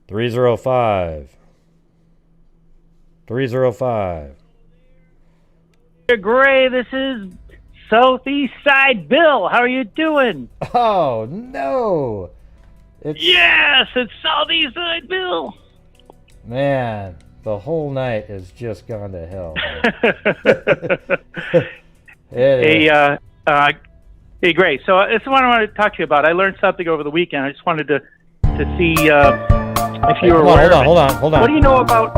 305. 305. Gray, this is Southeast Side Bill. How are you doing? Oh, no. Yes, it's Southeast Side Bill. Man, the whole night has just gone to hell. Hey, Gray, so this is what I wanted to talk to you about. I learned something over the weekend. I just wanted to see if you were aware. Hold on. What do you know about...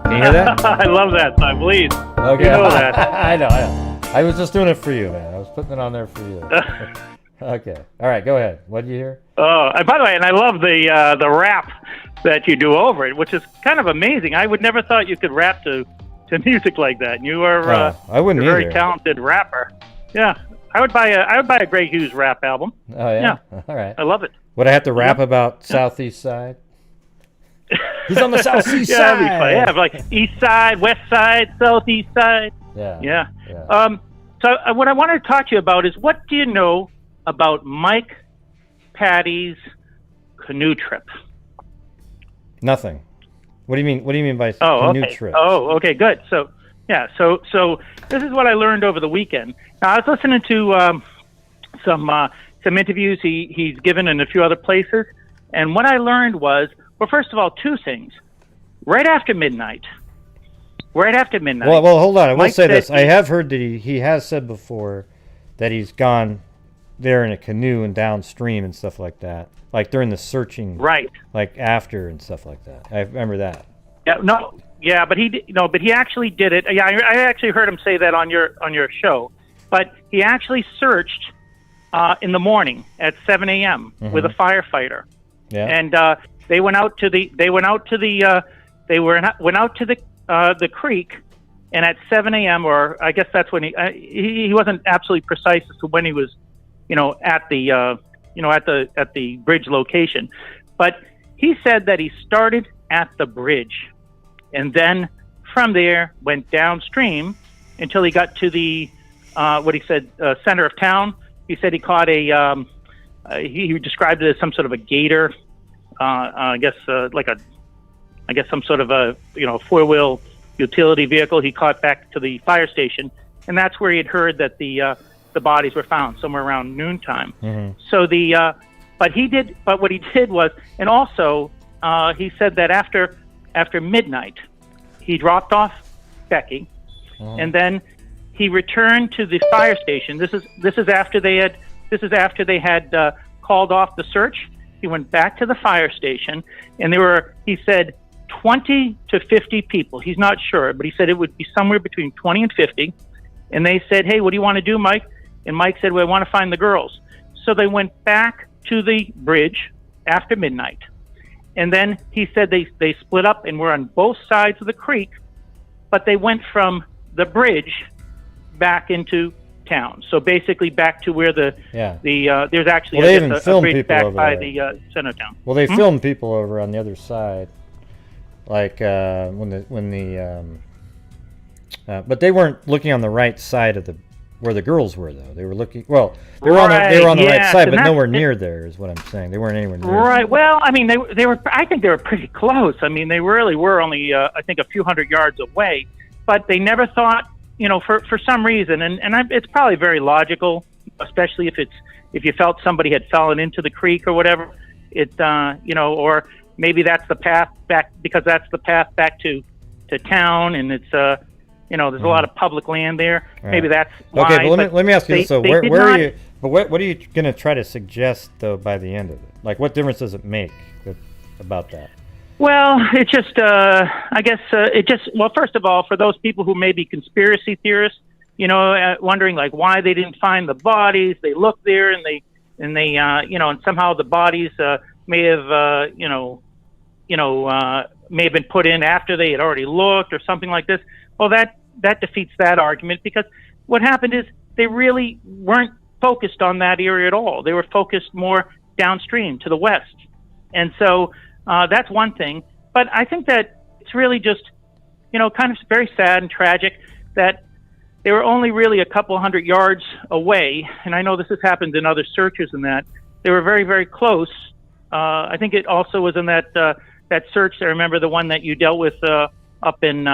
Can you hear that? I love that song, please. Okay. You know that. I know. I was just doing it for you, man. I was putting it on there for you. Okay. All right, go ahead. What did you hear? And by the way, and I love the rap that you do over it, which is kind of amazing. I would never thought you could rap to music like that. And you are I wouldn't a very either. talented rapper. Yeah, I would buy a Grey Hughes rap album. Oh yeah. All right. I love it. Would I have to rap about Southeast Side? He's on the Southeast yeah, Side. That'd be fun. Yeah, like East Side, West Side, Southeast Side. Yeah. So what I wanted to talk to you about is, what do you know about Mike Patty's canoe trip? Nothing. What do you mean? What do you mean by canoe trip? Oh, okay, good. So this is what I learned over the weekend. Now, I was listening to some interviews he's given in a few other places, and what I learned was, well, first of all, two things. Right after midnight. Well, hold on. I will Mike say this. said I have heard that he has said before that he's gone there in a canoe and downstream and stuff like that. Like during the searching. Right. Like after and stuff like that. I remember that. Yeah, but he actually did it. Yeah, I actually heard him say that on your show. But he actually searched in the morning at 7 a.m. with a firefighter. Yeah. And they went out to the creek, and at 7 a.m. or I guess that's when he wasn't absolutely precise as to when he was, at the bridge location, but he said that he started at the bridge, and then from there went downstream until he got to the center of town. He said he caught he described it as some sort of a gator, I guess some sort of a four-wheel utility vehicle he caught back to the fire station, and that's where he had heard that the bodies were found somewhere around noontime. So but what he did was, and also he said that after midnight he dropped off Becky, and then he returned to the fire station. This is after they had called off the search. He went back to the fire station, and there were, he said, 20 to 50 people. He's not sure, but he said it would be somewhere between 20 and 50. And they said, "Hey, what do you want to do, Mike?" And Mike said, "Well, I want to find the girls." So they went back to the bridge after midnight. And then he said they split up and were on both sides of the creek, but they went from the bridge back into town. So basically back to where there's actually a bridge back by the center of town. Well, they filmed people over on the other side, like but they weren't looking on the right side of where the girls were, though. They were looking. Well, they were on the right side, but nowhere near there is what I'm saying. They weren't anywhere near. Right. Well, I mean, they were. I think they were pretty close. I mean, they really were only I think a few hundred yards away, but they never thought, for some reason, and it's probably very logical, especially if you felt somebody had fallen into the creek or whatever. Or maybe that's the path back, because that's the path back to town, and it's there's a lot of public land there. Right. Maybe that's why. Okay, but let me ask you this. So where are you? But what are you going to try to suggest, though, by the end of it? Like, what difference does it make about that? Well, it just, I guess, well, first of all, for those people who may be conspiracy theorists, wondering like why they didn't find the bodies, they looked there and they, and somehow the bodies may have, may have been put in after they had already looked or something like this. Well, that defeats that argument, because what happened is they really weren't focused on that area at all. They were focused more downstream to the west. And so that's one thing. But I think that it's really just, kind of very sad and tragic that they were only really a couple hundred yards away. And I know this has happened in other searches and that. They were very, very close. I think it also was in that search. I remember the one that you dealt with up in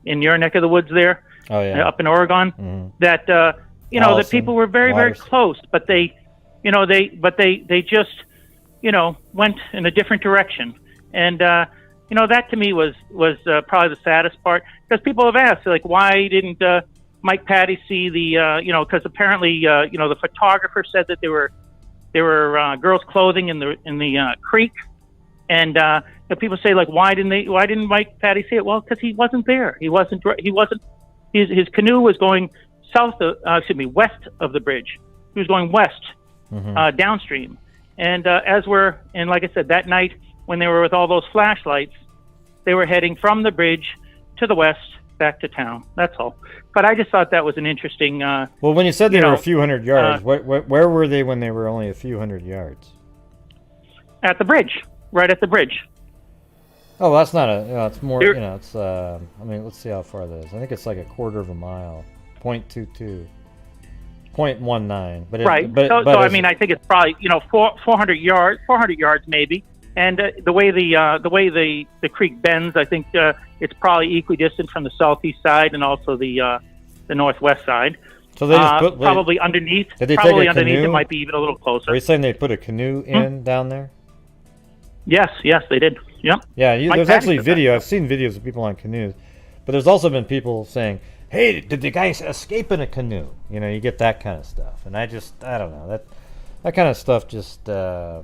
your neck of the woods there. Oh, yeah. Up in Oregon. Mm-hmm. That, that people were very, very close, but they just, went in a different direction. And, that to me was probably the saddest part, because people have asked, like, why didn't Mike Patty see the, because apparently, the photographer said that there were girls' clothing in the creek. And, people say, like, why didn't Mike Patty see it? Well, because he wasn't there. His canoe was going west of the bridge. He was going west, downstream. And and like I said, that night when they were with all those flashlights, they were heading from the bridge to the west back to town. That's all. But I just thought that was an interesting. Well, when you said they were a few hundred yards, where were they when they were only a few hundred yards? At the bridge, right at the bridge. Oh, that's not it's more. It's. I mean, let's see how far that is. I think it's like a quarter of a mile, 0.22. 0.19, but right. But I mean, I think it's probably 400 yards maybe. And the way the creek bends, I think it's probably equidistant from the southeast side and also the northwest side. So they just put probably underneath. Did they probably take a underneath canoe? It might be even a little closer. Are you saying they put a canoe in down there? Yes, they did. Yep. Yeah, there's actually video. I've seen videos of people on canoes, but there's also been people saying, "Hey, did the guy escape in a canoe?" You get that kind of stuff, and I don't know that kind of stuff. Just, I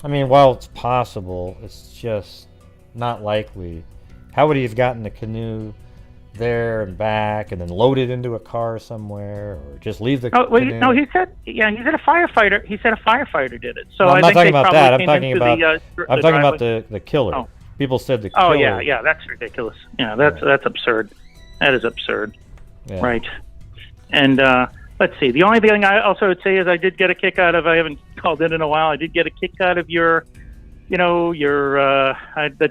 mean, while it's possible, it's just not likely. How would he have gotten the canoe there and back, and then load it into a car somewhere, or just leave the canoe? No, he said a firefighter. He said a firefighter did it. So no, I'm not talking about that. I'm talking about the the killer. Oh. People said the killer. Oh yeah, that's ridiculous. Yeah, that's absurd. That is absurd. Yeah. Right. And let's see. The only thing I also would say is I did get a kick out of. I haven't called in a while. I did get a kick out of the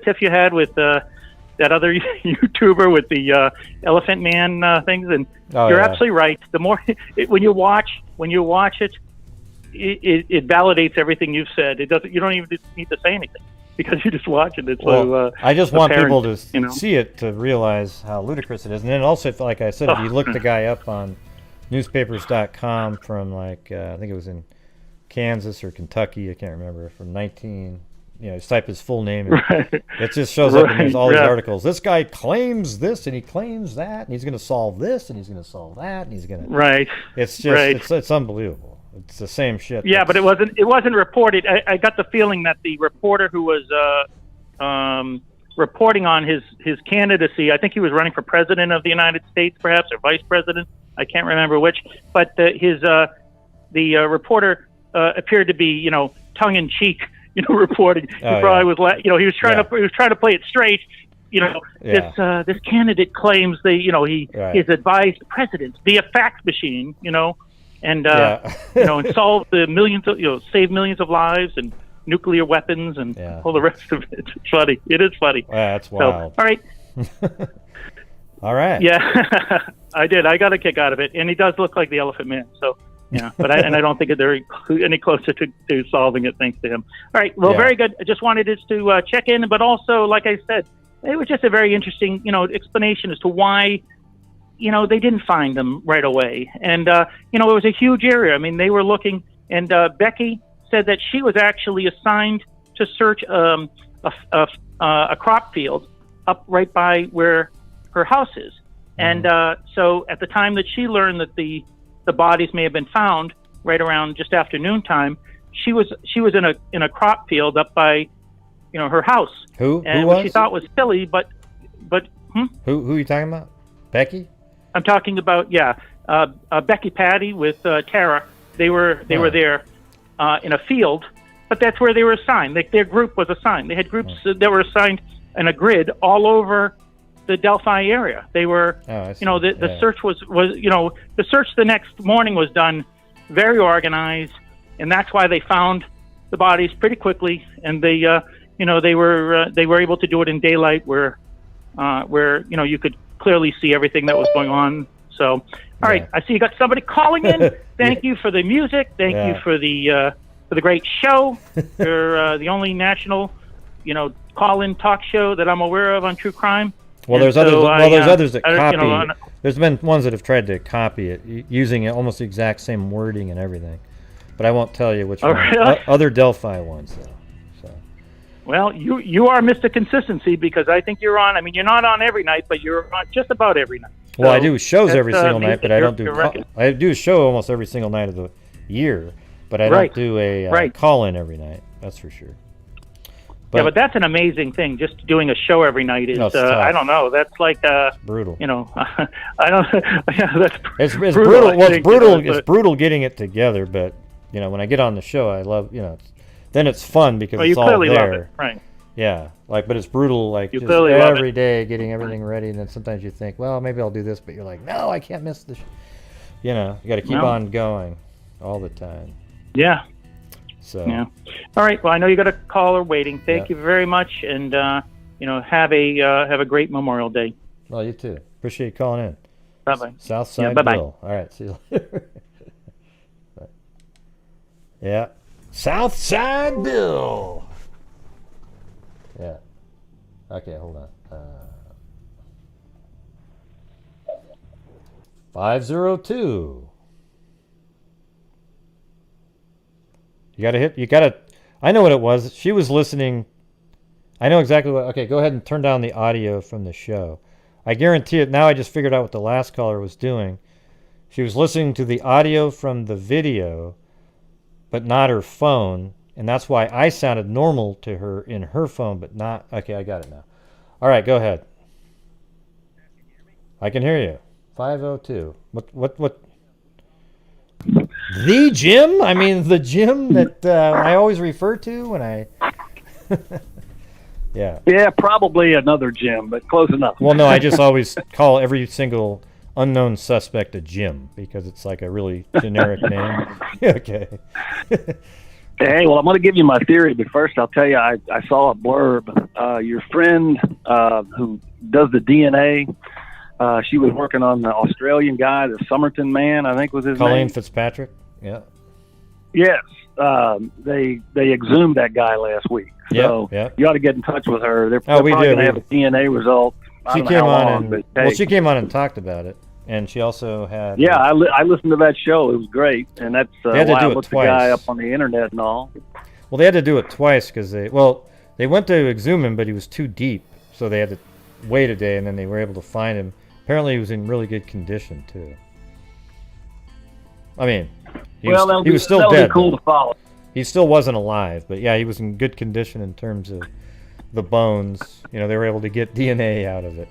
tiff you had with that other YouTuber with the Elephant Man things. And you're absolutely right. The more when you watch it, it validates everything you've said. It doesn't. You don't even need to say anything, because you just watch it. It's I just want apparent, people to see it to realize how ludicrous it is. And then also, like I said, if you look the guy up on newspapers.com from I think it was in Kansas or Kentucky, I can't remember, from just type his full name in. Right. It just shows up and there's all these articles. This guy claims this and he claims that, and he's going to solve this and he's going to solve that, and he's going to. Right. It's just it's unbelievable. It's the same shit. Yeah, but it wasn't reported. I got the feeling that the reporter who was reporting on his candidacy, I think he was running for president of the United States, perhaps, or vice president. I can't remember which. But the reporter appeared to be, tongue in cheek, reporting. He probably was, he was trying to play it straight. This candidate claims he's advised the president via fax machine, and and solve the save millions of lives and nuclear weapons and all the rest of it. It's funny. It is funny. That's wild. So, all right. All right. Yeah, I did. I got a kick out of it, and he does look like the Elephant Man. So, yeah, but I don't think they're any closer to solving it thanks to him. All right. Well, very good. I just wanted us to check in, but also, like I said, it was just a very interesting, explanation as to why, they didn't find them right away. And, it was a huge area. I mean, they were looking, and Becky said that she was actually assigned to search a crop field up right by where her house is. And so at the time that she learned that the bodies may have been found right around just after noontime, she was in a crop field up by her house. Who and was? She thought was silly, but who are you talking about? Becky? I'm talking about Becky Patty with Tara. They were there in a field, but that's where they were assigned. Their group was assigned. They had groups that were assigned in a grid all over the Delphi area. They were, the search was the search the next morning was done very organized, and that's why they found the bodies pretty quickly. And they were able to do it in daylight, where you could clearly see everything that was going on. So, all right, I see you got somebody calling in. Thank you for the music. Thank you for the great show. You're the only national, call-in talk show that I'm aware of on true crime. Well, there's others that copy. There's been ones that have tried to copy it using almost the exact same wording and everything, but I won't tell you which one. Really? Other Delphi ones, though. So. Well, you are Mr. Consistency, because I think you're on. I mean, you're not on every night, but you're on just about every night. So well, I do shows every single night, but I don't do. I do a show almost every single night of the year, but I don't do a call-in every night. That's for sure. But that's an amazing thing. Just doing a show every night is, I don't know. That's like brutal. I don't. Yeah, that's it's brutal. Well, it's brutal. It's brutal getting it together, but You know, when I get on the show, I love, you know, then it's fun because Well, you it's all clearly there. love it, right? Yeah, like, but it's brutal, like, You just clearly love every it. day getting everything ready, and then sometimes you think, well, maybe I'll do this, but you're like, no, I can't miss the you know, you got to keep No. on going all the time. Yeah. So, Yeah. All right. Well, I know you got a caller waiting. Thank you very much, and you know, have a great Memorial Day. well, you too. Appreciate you calling in. Bye bye. Southside bye-bye. Bill. All right, see you later. Yeah. Southside Bill. Yeah. Okay, hold on. 502. You gotta, I know what it was. She was listening. I know exactly what, okay, go ahead and turn down the audio from the show. I guarantee it. Now I just figured out what the last caller was doing. She was listening to the audio from the video, but not her phone. And that's why I sounded normal to her in her phone, but not, okay, I got it now. All right, go ahead. I can hear you. 502. What? The gym? I mean, the gym that I always refer to when I... Yeah. Yeah, probably another gym, but close enough. Well, no, I just always call every single unknown suspect a Jim because it's like a really generic name. Okay. Hey, well, I'm going to give you my theory, but first I'll tell you I saw a blurb. Your friend who does the DNA, she was working on the Australian guy, the Somerton man, I think was his Colleen name. Fitzpatrick? Yeah. Yes. They exhumed that guy last week. So you ought to get in touch with her. They're probably going to have a DNA result. She came on and well, she came on and talked about it, and she also had. Yeah, I listened to that show. It was great, and that's why I looked the guy up on the internet and all. Well, they had to do it twice because they went to exhume him, but he was too deep, so they had to wait a day, and then they were able to find him. Apparently, he was in really good condition too. I mean, he was still dead. Be cool to follow. He still wasn't alive, but yeah, he was in good condition in terms of the bones. You know, they were able to get DNA out of it.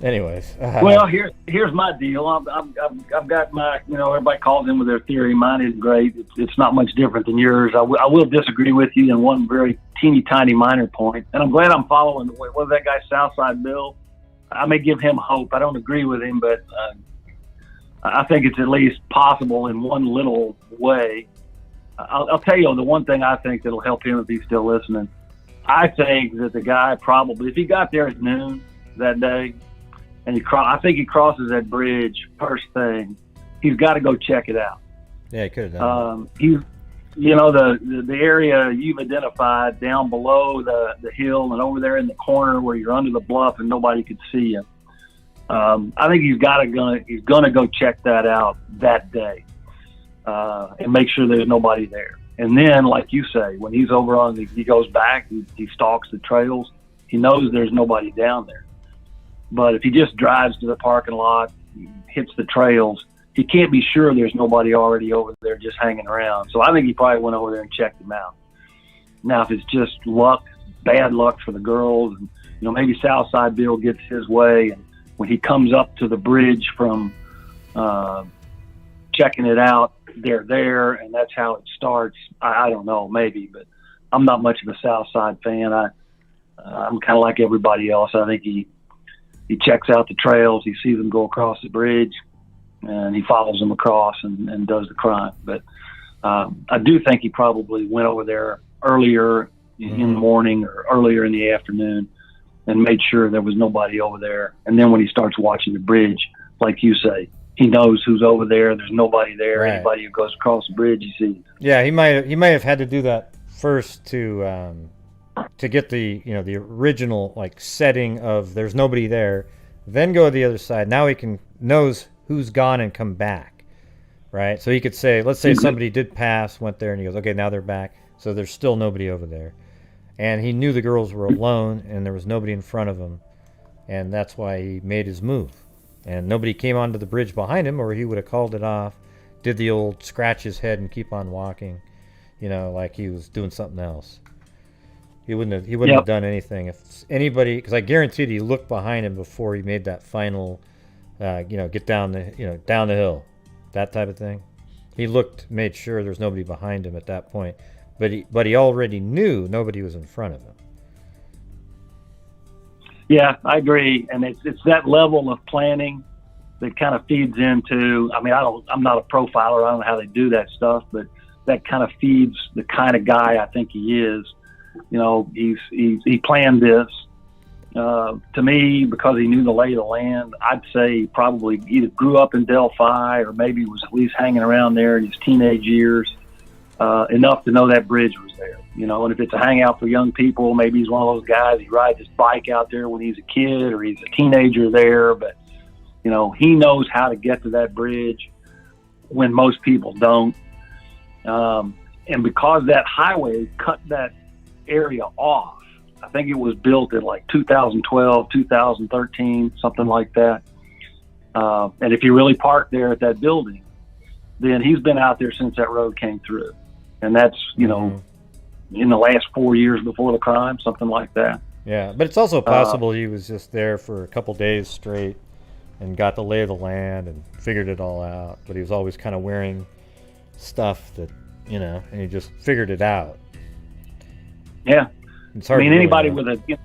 Anyways. Well, here's my deal. I've got my, you know, everybody calls in with their theory. Mine is great. It's not much different than yours. I will disagree with you in one very teeny tiny minor point, and I'm glad I'm following. What was that guy, Southside Bill? I may give him hope. I don't agree with him, but I think it's at least possible in one little way. I'll tell you the one thing I think that'll help him if he's still listening. I think that the guy probably, if he got there at noon that day, and I think he crosses that bridge first thing, he's got to go check it out. Yeah, he could have done. You know, the area you've identified down below the hill and over there in the corner where you're under the bluff and nobody could see you. I think he's gonna go check that out that day and make sure there's nobody there. And then, like you say, when he's over he goes back, he stalks the trails. He knows there's nobody down there. But if he just drives to the parking lot, hits the trails, he can't be sure there's nobody already over there just hanging around. So I think he probably went over there and checked them out. Now, if it's just luck, bad luck for the girls, and you know, maybe Southside Bill gets his way, and when he comes up to the bridge from checking it out, they're there, and that's how it starts. I don't know, maybe, but I'm not much of a Southside fan. I'm kind of like everybody else. I think he checks out the trails, he sees them go across the bridge, and he follows them across and does the crime. But I do think he probably went over there earlier in the morning or earlier in the afternoon and made sure there was nobody over there. And then when he starts watching the bridge, like you say, he knows who's over there. There's nobody there. Right. Anybody who goes across the bridge, he sees. Yeah, he might have had to do that first to get the original like setting of there's nobody there, then go to the other side. Now he knows who's gone and come back, right? So he could say, let's say somebody did pass, went there, and he goes, okay, now they're back. So there's still nobody over there. And he knew the girls were alone and there was nobody in front of him. And that's why he made his move. And nobody came onto the bridge behind him or he would have called it off, did the old scratch his head and keep on walking, like he was doing something else. He wouldn't have done anything if anybody, because I guaranteed he looked behind him before he made that final, get down the hill, that type of thing. He made sure there's nobody behind him at that point, but he already knew nobody was in front of him. Yeah, I agree, and it's that level of planning that kind of feeds into. I mean, I'm not a profiler. I don't know how they do that stuff, but that kind of feeds the kind of guy I think he is. You know, he planned this. To me, because he knew the lay of the land, I'd say he probably either grew up in Delphi or maybe was at least hanging around there in his teenage years, enough to know that bridge was there. You know, and if it's a hangout for young people, maybe he's one of those guys, he rides his bike out there when he's a kid or he's a teenager there. But, you know, he knows how to get to that bridge when most people don't. And because that highway cut that area off, I think it was built in like 2012, 2013, something like that. And if you really parked there at that building, then he's been out there since that road came through. And that's, you know, in the last 4 years before the crime, something like that. Yeah, but it's also possible he was just there for a couple days straight and got the lay of the land and figured it all out. But he was always kind of wearing stuff that, you know, and he just figured it out. Yeah. It's hard. I mean, to really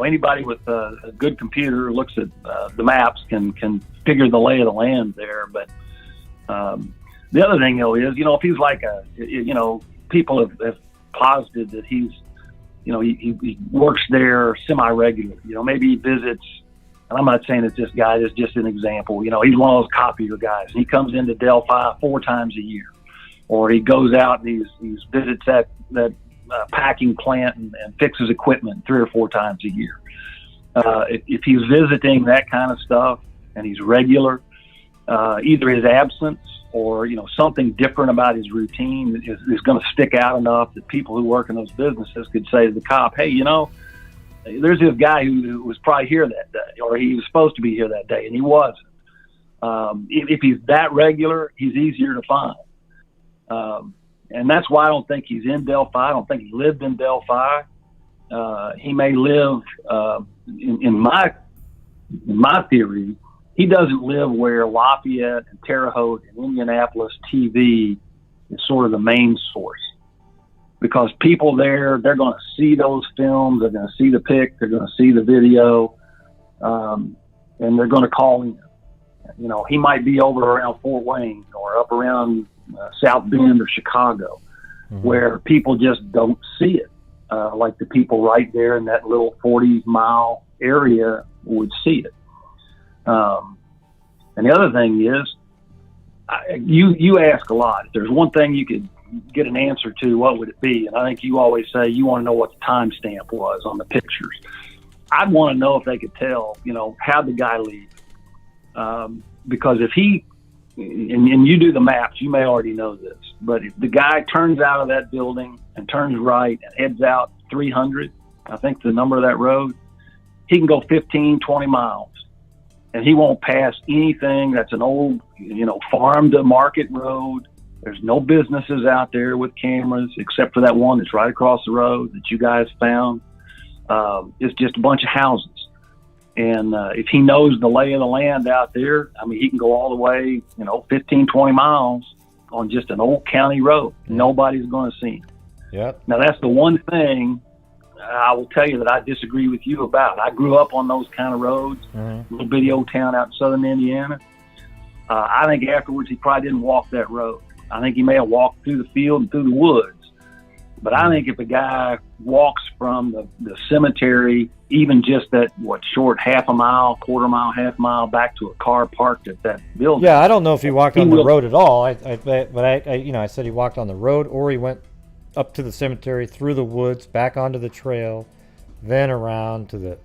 anybody with a good computer looks at the maps can figure the lay of the land there. But the other thing though is, you know, if he's like people have posited that he's, you know, he works there semi-regular. You know, maybe he visits. And I'm not saying it's this guy. It's just an example. You know, he's one of those copier guys. He comes into Delphi 4 times a year, or he goes out and he visits that packing plant and fixes equipment 3 or 4 times a year. If he's visiting that kind of stuff and he's regular, either his absence or, you know, something different about his routine is going to stick out enough that people who work in those businesses could say to the cop, hey, you know, there's this guy who was probably here that day, or he was supposed to be here that day, and he wasn't. If he's that regular, he's easier to find. And that's why I don't think he's in Delphi. I don't think he lived in Delphi. He may live, in my theory, he doesn't live where Lafayette and Terre Haute and Indianapolis TV is sort of the main source. Because people there, they're going to see those films, they're going to see the pic, they're going to see the video, and they're going to call him. You know, he might be over around Fort Wayne or up around South Bend or Chicago, where people just don't see it, like the people right there in that little 40-mile area would see it. And the other thing is, you ask a lot. If there's one thing you could get an answer to, what would it be? And I think you always say you want to know what the timestamp was on the pictures. I'd want to know if they could tell, you know, how the guy leave. Because if he, and you do the maps, you may already know this, but if the guy turns out of that building and turns right and heads out 300, I think the number of that road, he can go 15, 20 miles. And he won't pass anything that's an old, you know, farm to market road. There's no businesses out there with cameras except for that one that's right across the road that you guys found. It's just a bunch of houses. And if he knows the lay of the land out there, I mean, he can go all the way, you know, 15, 20 miles on just an old county road. Nobody's going to see him. Yep. Now, that's the one thing I will tell you that I disagree with you about. I grew up on those kind of roads, little bitty old town out in southern Indiana. I think afterwards he probably didn't walk that road. I think he may have walked through the field and through the woods. But I think if a guy walks from the cemetery, even just that, short half a mile, quarter mile, half mile back to a car parked at that building. Yeah, I don't know if he walked on the road at all. I said he walked on the road, or he went up to the cemetery, through the woods, back onto the trail, then around to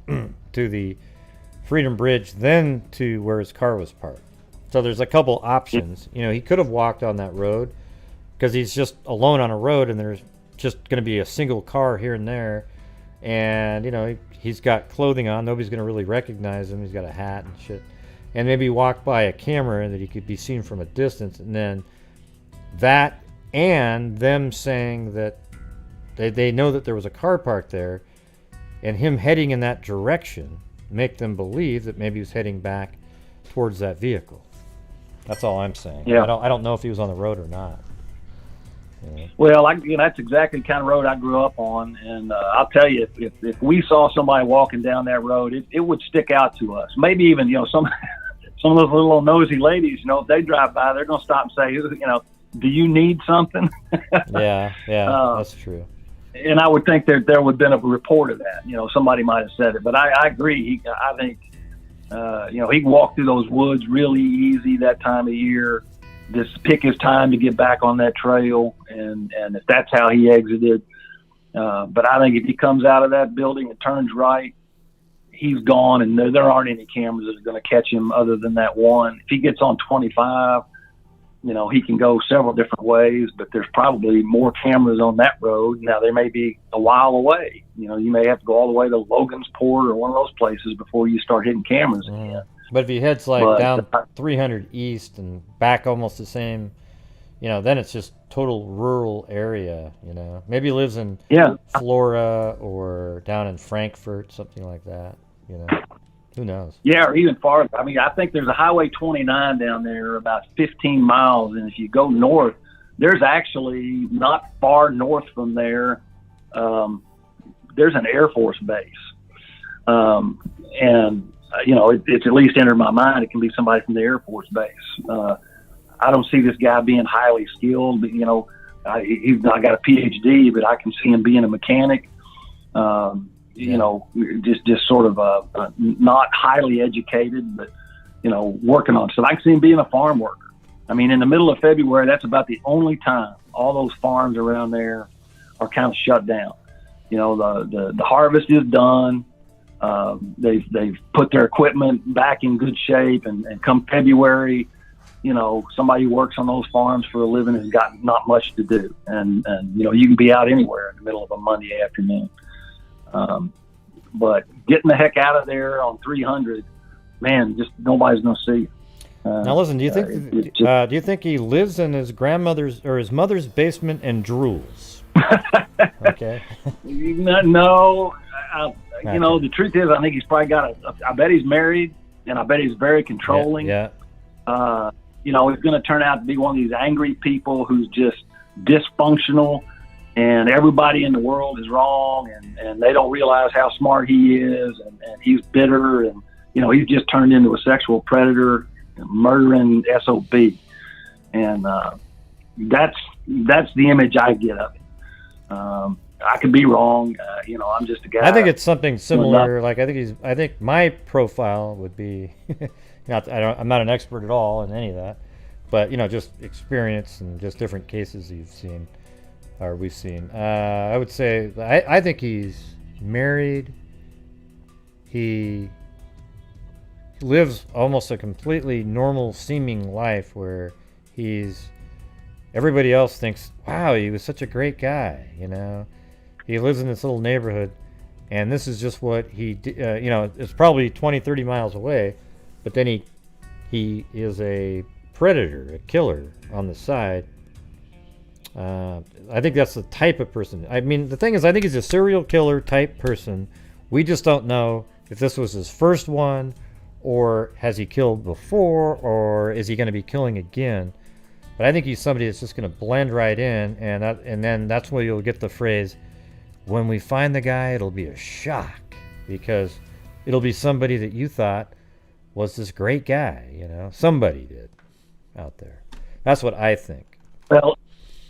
the Freedom Bridge, then to where his car was parked. So there's a couple options. You know, he could have walked on that road because he's just alone on a road, and there's just going to be a single car here and there, and you know, he's got clothing on, nobody's going to really recognize him, he's got a hat and shit, and maybe walk by a camera that he could be seen from a distance, and then that, and them saying that they know that there was a car parked there, and him heading in that direction make them believe that maybe he was heading back towards that vehicle. That's all I'm saying. Yeah. I don't know if he was on the road or not. Well, that's exactly the kind of road I grew up on, and I'll tell you, if we saw somebody walking down that road, it would stick out to us. Maybe even some of those little nosy ladies, if they drive by, they're gonna stop and say, do you need something? Yeah, that's true. And I would think there would have been a report of that. Somebody might have said it, but I agree. I think he can walk through those woods really easy that time of year. Just pick his time to get back on that trail, and if that's how he exited. But I think if he comes out of that building and turns right, he's gone, and there aren't any cameras that are going to catch him other than that one. If he gets on 25, he can go several different ways, but there's probably more cameras on that road. Now, they may be a while away. You may have to go all the way to Logansport or one of those places before you start hitting cameras again. But if he heads down 300 east and back almost the same, then it's just total rural area, Maybe he lives in Florida or down in Frankfurt, something like that, Who knows? Yeah, or even farther. I mean, I think there's a Highway 29 down there about 15 miles, and if you go north, there's actually not far north from there, there's an Air Force base. And it's at least entered my mind it can be somebody from the Air Force base. I don't see this guy being highly skilled, but, he's not got a PhD, but I can see him being a mechanic. Just sort of not highly educated, but, working on stuff. I can see him being a farm worker. I mean, in the middle of February, that's about the only time all those farms around there are kind of shut down. The harvest is done. They've put their equipment back in good shape, and come February, somebody who works on those farms for a living has got not much to do. And you can be out anywhere in the middle of a Monday afternoon. But getting the heck out of there on 300, man, just nobody's going to see you. Now listen, do you think he lives in his grandmother's or his mother's basement and drools? Okay. No. The truth is, I think he's probably got I bet he's married, and I bet he's very controlling. Yeah. He's going to turn out to be one of these angry people who's just dysfunctional, and everybody in the world is wrong, and they don't realize how smart he is, and he's bitter, and he's just turned into a sexual predator, murdering SOB, and that's the image I get of it. I could be wrong. I'm just a guy. I think it's something similar. Like I think my profile would be, I'm not an expert at all in any of that, but just experience and just different cases you've seen or we've seen. I would say I think he's married. He lives almost a completely normal seeming life where everybody else thinks, wow, he was such a great guy, He lives in this little neighborhood, and this is just what he did. It's probably 20, 30 miles away, but then he is a predator, a killer on the side. I think that's the type of person. I mean, the thing is, I think he's a serial killer type person. We just don't know if this was his first one, or has he killed before, or is he going to be killing again? But I think he's somebody that's just going to blend right in, and then that's where you'll get the phrase, when we find the guy, it'll be a shock, because it'll be somebody that you thought was this great guy, somebody did out there. That's what I think. Well,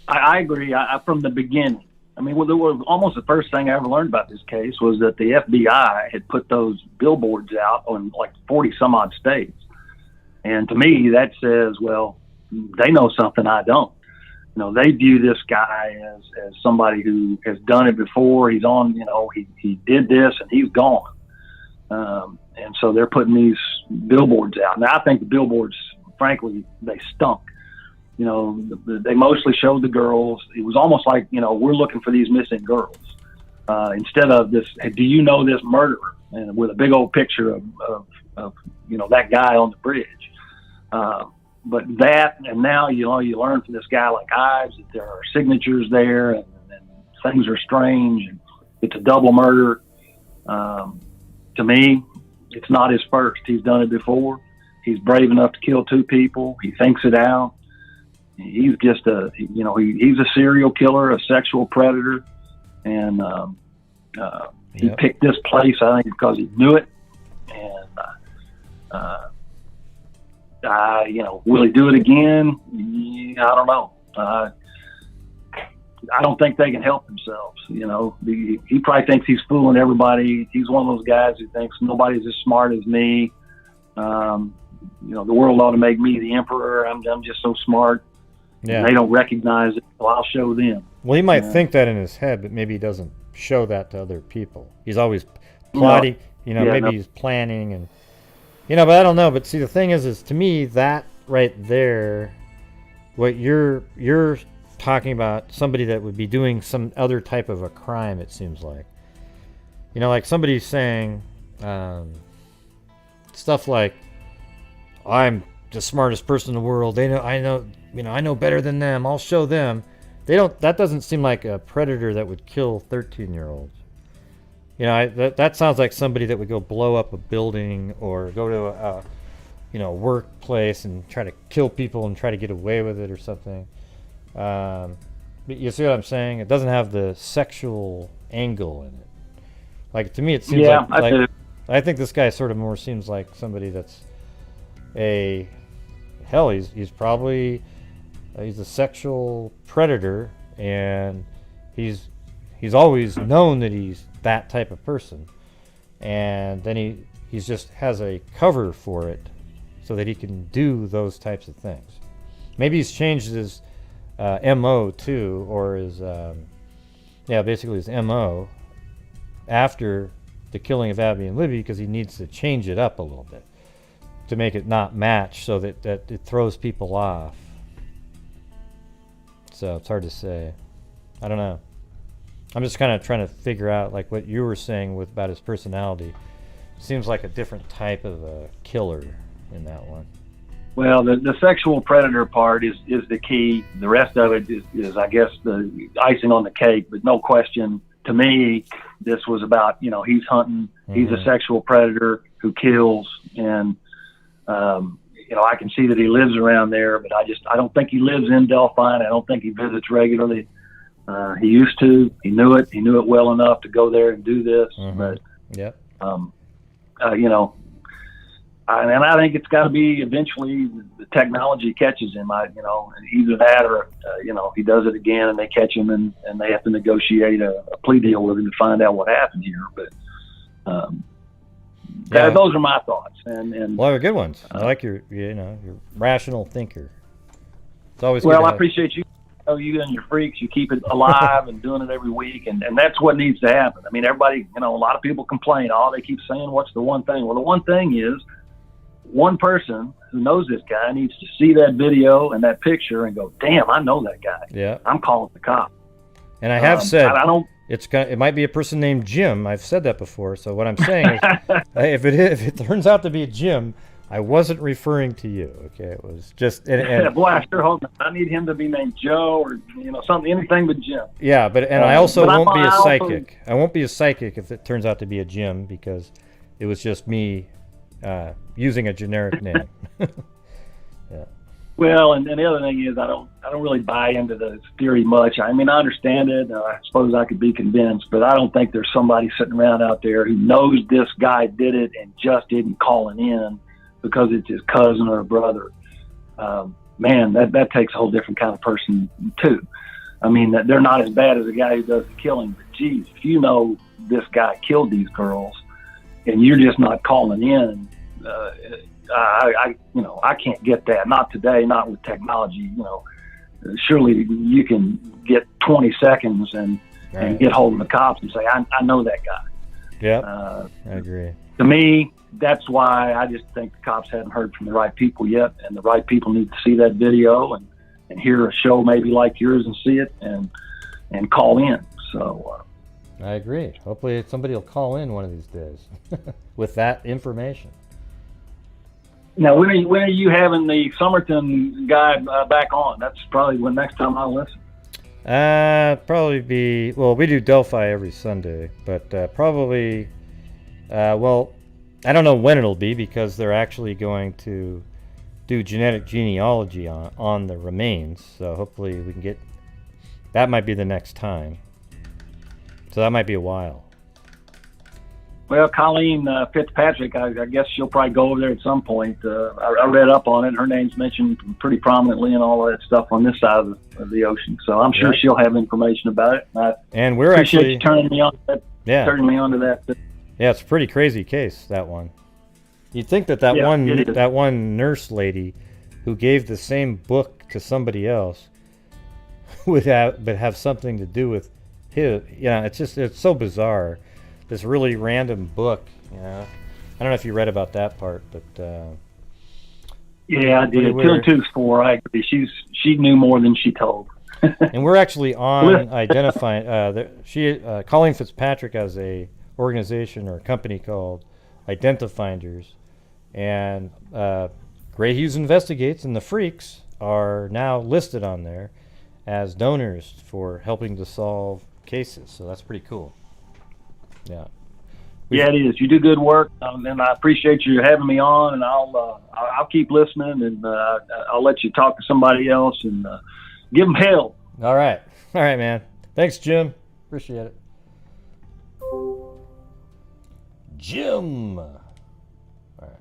I agree. From the beginning, I mean, almost the first thing I ever learned about this case was that the FBI had put those billboards out on like 40 some odd states. And to me, that says, well, they know something I don't. They view this guy as somebody who has done it before. He's on, he did this and he's gone. And so they're putting these billboards out. Now, I think the billboards, frankly, they stunk. They mostly showed the girls. It was almost like, we're looking for these missing girls. Instead of this, hey, do you know this murderer? And with a big old picture of that guy on the bridge. But that, and now, you learn from this guy like Ives that there are signatures there and things are strange and it's a double murder. To me, it's not his first. He's done it before. He's brave enough to kill two people. He thinks it out. he's just he's a serial killer, a sexual predator, and he picked this place, I think, because he knew it. And will he do it again? I don't know. I don't think they can help themselves. He probably thinks he's fooling everybody. He's one of those guys who thinks nobody's as smart as me. The world ought to make me the emperor. I'm just so smart. Yeah. And they don't recognize it, so I'll show them. Well, he might think that in his head, but maybe he doesn't show that to other people. He's always plotting. He's planning, and but I don't know. But see, the thing is to me that right there, what you're talking about, somebody that would be doing some other type of a crime. It seems like, like somebody's saying stuff like, "I'm the smartest person in the world. I know better than them. I'll show them." That doesn't seem like a predator that would kill 13-year-olds. That sounds like somebody that would go blow up a building or go to a workplace and try to kill people and try to get away with it or something. But you see what I'm saying? It doesn't have the sexual angle in it. Like, to me, it seems I think this guy sort of more seems like somebody that's he's probably he's a sexual predator, and he's always known that he's that type of person, and then he just has a cover for it so that he can do those types of things. Maybe he's changed his MO too, or his basically his MO after the killing of Abby and Libby, because he needs to change it up a little bit to make it not match, so that it throws people off. So it's hard to say. I don't know. I'm just kind of trying to figure out, like what you were saying about his personality. Seems like a different type of a killer in that one. Well, the sexual predator part is the key. The rest of it is I guess, the icing on the cake. But no question, to me, this was about, he's hunting. Mm-hmm. He's a sexual predator who kills. And, I can see that he lives around there, but I don't think he lives in Delphi. I don't think he visits regularly. He used to. He knew it. He knew it well enough to go there and do this. Mm-hmm. But, yep. And I think it's got to be eventually the technology catches him. Either that or, he does it again and they catch him and they have to negotiate a plea deal with him to find out what happened here. But those are my thoughts. And well, they're good ones. I like your rational thinker. It's always well. Good I appreciate you. You and your freaks, you keep it alive and doing it every week, and that's what needs to happen. I mean, everybody, a lot of people complain. They keep saying, "What's the one thing?" Well, the one thing is, one person who knows this guy needs to see that video and that picture and go, "Damn, I know that guy. Yeah, I'm calling the cop." And I have said, it might be a person named Jim. I've said that before. So what I'm saying is, if it turns out to be a Jim, I wasn't referring to you. Okay, it was just. Boy, I sure hope not. I need him to be named Joe or something, anything but Jim. Yeah, I also won't be a psychic. I won't be a psychic if it turns out to be a Jim, because it was just me using a generic name. Yeah. Well, and the other thing is, I don't really buy into the theory much. I mean, I understand it. I suppose I could be convinced, but I don't think there's somebody sitting around out there who knows this guy did it and just isn't calling in because it's his cousin or a brother. Man, that takes a whole different kind of person too. I mean, they're not as bad as the guy who does the killing, but geez, if you know this guy killed these girls and you're just not calling in, I can't get that. Not today, not with technology. Surely you can get 20 seconds and get hold of the cops and say, I know that guy. Yeah, I agree. To me, that's why I just think the cops haven't heard from the right people yet, and the right people need to see that video and hear a show maybe like yours and see it and call in. So I agree. Hopefully somebody will call in one of these days with that information. Now, when are you having the Somerton guy back on? That's probably when next time I'll listen. Probably be, well, we do Delphi every Sunday, but probably, I don't know when it'll be, because they're actually going to do genetic genealogy on the remains. So hopefully we can get. That might be the next time. So that might be a while. Well, Colleen Fitzpatrick, I guess she'll probably go over there at some point. I read up on it. Her name's mentioned pretty prominently and all of that stuff on this side of the ocean. So I'm sure she'll have information about it. And we're appreciate actually you turning me on. Turning me on to that. Yeah, it's a pretty crazy case, that one. You'd think that one nurse lady who gave the same book to somebody else would have something to do with his. Yeah, it's so bizarre. This really random book, you know. I don't know if you read about that part, but yeah, I did. 2 and 2 is 4. I agree. She knew more than she told. And we're actually on identifying. Colleen Fitzpatrick has a organization or a company called Identifinders, and Gray Hughes Investigates and the Freaks are now listed on there as donors for helping to solve cases. So that's pretty cool. Yeah. Yeah, it is. You do good work, and I appreciate you having me on. And I'll keep listening, and I'll let you talk to somebody else and give them hell. All right, man. Thanks, Jim. Appreciate it. Jim. All right.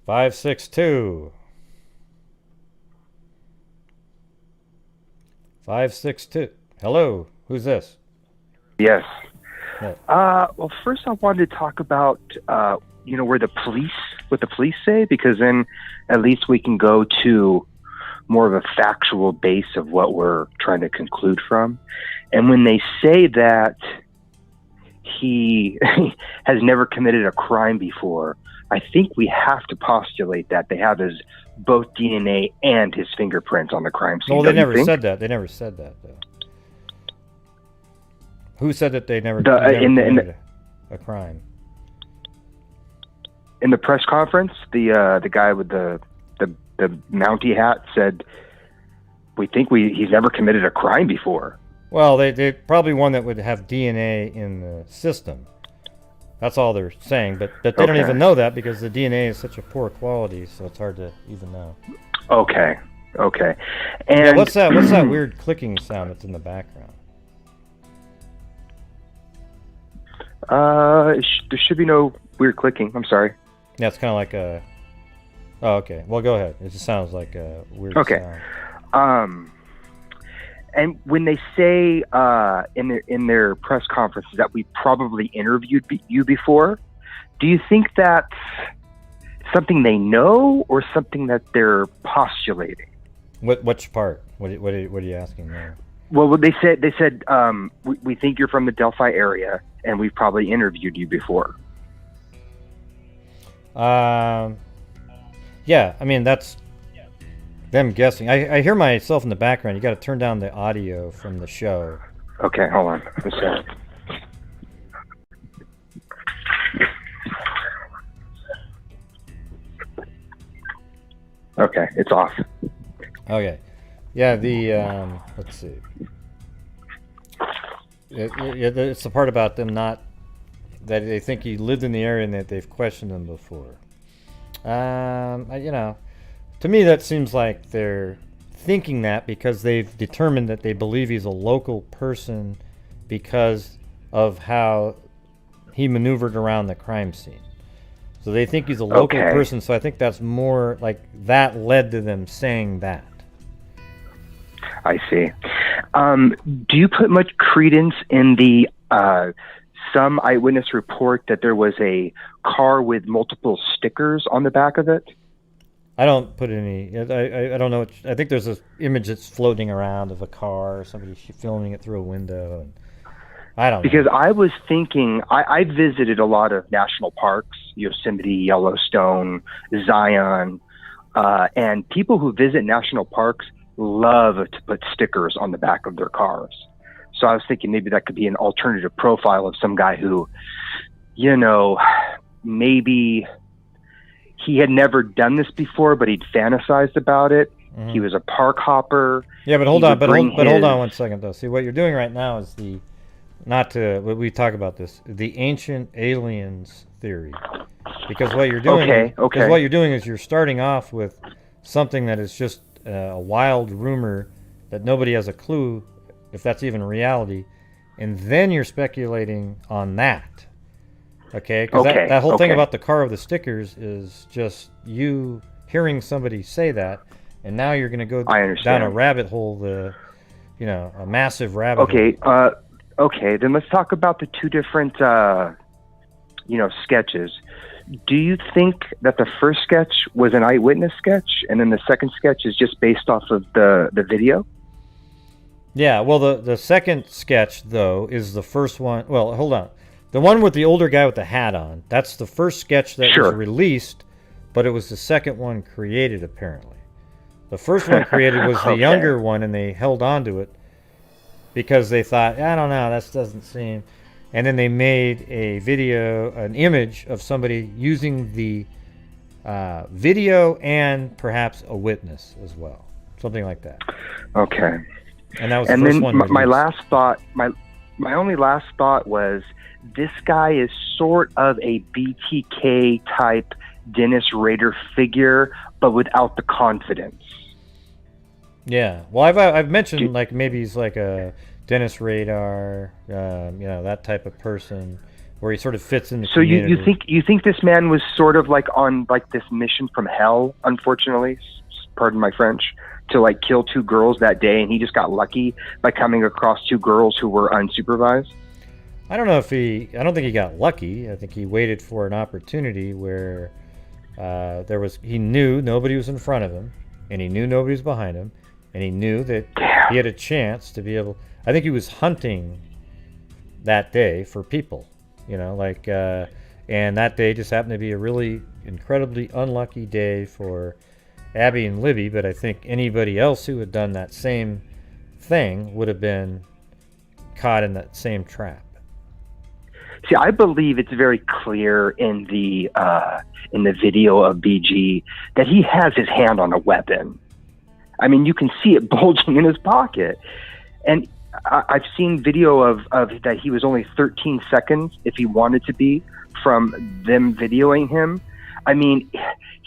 562. 562. Hello. Who's this? Yes. Yeah. Well, first I wanted to talk about, what the police say, because then at least we can go to more of a factual base of what we're trying to conclude from. And when they say that he has never committed a crime before, I think we have to postulate that they have both DNA and his fingerprints on the crime scene. Well, they never said that. They never said that, though. Who said that they never committed a crime? In the press conference, the guy with the Mountie hat said, "We think he's never committed a crime before." Well, they probably one that would have DNA in the system. That's all they're saying, but they don't even know that because the DNA is such a poor quality, so it's hard to even know. Okay. And yeah, what's that weird clicking sound that's in the background? There should be no weird clicking. I'm sorry. Yeah, it's kind of like a. Oh, okay. Well, go ahead. It just sounds like a weird sound. And when they say in their press conferences that we probably interviewed you before, do you think that's something they know or something that they're postulating? Which part? What are you asking there? Well, they said we think you're from the Delphi area, and we've probably interviewed you before. Yeah, I mean that's them guessing. I hear myself in the background. You got to turn down the audio from the show. Okay, hold on. One second. Okay, it's off. Okay. Yeah, let's see. It's the part about them that they think he lived in the area and that they've questioned him before. To me that seems like they're thinking that because they've determined that they believe he's a local person because of how he maneuvered around the crime scene. So they think he's a local person, so I think that's more like that led to them saying that. I see. Do you put much credence in the some eyewitness report that there was a car with multiple stickers on the back of it? I don't put any. I don't know. I think there's an image that's floating around of a car or somebody filming it through a window. And I don't know. Because I was thinking, I visited a lot of national parks, Yosemite, Yellowstone, Zion, and people who visit national parks love to put stickers on the back of their cars. So I was thinking maybe that could be an alternative profile of some guy who, maybe he had never done this before, but he'd fantasized about it. Mm-hmm. He was a park hopper. Yeah, but hold on one second though. See, what you're doing right now is we talk about this, the ancient aliens theory. Because what you're doing, Okay. because what you're doing is you're starting off with something that is just a wild rumor that nobody has a clue if that's even reality, and then you're speculating on that. Okay? Because that whole thing about the car of the stickers is just you hearing somebody say that, and now you're going to go down a rabbit hole, a massive rabbit hole. Okay, then let's talk about the two different, sketches. Do you think that the first sketch was an eyewitness sketch, and then the second sketch is just based off of the video? Yeah, well, the second sketch, though, is the first one. Well, hold on. The one with the older guy with the hat on, that's the first sketch that was released, but it was the second one created, apparently. The first one created was the younger one, and they held on to it because they thought, I don't know, that doesn't seem... And then they made a video, an image of somebody using the video and perhaps a witness as well. Something like that. Okay. And that was the first one. My last thought, my only last thought was, this guy is sort of a BTK type Dennis Rader figure, but without the confidence. Yeah. Well, I've mentioned like maybe he's like a Dennis Radar, that type of person where he sort of fits in the community. So you think this man was sort of like on like this mission from hell, unfortunately, pardon my French, to like kill two girls that day, and he just got lucky by coming across two girls who were unsupervised? I don't think he got lucky. I think he waited for an opportunity where he knew nobody was in front of him, and he knew nobody was behind him, and he knew that he had a chance to be able... I think he was hunting that day for people, and that day just happened to be a really incredibly unlucky day for Abby and Libby, but I think anybody else who had done that same thing would have been caught in that same trap. See, I believe it's very clear in the video of BG that he has his hand on a weapon. I mean, you can see it bulging in his pocket. And I've seen video of that he was only 13 seconds, if he wanted to be, from them videoing him. I mean,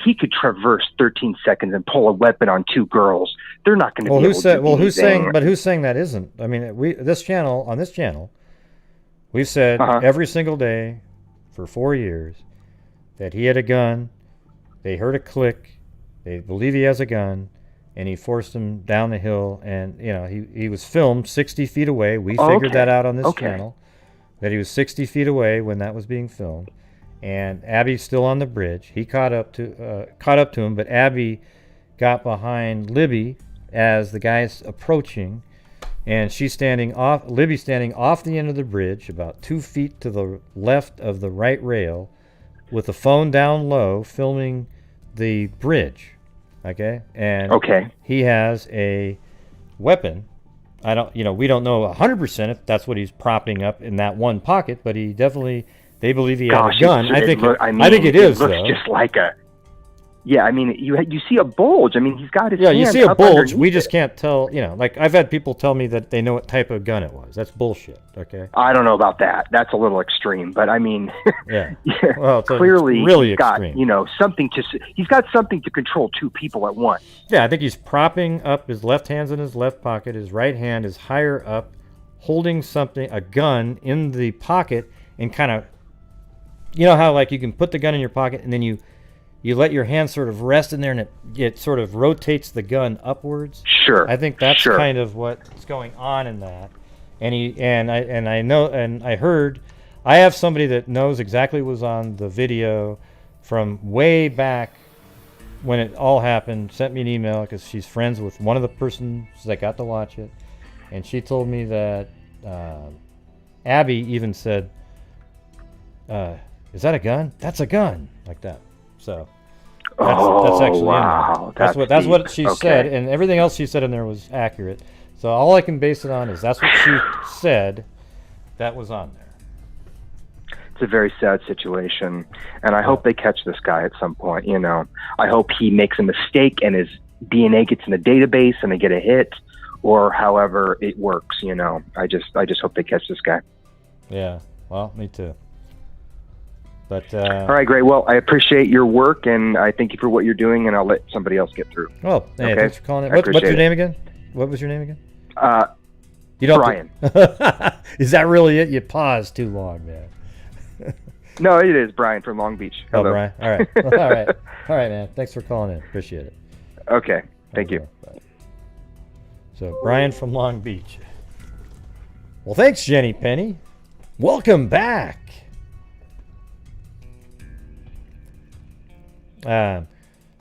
he could traverse 13 seconds and pull a weapon on two girls. They're not going to be able to do anything. Who's saying that isn't? I mean, on this channel, we've said every single day for 4 years that he had a gun. They heard a click. They believe he has a gun, and he forced him down the hill. And he was filmed 60 feet away. We figured that out on this channel, that he was 60 feet away when that was being filmed. And Abby's still on the bridge. He caught up to him, but Abby got behind Libby as the guy's approaching. And Libby's standing off the end of the bridge, about 2 feet to the left of the right rail, with the phone down low, filming the bridge. Okay? And he has a weapon. We don't know 100% if that's what he's propping up in that one pocket, but he definitely, they believe he has a gun. I think it is, looks though. Just like a... Yeah, I mean, you see a bulge. I mean, he's got his hand you see a bulge. We it. just can't tell, like I've had people tell me that they know what type of gun it was. That's bullshit, okay? I don't know about that. That's a little extreme, but I mean, well, clearly really he's got, extreme. he's got something to control two people at once. Yeah, I think he's propping up, his left hand's in his left pocket, his right hand is higher up, holding a gun in the pocket, and kind of, how like you can put the gun in your pocket and then you let your hand sort of rest in there, and it sort of rotates the gun upwards. Sure. I think that's kind of what's going on in that. And I heard, I have somebody that knows exactly what was on the video from way back when it all happened, sent me an email because she's friends with one of the persons that got to watch it. And she told me that Abby even said, is that a gun? That's a gun. Like that. So that's actually wow. That's what she said, and everything else she said in there was accurate. So all I can base it on is that's what she said that was on there. It's a very sad situation, and I hope they catch this guy at some point. I hope he makes a mistake and his DNA gets in the database and they get a hit, or however it works. I just hope they catch this guy. Yeah. Well, me too. But all right, great. Well, I appreciate your work, and I thank you for what you're doing, and I'll let somebody else get through. Oh, hey, okay? thanks for calling in. I What's your appreciate name it. again? What was your name again? You don't Brian. Is that really it? You paused too long, man. No, it is Brian from Long Beach. Hello. Oh, Brian. All right. All right. All right, man. Thanks for calling in. Appreciate it. Okay. Thank you. Bye. So, Brian from Long Beach. Well, thanks, Jenny Penny. Welcome back. So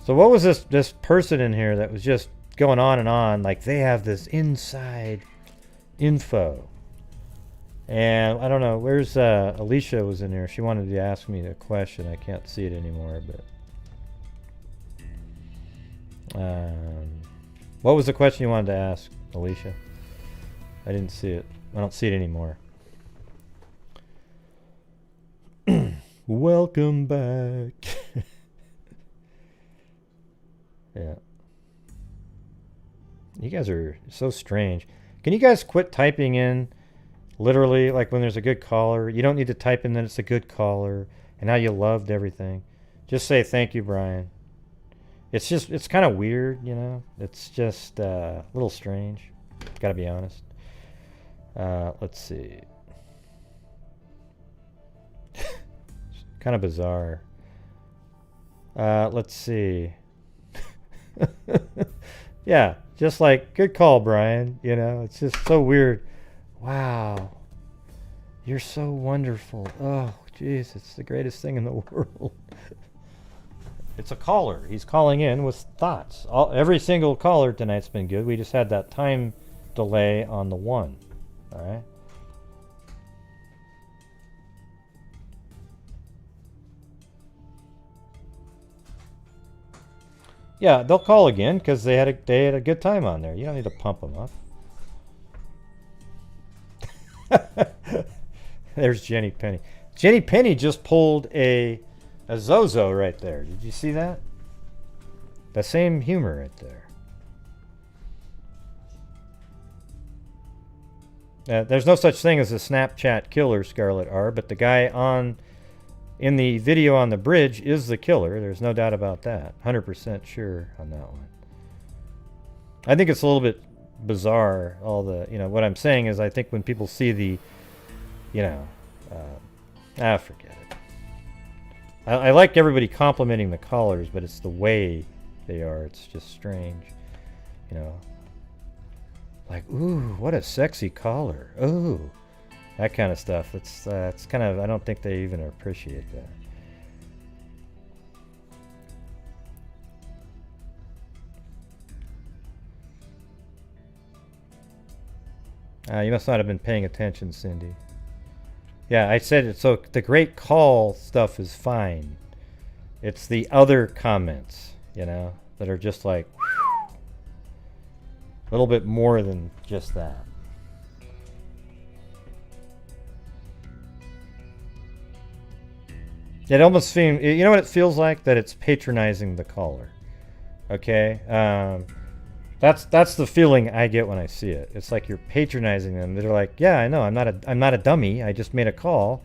what was this person in here that was just going on and on, like they have this inside info? And I don't know, where's Alicia was in there. She wanted to ask me a question. I can't see it anymore, but what was the question you wanted to ask, Alicia? I didn't see it. I don't see it anymore. Welcome back. Yeah. You guys are so strange. Can you guys quit typing in literally, like when there's a good caller? You don't need to type in that it's a good caller and how you loved everything. Just say thank you, Brian. It's just, it's kind of weird, you know? It's just a little strange. Gotta be honest. Let's see. Kind of bizarre. Let's see. Yeah, just like, good call, Brian. You know, it's just so weird. Wow. You're so wonderful. Oh, jeez, it's the greatest thing in the world. It's a caller. He's calling in with thoughts. Every single caller tonight's been good. We just had that time delay on the one. All right. Yeah, they'll call again because they had a good time on there. You don't need to pump them up. There's Jenny Penny. Jenny Penny just pulled a Zozo right there. Did you see that? The same humor right there. There's no such thing as a Snapchat killer, Scarlet R, but the guy in the video on the bridge is the killer. There's no doubt about that. 100% sure on that one. I think it's a little bit bizarre, all the, you know, what I'm saying is I think when people see the, you know, forget it. I like everybody complimenting the callers, but it's the way they are. It's just strange, you know. Like, ooh, what a sexy caller. Ooh. That kind of stuff. It's kind of, I don't think they even appreciate that. You must not have been paying attention, Cindy. Yeah, I said it. So the great call stuff is fine. It's the other comments, you know, that are just like a little bit more than just that. It almost seems, you know what it feels like? That it's patronizing the caller. Okay? That's the feeling I get when I see it. It's like you're patronizing them. They're like, yeah, I know, I'm not a dummy. I just made a call,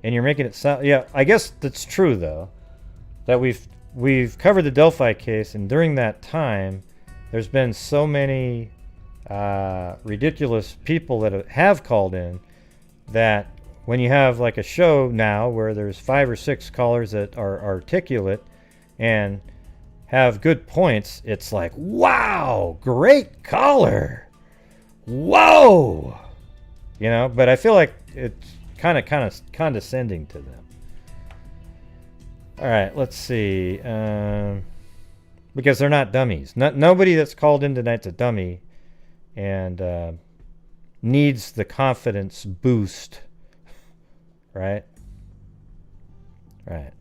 and you're making it sound. Yeah, I guess that's true though. That we've covered the Delphi case, and during that time, there's been so many ridiculous people that have called in that. When you have like a show now where there's 5 or 6 callers that are articulate and have good points, it's like, wow, great caller. Whoa. You know, but I feel like it's kind of condescending to them. All right, let's see. Because they're not dummies. Nobody that's called in tonight's a dummy and needs the confidence boost. Right? Right.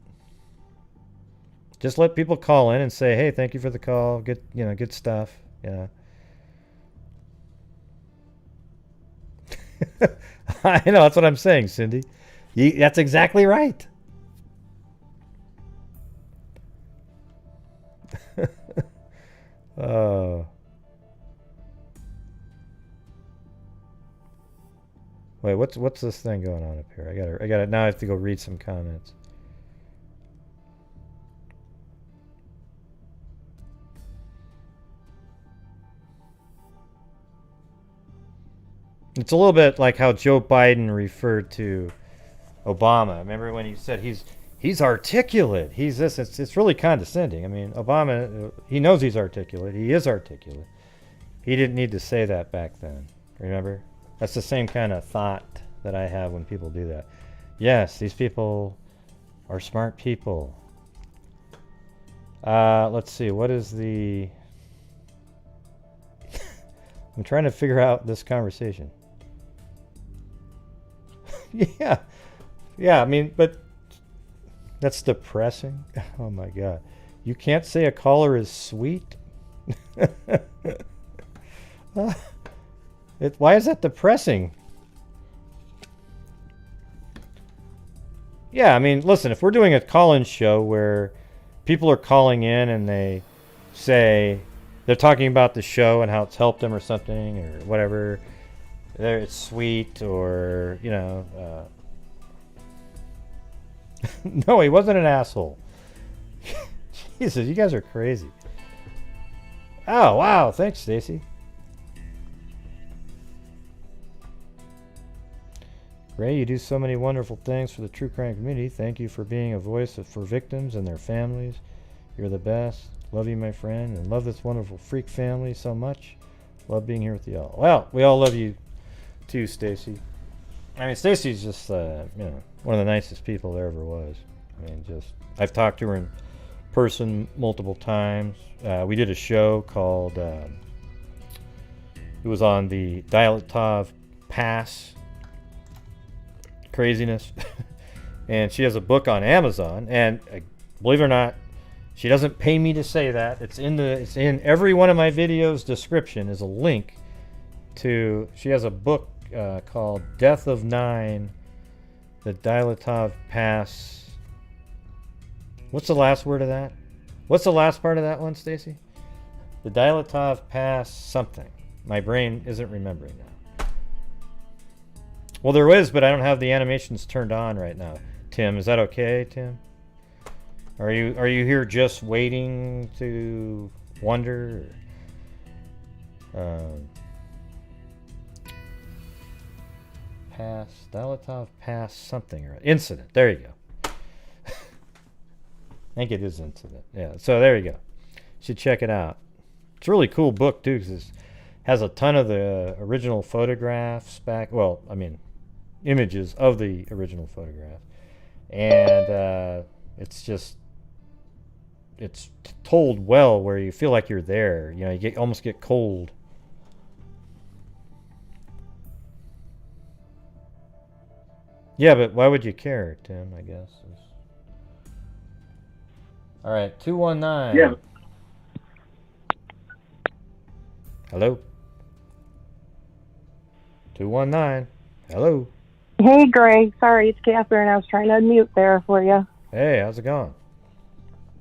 Just let people call in and say, hey, thank you for the call. Good, you know, good stuff. Yeah. I know, that's what I'm saying, Cindy. That's exactly right. Oh. Wait, what's this thing going on up here? I gotta now I have to go read some comments. It's a little bit like how Joe Biden referred to Obama. Remember when he said he's articulate. He's this. It's really condescending. I mean, Obama, he knows he's articulate. He is articulate. He didn't need to say that back then. Remember? That's the same kind of thought that I have when people do that. Yes, these people are smart people. Let's see. What is the... I'm trying to figure out this conversation. Yeah. Yeah, I mean, but that's depressing. Oh my God. You can't say a caller is sweet? Why is that depressing? Yeah, I mean, listen, if we're doing a call-in show where people are calling in and they say they're talking about the show and how it's helped them or something or whatever, it's sweet or, you know, no, he wasn't an asshole. Jesus, you guys are crazy. Oh, wow. Thanks, Stacy. Ray, you do so many wonderful things for the true crime community. Thank you for being a voice for victims and their families. You're the best. Love you, my friend, and love this wonderful freak family so much. Love being here with you all. Well, we all love you too, Stacy. I mean, Stacy's just, you know, one of the nicest people there ever was. I mean, just, I've talked to her in person multiple times. We did a show called, it was on the Dyatlov Pass craziness. And she has a book on Amazon, and believe it or not, she doesn't pay me to say that. It's in every one of my videos description is a link to, she has a book called Death of Nine, the Dyatlov Pass. What's the last word of that? What's the last part of that one, Stacy? The Dyatlov Pass something. My brain isn't remembering now. Well, there is, but I don't have the animations turned on right now. Tim, is that okay, Tim? Are you here just waiting to wonder? Pass, Dyatlov Pass something or incident. There you go. I think it is incident. Yeah. So there you go. You should check it out. It's a really cool book too, because it has a ton of the original photographs back. Well, I mean, images of the original photograph, and it's told well where you feel like you're there. You know, you almost get cold. Yeah, but why would you care, Tim, I guess. All right, 219. Yeah. Hello? 219. Hello? Hey, Greg. Sorry, it's Catherine. I was trying to unmute there for you. Hey, how's it going?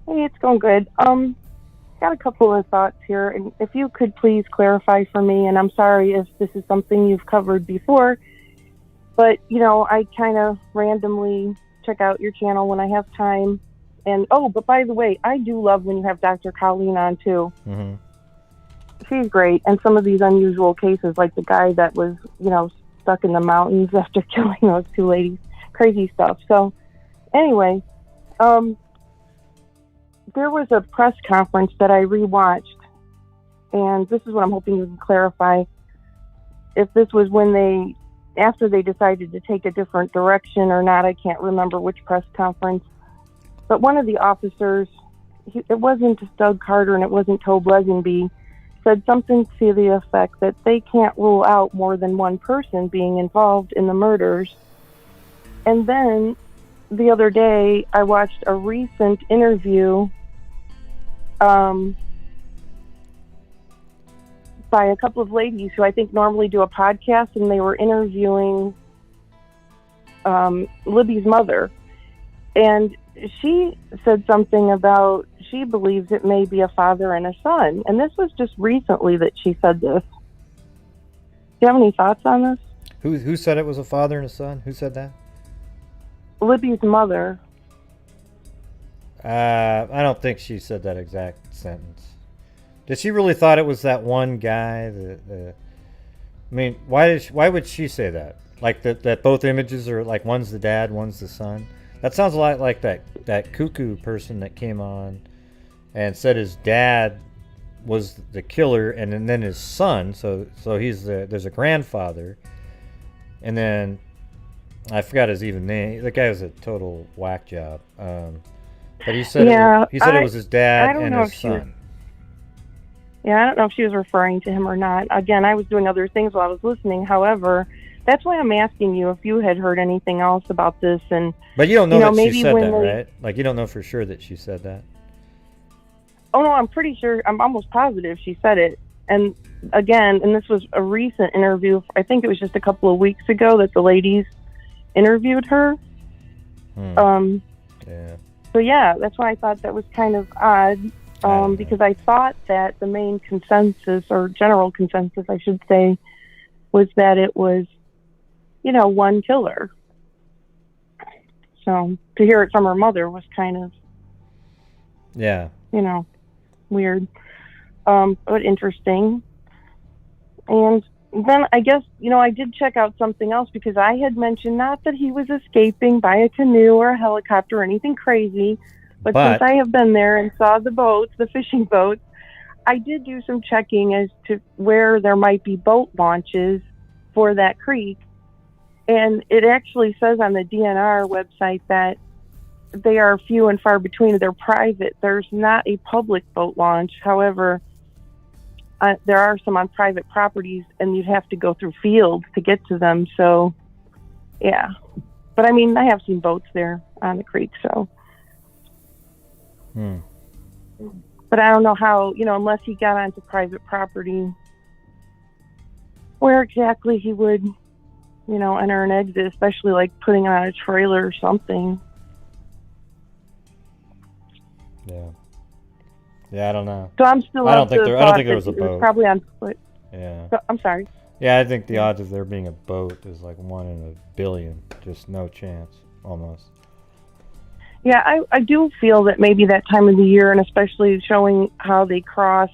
Hey, it's going good. Got a couple of thoughts here, and if you could please clarify for me, and I'm sorry if this is something you've covered before, but, you know, I kind of randomly check out your channel when I have time. And, oh, but by the way, I do love when you have Dr. Colleen on, too. Mm-hmm. She's great. And some of these unusual cases, like the guy that was, you know, stuck in the mountains after killing those two ladies. Crazy stuff. So, anyway, there was a press conference that I rewatched, and this is what I'm hoping you can clarify. If this was when after they decided to take a different direction or not, I can't remember which press conference. But one of the officers, it wasn't Doug Carter and it wasn't Tobe Lesenby, said something to the effect that they can't rule out more than one person being involved in the murders. And then the other day, I watched a recent interview by a couple of ladies who I think normally do a podcast, and they were interviewing Libby's mother. And she said something about she believes it may be a father and a son. And this was just recently that she said this. Do you have any thoughts on this? Who said it was a father and a son? Who said that? Libby's mother. I don't think she said that exact sentence. Did she really thought it was that one guy, I mean, why would she say that? Like that both images are like one's the dad, one's the son. That sounds a lot like that cuckoo person that came on and said his dad was the killer, and then his son. So there's a grandfather, and then I forgot his even name. The guy was a total whack job. But he said it was his dad and his son. Yeah, I don't know if she was referring to him or not. Again, I was doing other things while I was listening. However, that's why I'm asking you if you had heard anything else about this. But you don't know that she said that, right? Like, you don't know for sure that she said that? Oh, no, I'm pretty sure. I'm almost positive she said it. And again, and this was a recent interview. I think it was just a couple of weeks ago that the ladies interviewed her. Yeah. So, yeah, that's why I thought that was kind of odd. Because I thought that the main consensus, or general consensus, I should say, was that it was, one killer. So to hear it from her mother was kind of, weird, but interesting. And then I guess, I did check out something else, because I had mentioned not that he was escaping by a canoe or a helicopter or anything crazy. But since I have been there and saw the boats, the fishing boats, I did do some checking as to where there might be boat launches for that creek. And it actually says on the DNR website that they are few and far between. They're private. There's not a public boat launch. However, there are some on private properties, and you'd have to go through fields to get to them. So, yeah. But, I mean, I have seen boats there on the creek, so... But I don't know how, unless he got onto private property, where exactly he would, enter and exit, especially like putting on a trailer or something. Yeah, I don't know. So I'm still. I don't think there was a boat. Probably on foot. Yeah. So, I'm sorry. Yeah, I think the odds of there being a boat is like 1 in a billion. Just no chance, almost. Yeah, I do feel that maybe that time of the year, and especially showing how they crossed,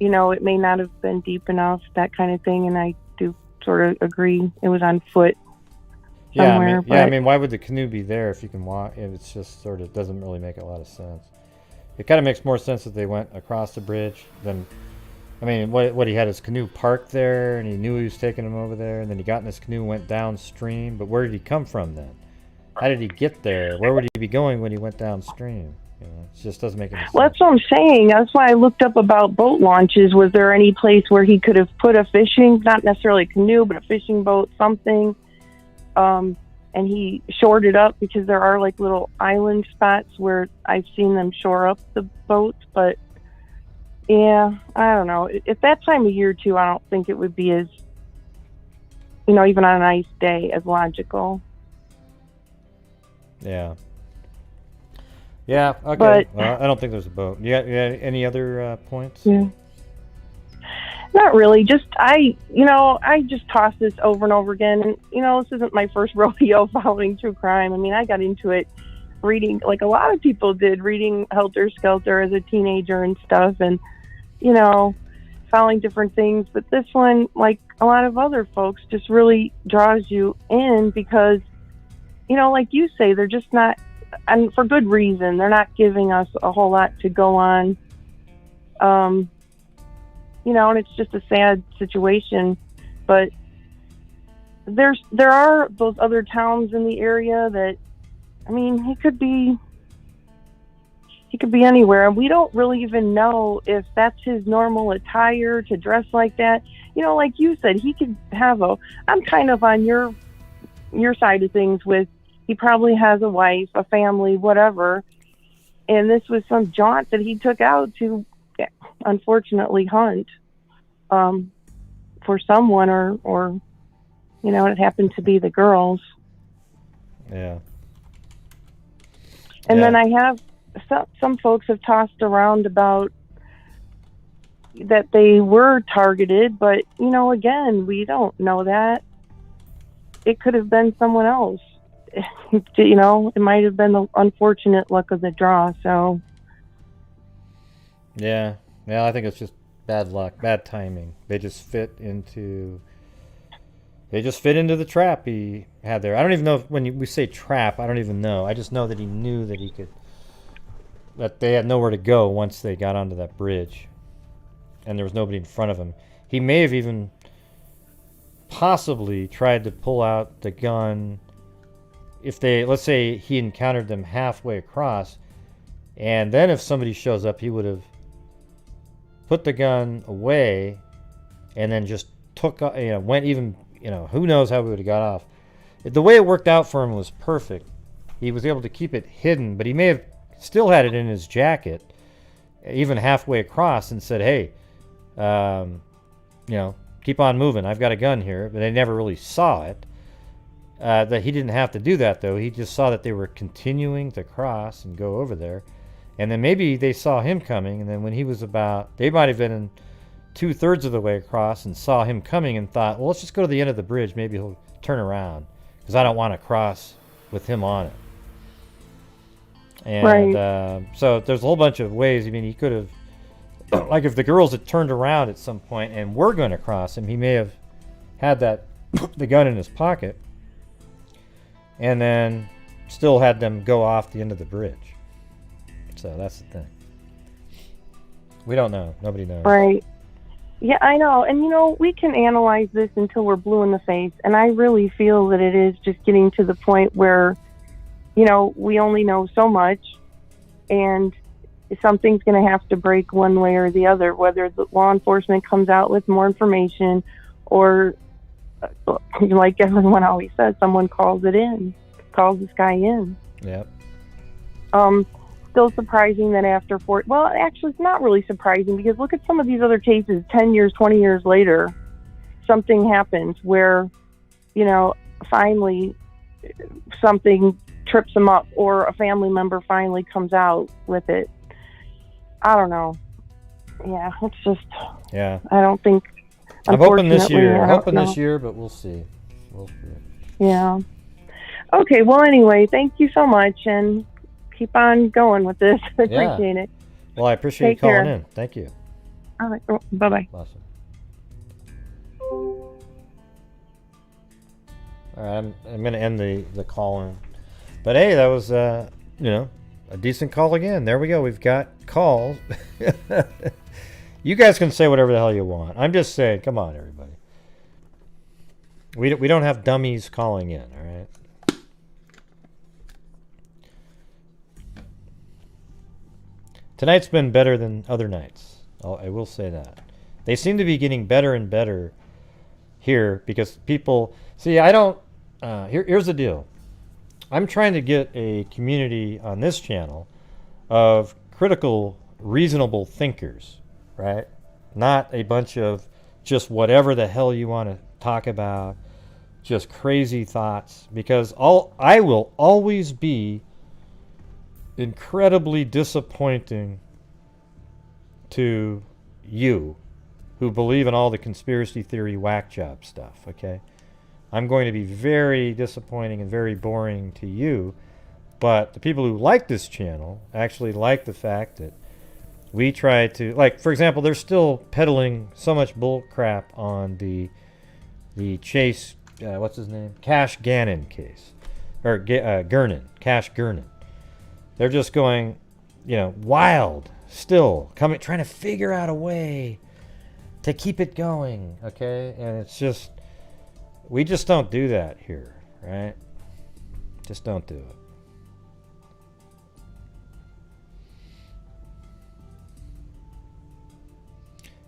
it may not have been deep enough, that kind of thing. And I do sort of agree it was on foot somewhere. I mean, why would the canoe be there if you can walk? It's just sort of doesn't really make a lot of sense. It kind of makes more sense that they went across the bridge than, I mean, what he had his canoe parked there, and he knew he was taking him over there, and then he got in his canoe, went downstream. But where did he come from then? How did he get there? Where would he be going when he went downstream? It just doesn't make any sense. Well, that's what I'm saying. That's why I looked up about boat launches. Was there any place where he could have put a fishing, not necessarily a canoe, but a fishing boat, something, and he shored it up? Because there are like little island spots where I've seen them shore up the boats. But yeah, I don't know. At that time of year too, I don't think it would be as, even on a nice day, as logical. Yeah. Okay. But, I don't think there's a boat. Yeah. Any other points? Yeah. Not really. Just I just toss this over and over again. And this isn't my first rodeo following true crime. I mean, I got into it reading, like a lot of people did, reading Helter Skelter as a teenager and stuff, and following different things. But this one, like a lot of other folks, just really draws you in because, like you say, they're just not, and for good reason, they're not giving us a whole lot to go on. And it's just a sad situation. But there are those other towns in the area that, I mean, he could be anywhere, and we don't really even know if that's his normal attire to dress like that. Like you said, he could have I'm kind of on your side of things with, he probably has a wife, a family, whatever. And this was some jaunt that he took out to, unfortunately, hunt for someone, or it happened to be the girls. Yeah. And then I have, some folks have tossed around about that they were targeted, but, again, we don't know that. It could have been someone else. It might have been the unfortunate luck of the draw. So yeah, I think it's just bad luck, bad timing. They just fit into the trap he had there. I don't even know if, when we say trap, I don't even know. I just know that he knew that that they had nowhere to go once they got onto that bridge, and there was nobody in front of him. He may have even possibly tried to pull out the gun if let's say he encountered them halfway across, and then if somebody shows up, he would have put the gun away and then just went even, who knows how we would have got off. The way it worked out for him was perfect. He was able to keep it hidden, but he may have still had it in his jacket, even halfway across, and said, hey, keep on moving. I've got a gun here. But they never really saw it. That he didn't have to do that, though. He just saw that they were continuing to cross and go over there. And then maybe they saw him coming, and then when he was they might have been in 2/3 of the way across and saw him coming and thought, well, let's just go to the end of the bridge. Maybe he'll turn around because I don't want to cross with him on it. And Right. So there's a whole bunch of ways. I mean, he could have, like if the girls had turned around at some point and were going to cross him, he may have had the gun in his pocket and then still had them go off the end of the bridge. So that's the thing. We don't know. Nobody knows. Right. Yeah, I know. And, we can analyze this until we're blue in the face. And I really feel that it is just getting to the point where, we only know so much. And something's going to have to break one way or the other, whether the law enforcement comes out with more information or, like everyone always says, someone calls this guy in. Yep. Still surprising that after well, actually, it's not really surprising because look at some of these other cases 10 years, 20 years later, something happens where, finally something trips them up or a family member finally comes out with it. I don't know. Yeah, it's just, I don't think, I'm hoping this unfortunately, year, but we'll see. Yeah. Okay, well, anyway, thank you so much, and keep on going with this. I appreciate it. Well, I appreciate you calling in. Thank you. All right. Bye-bye. Awesome. All right, I'm going to end the call in. But hey, that was, a decent call again. There we go. We've got calls. You guys can say whatever the hell you want. I'm just saying, come on, everybody. We don't have dummies calling in, all right? Tonight's been better than other nights. I will say that. They seem to be getting better and better here because people... See, I don't... Here's the deal. I'm trying to get a community on this channel of critical, reasonable thinkers, right? Not a bunch of just whatever the hell you want to talk about, just crazy thoughts, because I will always be incredibly disappointing to you who believe in all the conspiracy theory whack job stuff, okay? I'm going to be very disappointing and very boring to you, but the people who like this channel actually like the fact that we try to, like, for example, they're still peddling so much bull crap on the Chase, what's his name? Cash Gannon case. Or Cash Gernon. They're just going, wild, still, trying to figure out a way to keep it going, okay? And it's just, we just don't do that here, right? Just don't do it.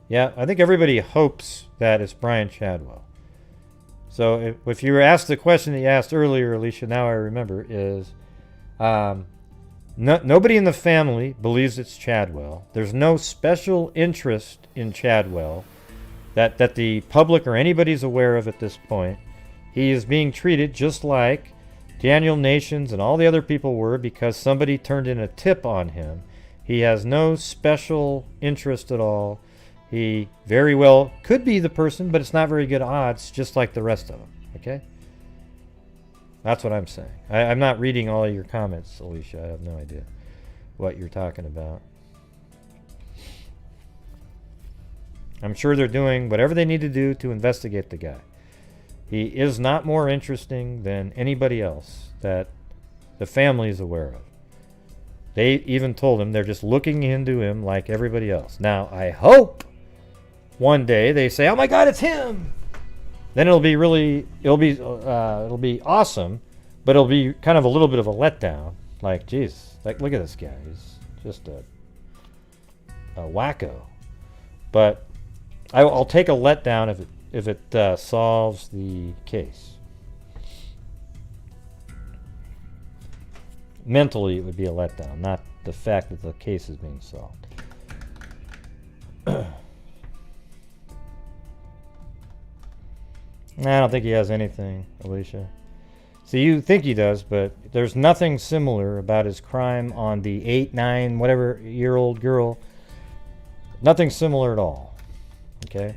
Yeah, I think everybody hopes that it's Brian Chadwell. So if you were asked the question that you asked earlier, Alicia, now I remember, is nobody in the family believes it's Chadwell. There's no special interest in Chadwell that the public or anybody's aware of at this point. He is being treated just like Daniel Nations and all the other people were because somebody turned in a tip on him. He has no special interest at all. He very well could be the person, but it's not very good odds, just like the rest of them, okay? That's what I'm saying. I'm not reading all of your comments, Alicia. I have no idea what you're talking about. I'm sure they're doing whatever they need to do to investigate the guy. He is not more interesting than anybody else that the family is aware of. They even told him they're just looking into him like everybody else. Now, I hope one day they say, "Oh my God, it's him!" Then it'll be awesome, but it'll be kind of a little bit of a letdown. Like, geez, like look at this guy. He's just a wacko. But I'll take a letdown if it solves the case. Mentally, it would be a letdown, not the fact that the case is being solved. I don't think he has anything, Alicia. See, you think he does, but there's nothing similar about his crime on the 8, 9, whatever year old girl. Nothing similar at all. Okay?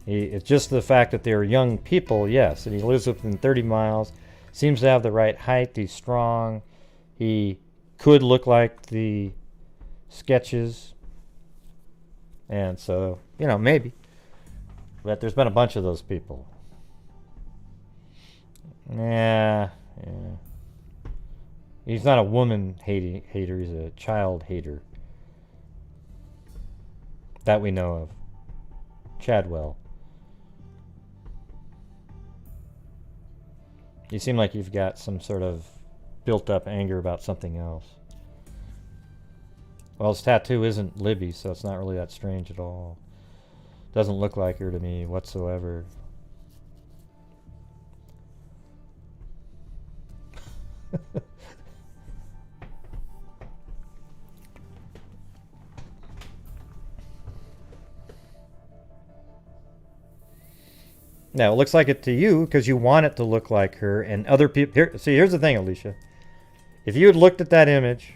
It's just the fact that they're young people, yes, and he lives within 30 miles. Seems to have the right height. He's strong. He could look like the sketches. And so, maybe. But there's been a bunch of those people. Yeah. He's not a woman hater. He's a child hater. That we know of. Chadwell. You seem like you've got some sort of built-up anger about something else. Well, his tattoo isn't Libby, so it's not really that strange at all. Doesn't look like her to me whatsoever. Now, it looks like it to you because you want it to look like her and other people. Here's the thing, Alicia. If you had looked at that image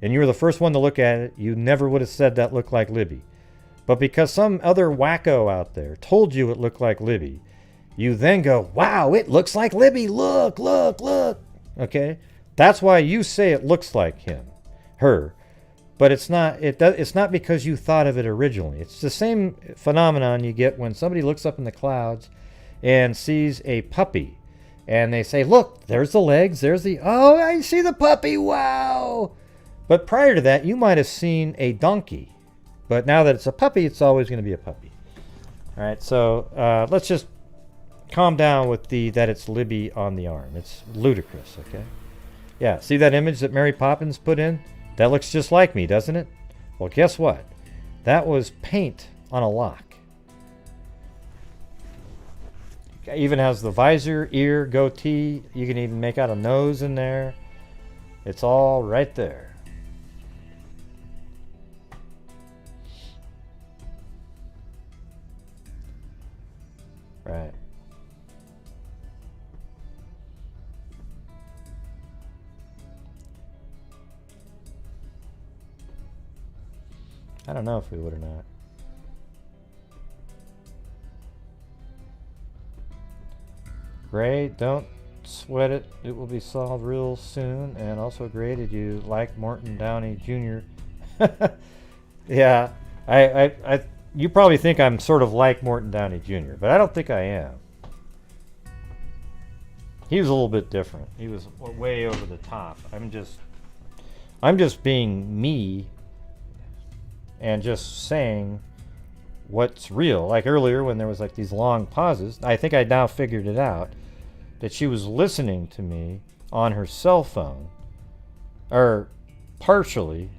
and you were the first one to look at it, you never would have said that looked like Libby. But because some other wacko out there told you it looked like Libby, you then go, wow, it looks like Libby. Look, look, look. Okay? That's why you say it looks like her. But it's not because you thought of it originally. It's the same phenomenon you get when somebody looks up in the clouds and sees a puppy. And they say, look, there's the legs, oh, I see the puppy, wow. But prior to that, you might have seen a donkey. But now that it's a puppy, it's always going to be a puppy. All right, so let's just calm down with that it's Libby on the arm. It's ludicrous, okay? Yeah, see that image that Mary Poppins put in? That looks just like me, doesn't it? Well, guess what? That was paint on a lock. It even has the visor, ear, goatee. You can even make out a nose in there. It's all right there. Right. I don't know if we would or not. Gray, don't sweat it. It will be solved real soon. And also, Gray, did you like Morton Downey Jr.? Yeah, you probably think I'm sort of like Morton Downey Jr., but I don't think I am. He was a little bit different. He was way over the top. I'm just being me and just saying what's real. Like earlier when there was like these long pauses, I think I now figured it out, that she was listening to me on her cell phone, or partially.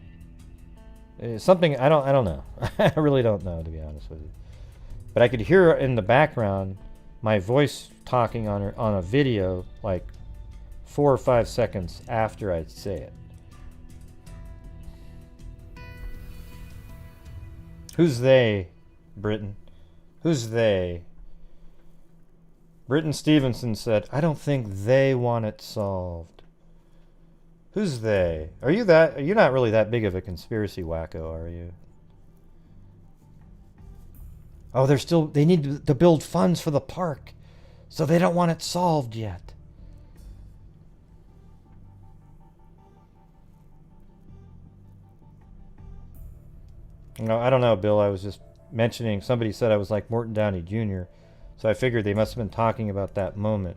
Something, I don't know. I really don't know, to be honest with you. But I could hear in the background my voice talking on a video like 4 or 5 seconds after I'd say it. Who's they, Britton? Who's they? Britton Stevenson said, I don't think they want it solved. Who's they? You're not really that big of a conspiracy wacko, are you? Oh, they need to build funds for the park, so they don't want it solved yet. No, I don't know, Bill. I was just mentioning, somebody said I was like Morton Downey Jr., so I figured they must have been talking about that moment.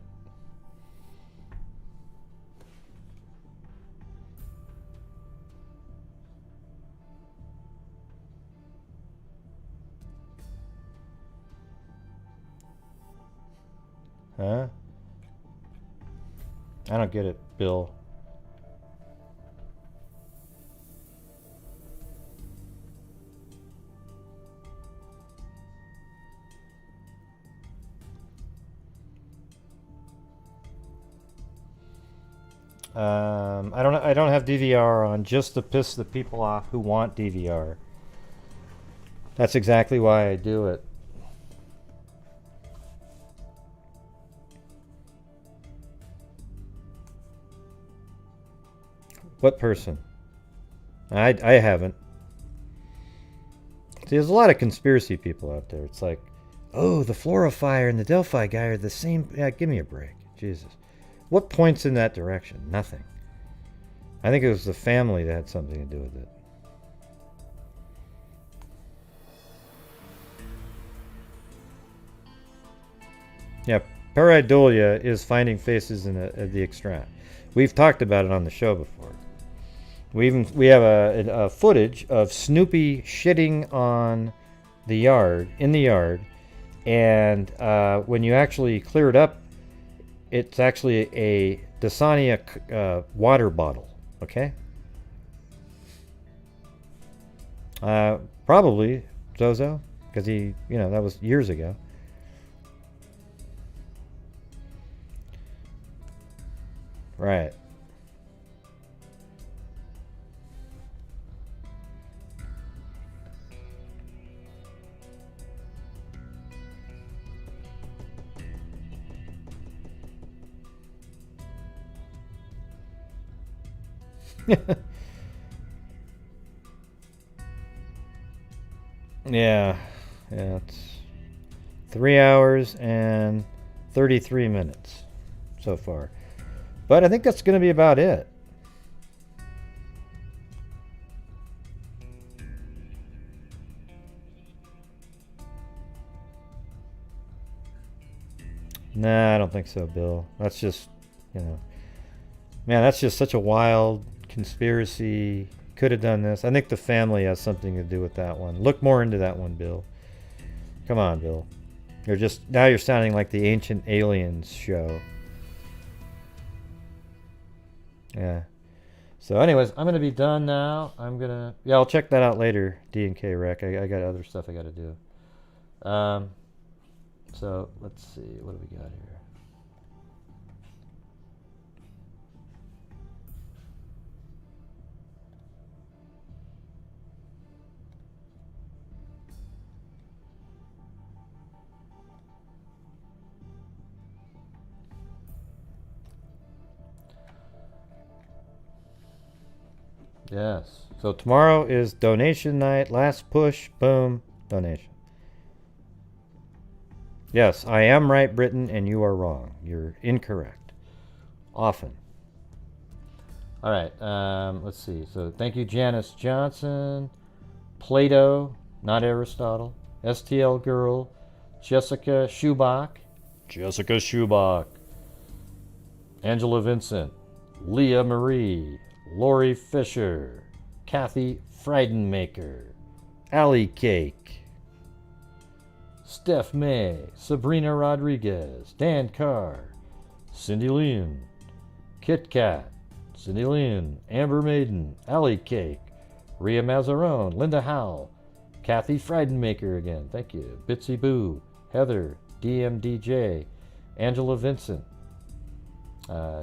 Huh? I don't get it, Bill. I don't have DVR on just to piss the people off who want DVR. That's exactly why I do it. What person? I haven't. See, there's a lot of conspiracy people out there. It's like, oh, the Flora fire and the Delphi guy are the same. Yeah, give me a break. Jesus. What points in that direction? Nothing. I think it was the family that had something to do with it. Yeah, pareidolia is finding faces in the extract. We've talked about it on the show before. We have a footage of Snoopy shitting on the yard, in the yard, and when you actually clear it up, it's actually a Dasania water bottle. Okay. Probably Zozo, because he, that was years ago. Right. Yeah, it's 3 hours and 33 minutes so far. But I think that's going to be about it. Nah, I don't think so, Bill. That's just, man, that's just such a wild conspiracy. Could have done this. I think the family has something to do with that one. Look more into that one, Bill. Come on, Bill. Now you're sounding like the Ancient Aliens show. Yeah. So anyways, I'm going to be done now. I'll check that out later, D&K Reck. I got other stuff I got to do. So let's see. What do we got here? Yes. So tomorrow is donation night. Last push. Boom. Donation. Yes, I am right, Britain, and you are wrong. You're incorrect. Often. All right. Let's see. So thank you, Janice Johnson, Plato, not Aristotle, STL Girl, Jessica Schubach, Angela Vincent, Leah Marie, Lori Fisher, Kathy Friedenmaker, Allie Cake, Steph May, Sabrina Rodriguez, Dan Carr, Cindy Lynn, Kit Kat, Cindy Lynn, Amber Maiden, Allie Cake, Rhea Mazzarone, Linda Howell, Kathy Friedenmaker again, thank you, Bitsy Boo, Heather, DMDJ, Angela Vincent,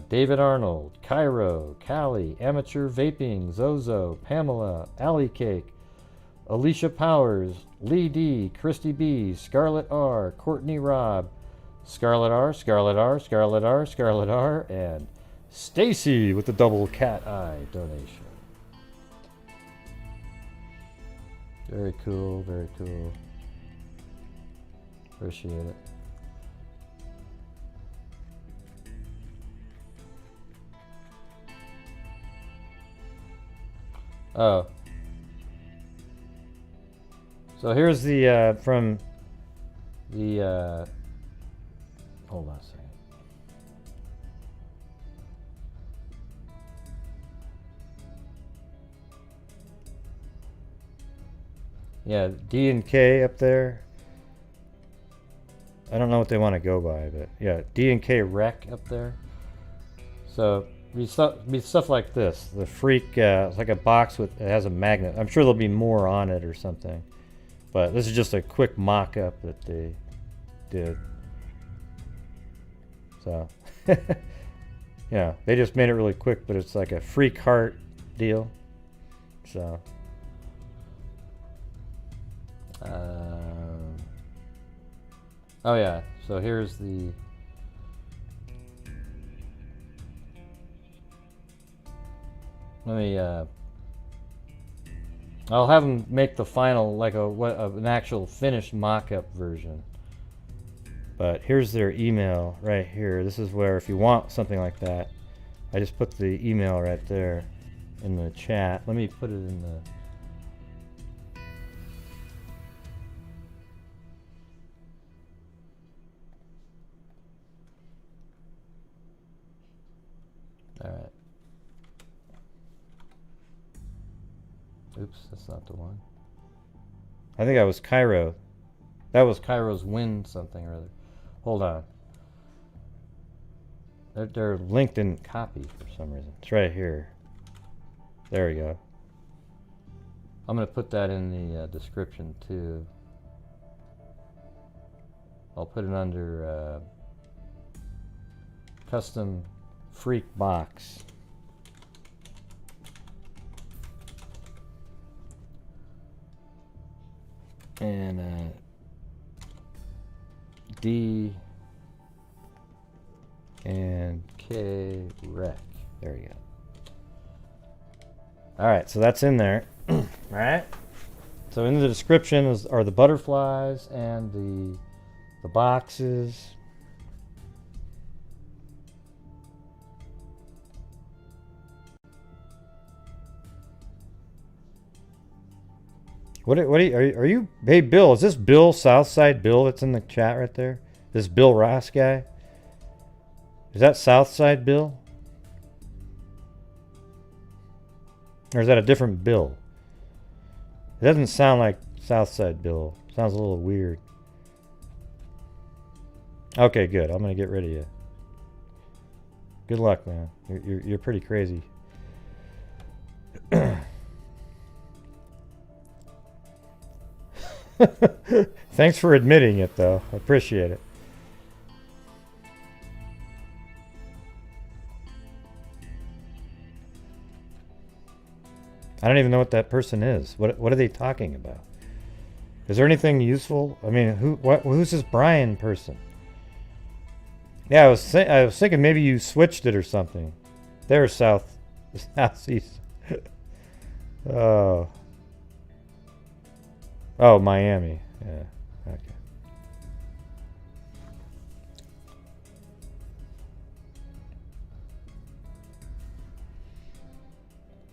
David Arnold, Cairo, Callie, Amateur Vaping, Zozo, Pamela, Allie Cake, Alicia Powers, Lee D, Christy B, Scarlett R, Courtney Robb, Scarlett R, Scarlett R, Scarlett R, Scarlett R, and Stacy with the double cat eye donation. Very cool, very cool. Appreciate it. Oh. So here's the from the hold on a second. Yeah, D and K up there. I don't know what they want to go by, but yeah, D and K Reck up there. So be stuff like this. The freak, it's like a box with it has a magnet. I'm sure there'll be more on it or something, but this is just a quick mock-up that they did. So yeah, they just made it really quick, but it's like a freak heart deal. So. Oh yeah, so here's the let me I'll have them make the final like an actual finished mock-up version. But here's their email right here. This is where if you want something like that, I just put the email right there in the chat. Let me put it in the Alright. Oops, that's not the one. I think that was Cairo. That was Cairo's win something or other. Hold on. Their link didn't copy for some reason. It's right here. There we go. I'm going to put that in the description too. I'll put it under custom freak box. And D and K Reck. There you go. Alright, so that's in there. Alright. So in the description are the butterflies and the boxes. What are you? Hey, Bill, is this Bill, Southside Bill that's in the chat right there? This Bill Ross guy? Is that Southside Bill? Or is that a different Bill? It doesn't sound like Southside Bill. Sounds a little weird. Okay, good. I'm gonna get rid of you. Good luck, man. You're pretty crazy. Thanks for admitting it, though. I appreciate it. I don't even know what that person is. What are they talking about? Is there anything useful? I mean, who's this Brian person? Yeah, I was thinking maybe you switched it or something. They're southeast. Oh. Oh, Miami. Yeah. Okay.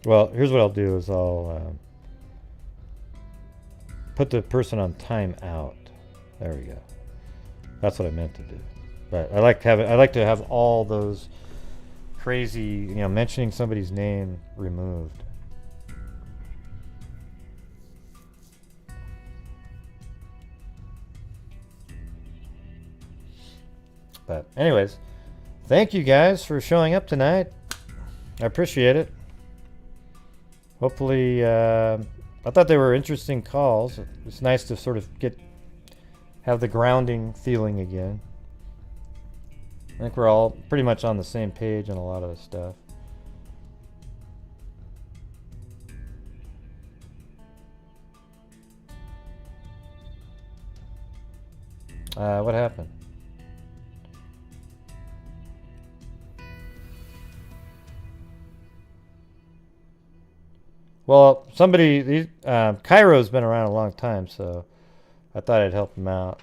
Well, here's what I'll do is I'll put the person on timeout. There we go. That's what I meant to do. But I like to have all those crazy, mentioning somebody's name removed. But anyways, thank you guys for showing up tonight. I appreciate it. Hopefully, I thought they were interesting calls. It's nice to sort of have the grounding feeling again. I think we're all pretty much on the same page on a lot of the stuff. What happened? Well, Cairo's been around a long time, so I thought I'd help him out.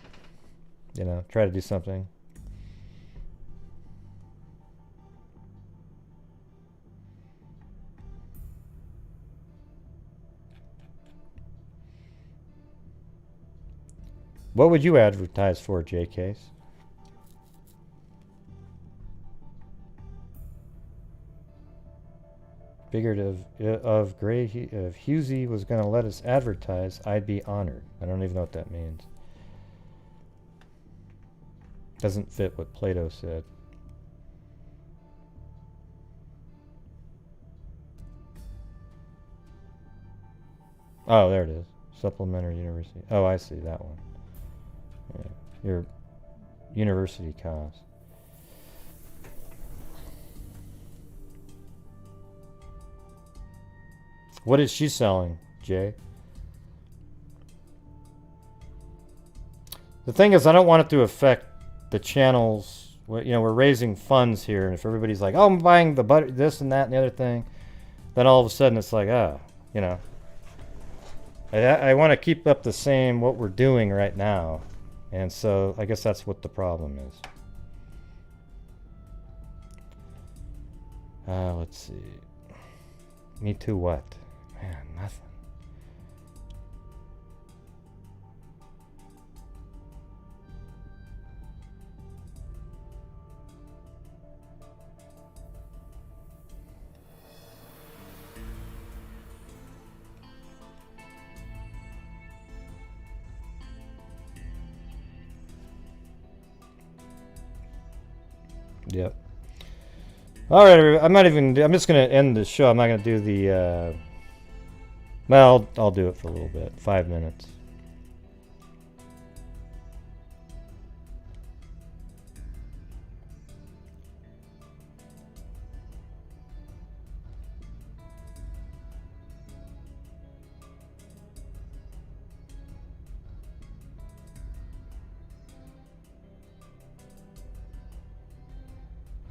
Try to do something. What would you advertise for, J Case? Figured if Husey was going to let us advertise, I'd be honored. I don't even know what that means. Doesn't fit what Plato said. Oh, there it is. Supplementary university. Oh, I see that one. Yeah. Your university cost. What is she selling, Jay? The thing is, I don't want it to affect the channels. You know, we're raising funds here, and if everybody's like, "Oh, I'm buying the butter, this and that and the other thing," then all of a sudden it's like, you know. I want to keep up the same what we're doing right now, and so I guess that's what the problem is. Let's see. Me too what? Man, nothing. Yep. All right, everybody. I'm just going to end the show. I'm not going to do the. Well, I'll do it for a little bit. 5 minutes.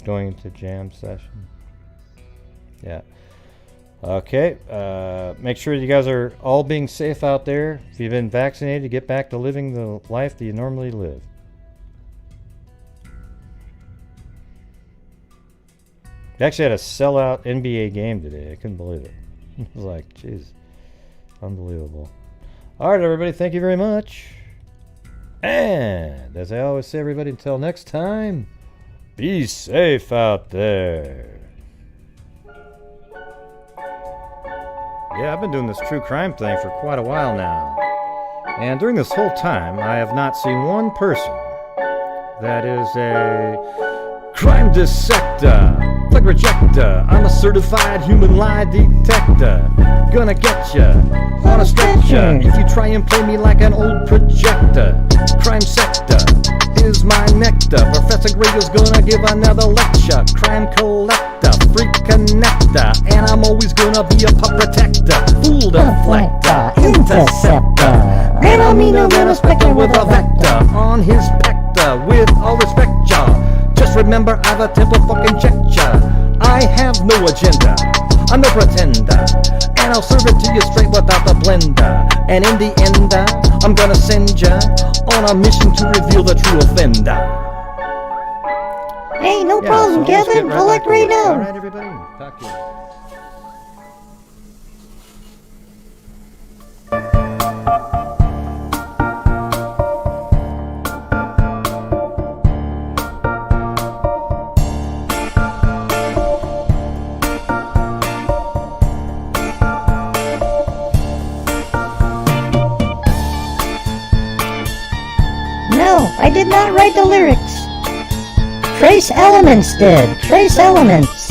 Going into jam session. Yeah. Okay. Make sure you guys are all being safe out there. If you've been vaccinated, get back to living the life that you normally live. We actually had a sellout NBA game today. I couldn't believe it. I was like, jeez, unbelievable. All right, everybody. Thank you very much. And as I always say, everybody, until next time. Be safe out there. Yeah, I've been doing this true crime thing for quite a while now. And during this whole time, I have not seen one person that is a crime dissector, flag rejector. I'm a certified human lie detector. Gonna get ya on a stretcher if you try and play me like an old projector. Crime sector is my nectar. Professor Grayl's gonna give another lecture. Crime collector, freak connector, and I'm always gonna be a pup protector. Fool deflector, interceptor, and I mean a specter with a vector on his pector. With all respect, y'all, just remember I've a temper fucking check ya. I have no agenda, I'm no pretender, and I'll serve it to you straight without the blender. And in the end, I'm gonna send ya on a mission to reveal the true offender. Hey, no problem, Kevin. I'll let Ray know. All right, everybody. Talk to you. No, I did not write the lyrics. Trace Elements did. Trace Elements.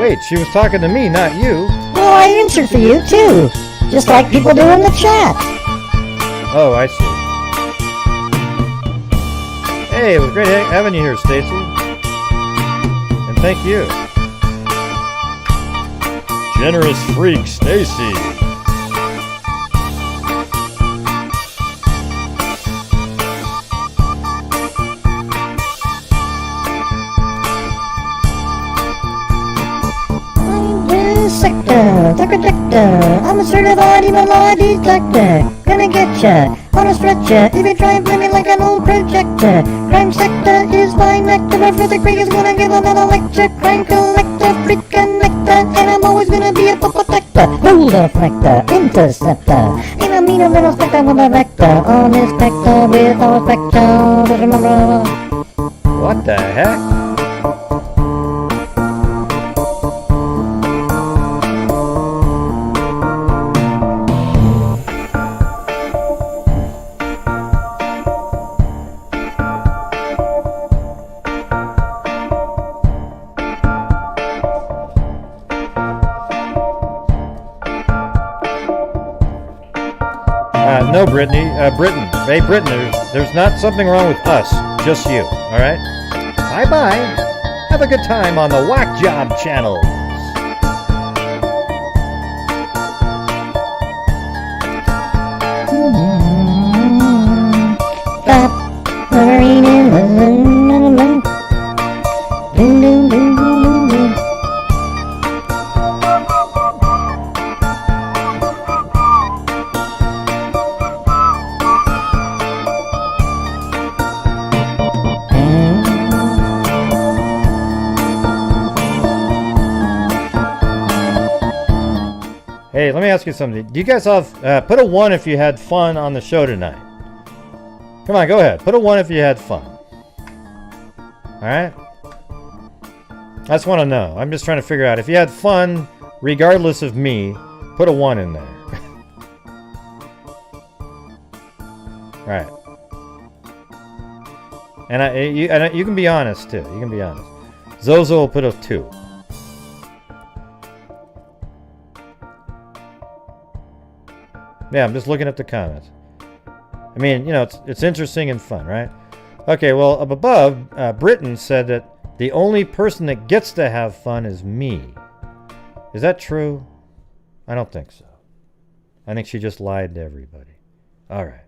Wait, she was talking to me, not you. Well, I answered for you, too. Just like people do in the chat. Oh, I see. Hey, it was great having you here, Stacy. And thank you. Generous freak, Stacy. Sector, the projector. I'm a certified human lie detector. Gonna get ya on a stretcher if you try and play me like an old projector. Crime sector is my nectar. Professor Craig is gonna give another lecture. Crime collector, freak connector, and I'm always gonna be a pup protector. Vector, hold effector, interceptor. In a mean little spectre with a vector. On this vector with our vector. What the heck? No, Brittany. Britain. Hey, Britain, there's not something wrong with us. Just you. All right? Bye-bye. Have a good time on the Whack Job channel. Hey, let me ask you something. Do you guys have put a 1 if you had fun on the show tonight? Come on, go ahead. Put a 1 if you had fun. All right? I just want to know. I'm just trying to figure out if you had fun, regardless of me. Put a 1 in there. All right. And you can be honest too. You can be honest. Zozo will put a 2. Yeah, I'm just looking at the comments. I mean, you know, it's interesting and fun, right? Okay, well, up above, Britain said that the only person that gets to have fun is me. Is that true? I don't think so. I think she just lied to everybody. All right.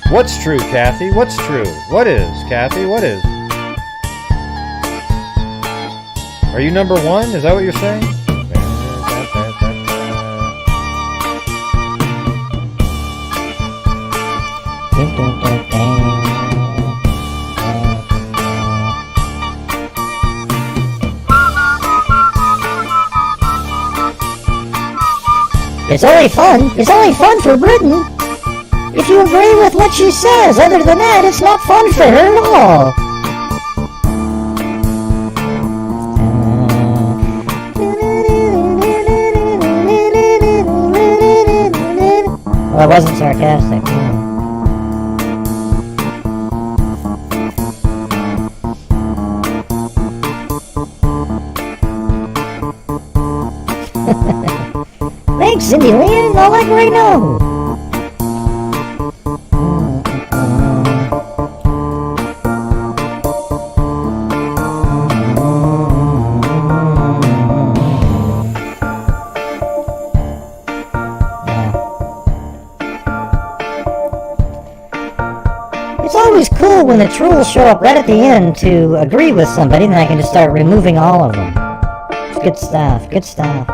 What's true, Kathy? What's true? What is, Kathy? What is? Are you number 1? Is that what you're saying? It's only fun. It's only fun for Britain. If you agree with what she says, other than that, it's not fun for her at all. Well, I wasn't sarcastic. Thanks, Cindy Lynn. All I can know. When the trolls show up right at the end to agree with somebody, then I can just start removing all of them. It's good stuff, good stuff.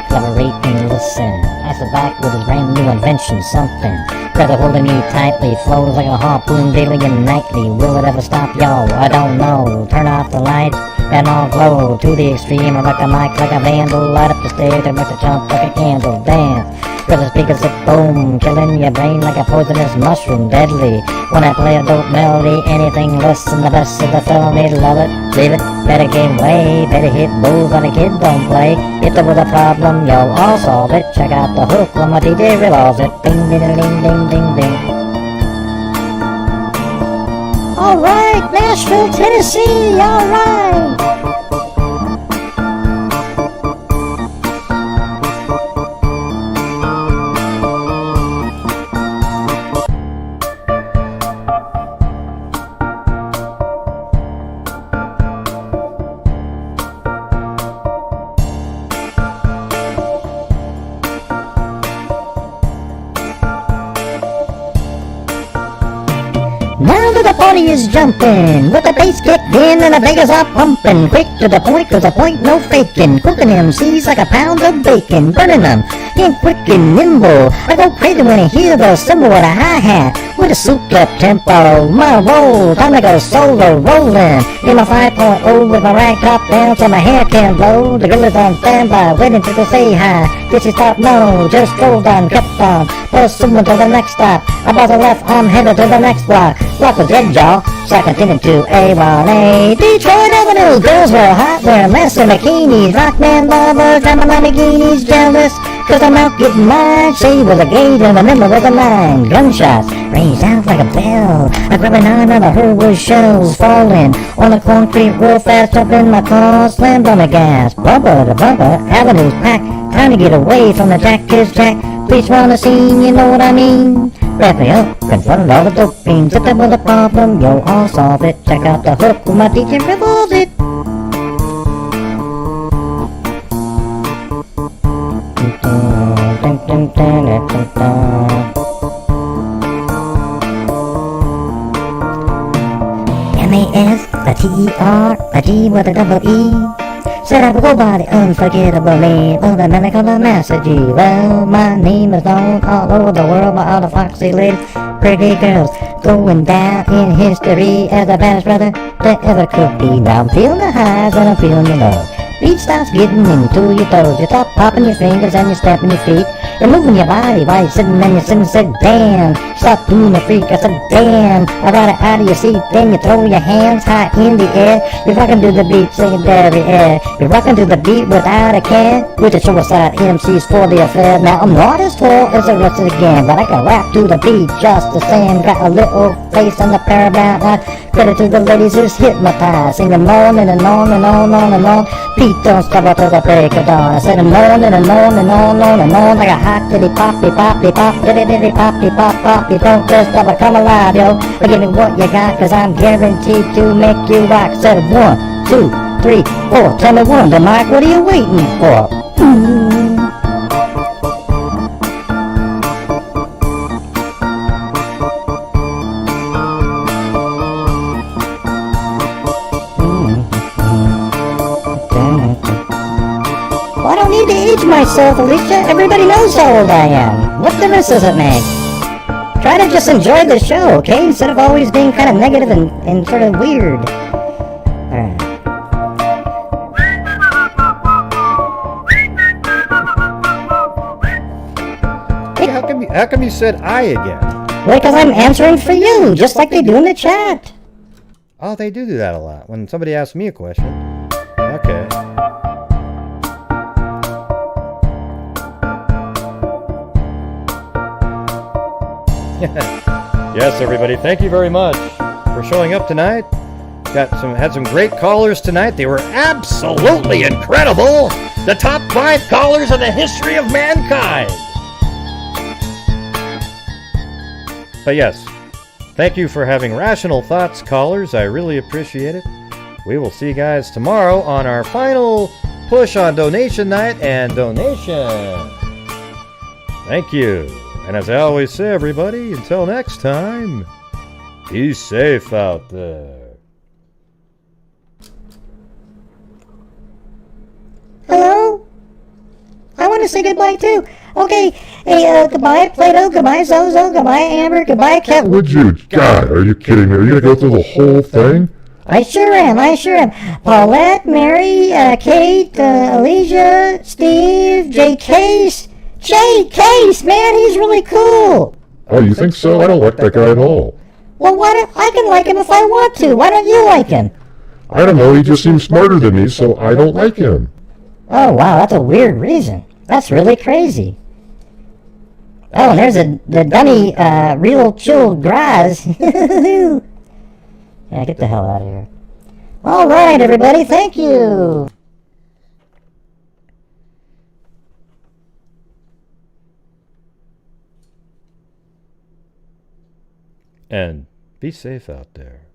Collaborate and listen. I sit back with his brand new invention, something. Brother holding me tightly, flows like a harpoon daily and nightly. Will it ever stop, y'all? I don't know. Turn off the lights and all glow to the extreme. I rock a mic like a vandal, light up the stage and make the jump like a candle. Dance, cause the speakers hit boom, killing your brain like a poisonous mushroom, deadly. When I play a dope melody, anything less than the best of the felony. Love it, leave it, better give way, better hit bulls when a kid don't play. If there was a problem, yo, I'll solve it. Check out the hook when my DJ revolves it. Ding, ding, ding, ding, ding, ding. Alright, Nashville, Tennessee, alright. the party is jumping, with the bass kicked in and the Vegas are pumping. Quick to the point, 'cause the point no faking. Cooking MCs like a pound of bacon, burning them in quick and nimble. I go crazy when I hear the cymbal with a hi-hat, with a souped up tempo. My roll, time to go solo rolling. In my 5.0 with my rag top down so my hair can blow. The girl is on standby, waiting till they say hi. Did she stop? No, just drove on, kept on. Plus someone to the next stop. I bought a left, I'm headed to the next block. Block was dead, y'all, so I continued to A1A. Detroit Avenue, girls were hot, wearing less than bikinis. Rockman lovers, driving Lamborghinis, jealous, 'cause I'm out getting mine. She was a gauge and the number was a 9. Gunshots ranged out like a bell. I grabbed a 9 and I heard was shells falling on the concrete real fast. Jumped in my car, slammed on the gas. Bumper to bumper, avenues packed. Trying to get away from the Jack is Jack. Police on the scene, you know what I mean. Wrap me up, confronted all the dope fiends. If there was a problem, yo, I'll solve it. Check out the hook when my DJ revolves it. M-A-S, a T-E-R, a G with a double E. Said I would go by the unforgettable name of the man I call the Master G. Well, my name is known all over the world by all the foxy ladies, pretty girls, going down in history as the baddest brother that ever could be. Now I'm feeling the highs and I'm feeling the lows. Beat starts getting into your toes. You stop popping your fingers and you stamping your feet. You're moving your body while you're sitting and you're sitting. Said damn, stop doing the freak. I said damn, I got it out of your seat. Then you throw your hands high in the air. You're rocking to the beat, singing Derrick. You're rocking to the beat without a care. With the suicide MCs for the affair. Now I'm not as tall as the rest of the gang, but I can rap to the beat just the same. Got a little face on the paramount line. Credit to the ladies who's hypnotized, singing on and on and on and on. Beat don't stop until the break of dawn. I said on and on and on and on like a hot diddy poppy poppy pop diddy diddy poppy pop poppy. Don't just ever come alive, yo. But give me what you got, 'cause I'm guaranteed to make you rock. Said 1, 2, 3, 4. Tell me one, the mic, what are you waiting for? I don't need to age myself, Alicia. Everybody knows how old I am. What difference does it make? Try to just enjoy the show, okay? Instead of always being kind of negative and sort of weird. Alright. Hey, how come you said I again? Well, because I'm answering for you, just like they do in the chat. Oh, they do that a lot. When somebody asks me a question. Okay. Yes, everybody, thank you very much for showing up tonight. Had some great callers tonight. They were absolutely incredible. The top 5 callers in the history of mankind. But yes, thank you for having rational thoughts, callers. I really appreciate it. We will see you guys tomorrow on our final push on donation night and donation. Thank you. And as I always say, everybody, until next time, be safe out there. Hello? I want to say goodbye too. Okay, hey, goodbye Plato, goodbye Zozo, goodbye Amber, goodbye Cat. Would you? God, are you kidding me? Are you gonna go through the whole thing? I sure am. Paulette, Mary, Kate, Alicia, Steve, Jay Case. Jay Case, man, he's really cool. Oh, you think so? I don't like that guy at all. Well, I can like him if I want to. Why don't you like him? I don't know, he just seems smarter than me, so I don't like him. Oh, wow, that's a weird reason. That's really crazy. Oh, and there's the dummy, real chill Graz. Yeah, get the hell out of here. All right, everybody, thank you. And be safe out there.